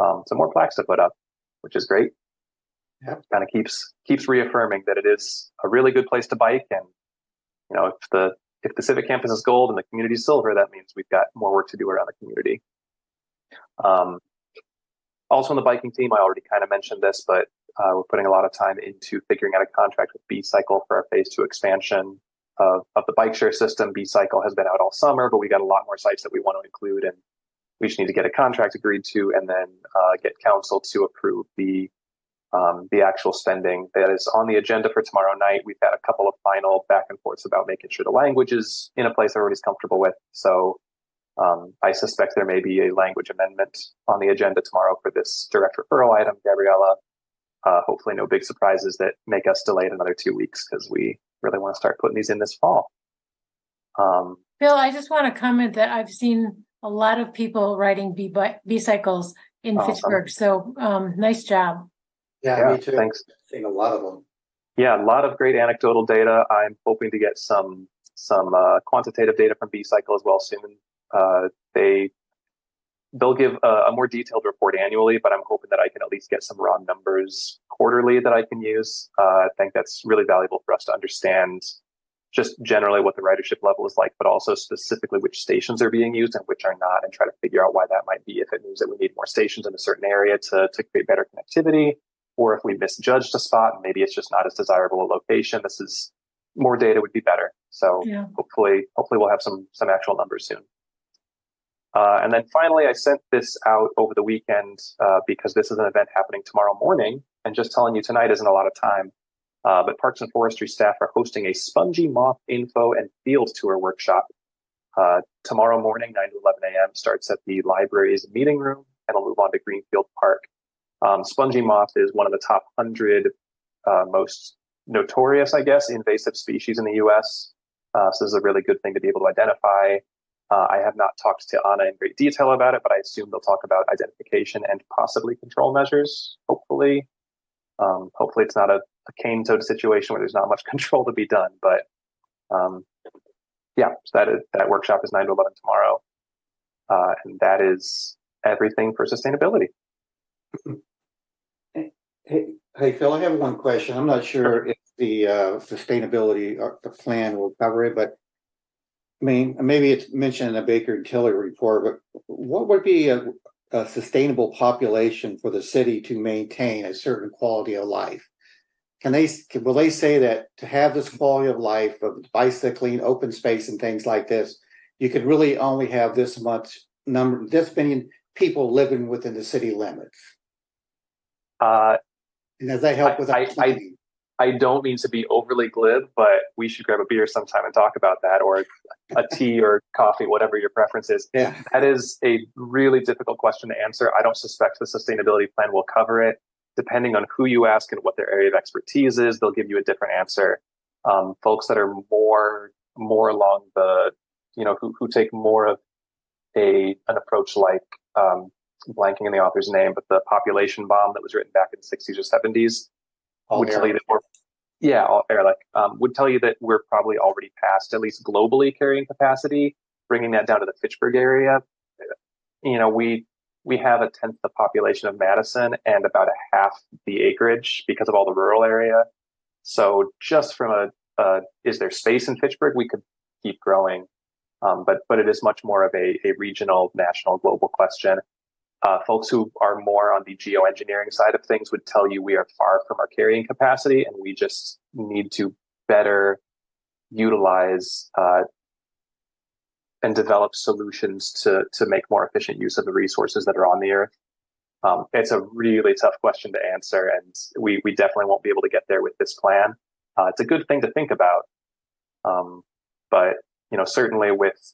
Some more plaques to put up, which is great. Yeah, kind of keeps reaffirming that it is a really good place to bike. And if the civic campus is gold and the community is silver, that means we've got more work to do around the community. Also on the biking team, I already kind of mentioned this, but we're putting a lot of time into figuring out a contract with B-Cycle for our phase 2 expansion of the bike share system. B-Cycle has been out all summer, but we got a lot more sites that we want to include, and we just need to get a contract agreed to and then get council to approve the actual spending that is on the agenda for tomorrow night. We've had a couple of final back and forths about making sure the language is in a place everybody's comfortable with. So I suspect there may be a language amendment on the agenda tomorrow for this direct referral item, Gabriella. Hopefully no big surprises that make us delay it another 2 weeks, because we really want to start putting these in this fall. Bill, I just want to comment that I've seen a lot of people riding B-cycles in Fitchburg. So nice job. Yeah, me too. Thanks. I've seen a lot of them. Yeah, a lot of great anecdotal data. I'm hoping to get some quantitative data from B-Cycle as well soon. They'll give a more detailed report annually, but I'm hoping that I can at least get some raw numbers quarterly that I can use. I think that's really valuable for us to understand just generally what the ridership level is like, but also specifically which stations are being used and which are not, and try to figure out why that might be. If it means that we need more stations in a certain area to create better connectivity, or if we misjudged a spot and maybe it's just not as desirable a location. This is more data would be better. So yeah. Hopefully we'll have some actual numbers soon. And then finally, I sent this out over the weekend because this is an event happening tomorrow morning, and just telling you tonight isn't a lot of time. But Parks and Forestry staff are hosting a spongy moth info and field tour workshop tomorrow morning, 9 to 11 a.m. Starts at the library's meeting room, and will move on to Greenfield Park. Spongy moth is one of the top 100 most notorious, I guess, invasive species in the U.S. So this is a really good thing to be able to identify. I have not talked to Anna in great detail about it, but I assume they'll talk about identification and possibly control measures. Hopefully it's not a cane toad situation where there's not much control to be done. But so that workshop is 9 to 11 tomorrow, and that is everything for sustainability. Hey, Phil, I have one question. I'm not sure if the sustainability or the plan will cover it, but I mean, maybe it's mentioned in the Baker and Tiller report, but what would be a sustainable population for the city to maintain a certain quality of life? Will they say that to have this quality of life of bicycling, open space, and things like this, you could really only have this many people living within the city limits? And does that help with our planning? I don't mean to be overly glib, but we should grab a beer sometime and talk about that, or a tea or coffee, whatever your preference is. Yeah. That is a really difficult question to answer. I don't suspect the sustainability plan will cover it. Depending on who you ask and what their area of expertise is, they'll give you a different answer. Folks that are more along the, who take more of an approach like, blanking in the author's name, but the population bomb that was written back in the 60s or 70s would tell you that would tell you that we're probably already past, at least globally, carrying capacity. Bringing that down to the Fitchburg area, we have a tenth the population of Madison and about a half the acreage because of all the rural area. So just from is there space in Fitchburg? We could keep growing, but it is much more of a regional, national, global question. Folks who are more on the geoengineering side of things would tell you we are far from our carrying capacity, and we just need to better utilize and develop solutions to make more efficient use of the resources that are on the earth. It's a really tough question to answer, and we definitely won't be able to get there with this plan. It's a good thing to think about, but certainly with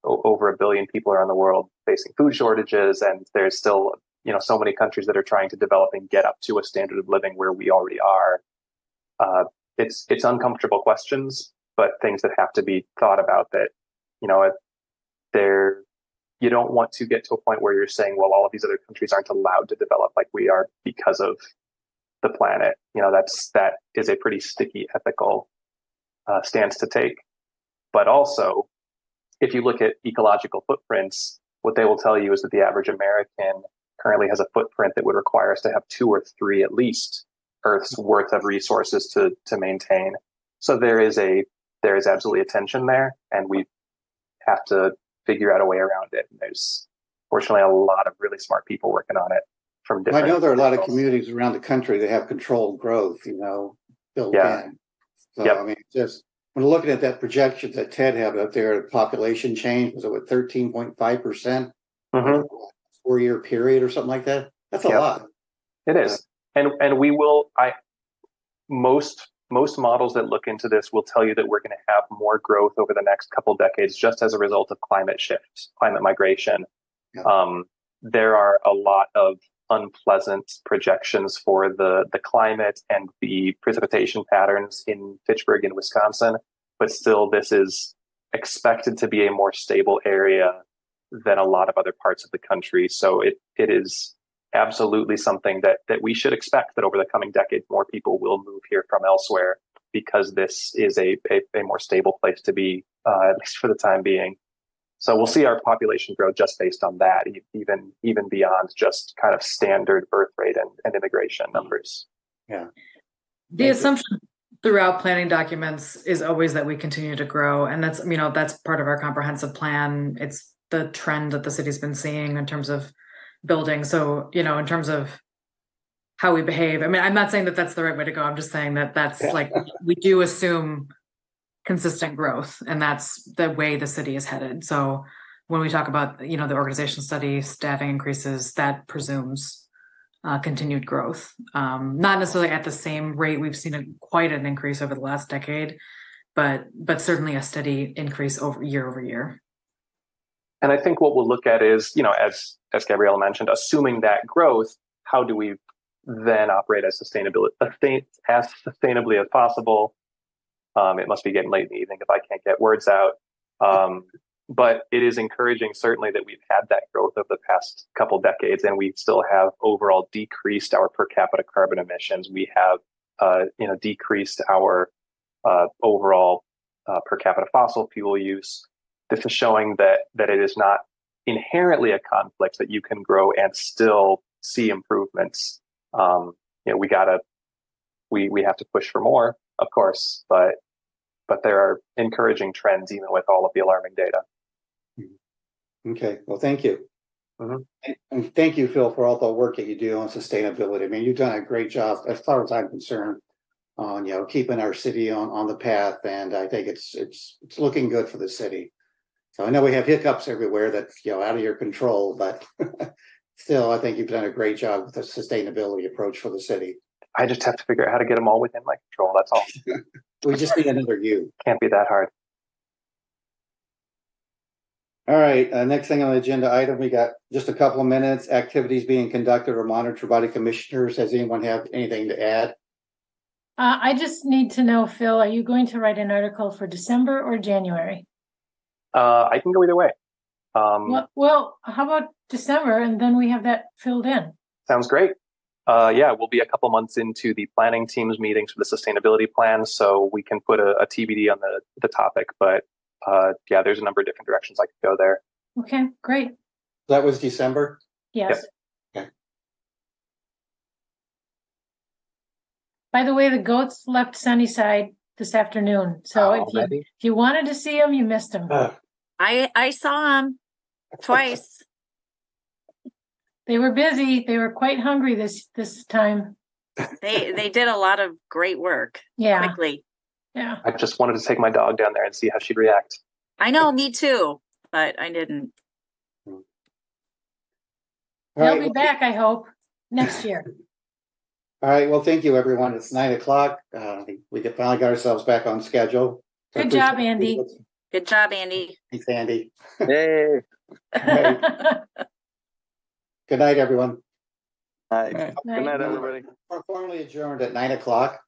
over 1 billion people around the world facing food shortages, and there's still so many countries that are trying to develop and get up to a standard of living where we already are. It's uncomfortable questions, but things that have to be thought about. That you don't want to get to a point where you're saying, well, all of these other countries aren't allowed to develop like we are because of the planet. That is a pretty sticky ethical stance to take. But also, if you look at ecological footprints, what they will tell you is that the average American currently has a footprint that would require us to have 2 or 3 at least Earth's worth of resources to maintain. So there is absolutely a tension there, and we have to figure out a way around it. And there's fortunately a lot of really smart people working on it from different. I know there are a lot of communities around the country that have controlled growth, built in. So yep. I mean, just when looking at that projection that Ted had up there, the population change was what 13.5%, 4-year period or something like that. That's a lot. It is, and we will. Most models that look into this will tell you that we're going to have more growth over the next couple decades just as a result of climate shift, climate migration. Yeah. There are a lot of unpleasant projections for the climate and the precipitation patterns in Fitchburg in Wisconsin, but still this is expected to be a more stable area than a lot of other parts of the country. So it is absolutely something that we should expect that over the coming decades, more people will move here from elsewhere because this is a more stable place to be, at least for the time being. So we'll see our population grow just based on that, even beyond just kind of standard birth rate and immigration numbers. Yeah. The assumption throughout planning documents is always that we continue to grow. And that's part of our comprehensive plan. It's the trend that the city's been seeing in terms of building. So, in terms of how we behave, I mean, I'm not saying that that's the right way to go. I'm just saying that that's like, we do assume consistent growth, and that's the way the city is headed. So when we talk about, the organization study, staffing increases, that presumes continued growth. Not necessarily at the same rate. We've seen quite an increase over the last decade, but certainly a steady increase over year. And I think what we'll look at is, as Gabriella mentioned, assuming that growth, how do we then operate as sustainably as possible? It must be getting late in the evening if I can't get words out. But it is encouraging, certainly, that we've had that growth over the past couple decades, and we still have overall decreased our per capita carbon emissions. We have, decreased our overall per capita fossil fuel use. This is showing that it is not inherently a conflict, that you can grow and still see improvements. We have to push for more, of course, but there are encouraging trends even with all of the alarming data. Okay, well, thank you. Mm-hmm. And thank you, Phil, for all the work that you do on sustainability. I mean, you've done a great job, as far as I'm concerned, on keeping our city on the path, and I think it's looking good for the city. So I know we have hiccups everywhere that's out of your control, but still, I think you've done a great job with the sustainability approach for the city. I just have to figure out how to get them all within my control. That's all. We just need another you. Can't be that hard. All right. Next thing on the agenda item, we got just a couple of minutes. Activities being conducted or monitored by the commissioners. Does anyone have anything to add? I just need to know, Phil, are you going to write an article for December or January? I can go either way. Well, how about December, and then we have that filled in? Sounds great. We'll be a couple months into the planning team's meetings for the sustainability plan, so we can put a TBD on the topic. But there's a number of different directions I could go there. Okay, great. That was December? Yes. Yep. Okay. By the way, the goats left Sunnyside this afternoon. So if you wanted to see them, you missed them. I saw them twice. They were busy. They were quite hungry this time. They did a lot of great work. Yeah. Quickly. Yeah. I just wanted to take my dog down there and see how she'd react. I know, me too, but I didn't. All They'll right, be well, back, I hope, next year. all right. Well, thank you, everyone. It's 9:00. We finally got ourselves back on schedule. So Good job, appreciate Andy. it. Good job, Andy. Thanks, Andy. Yay. Right. Good night, everyone. All right. Right. Good night, everybody. We're formally adjourned at 9:00.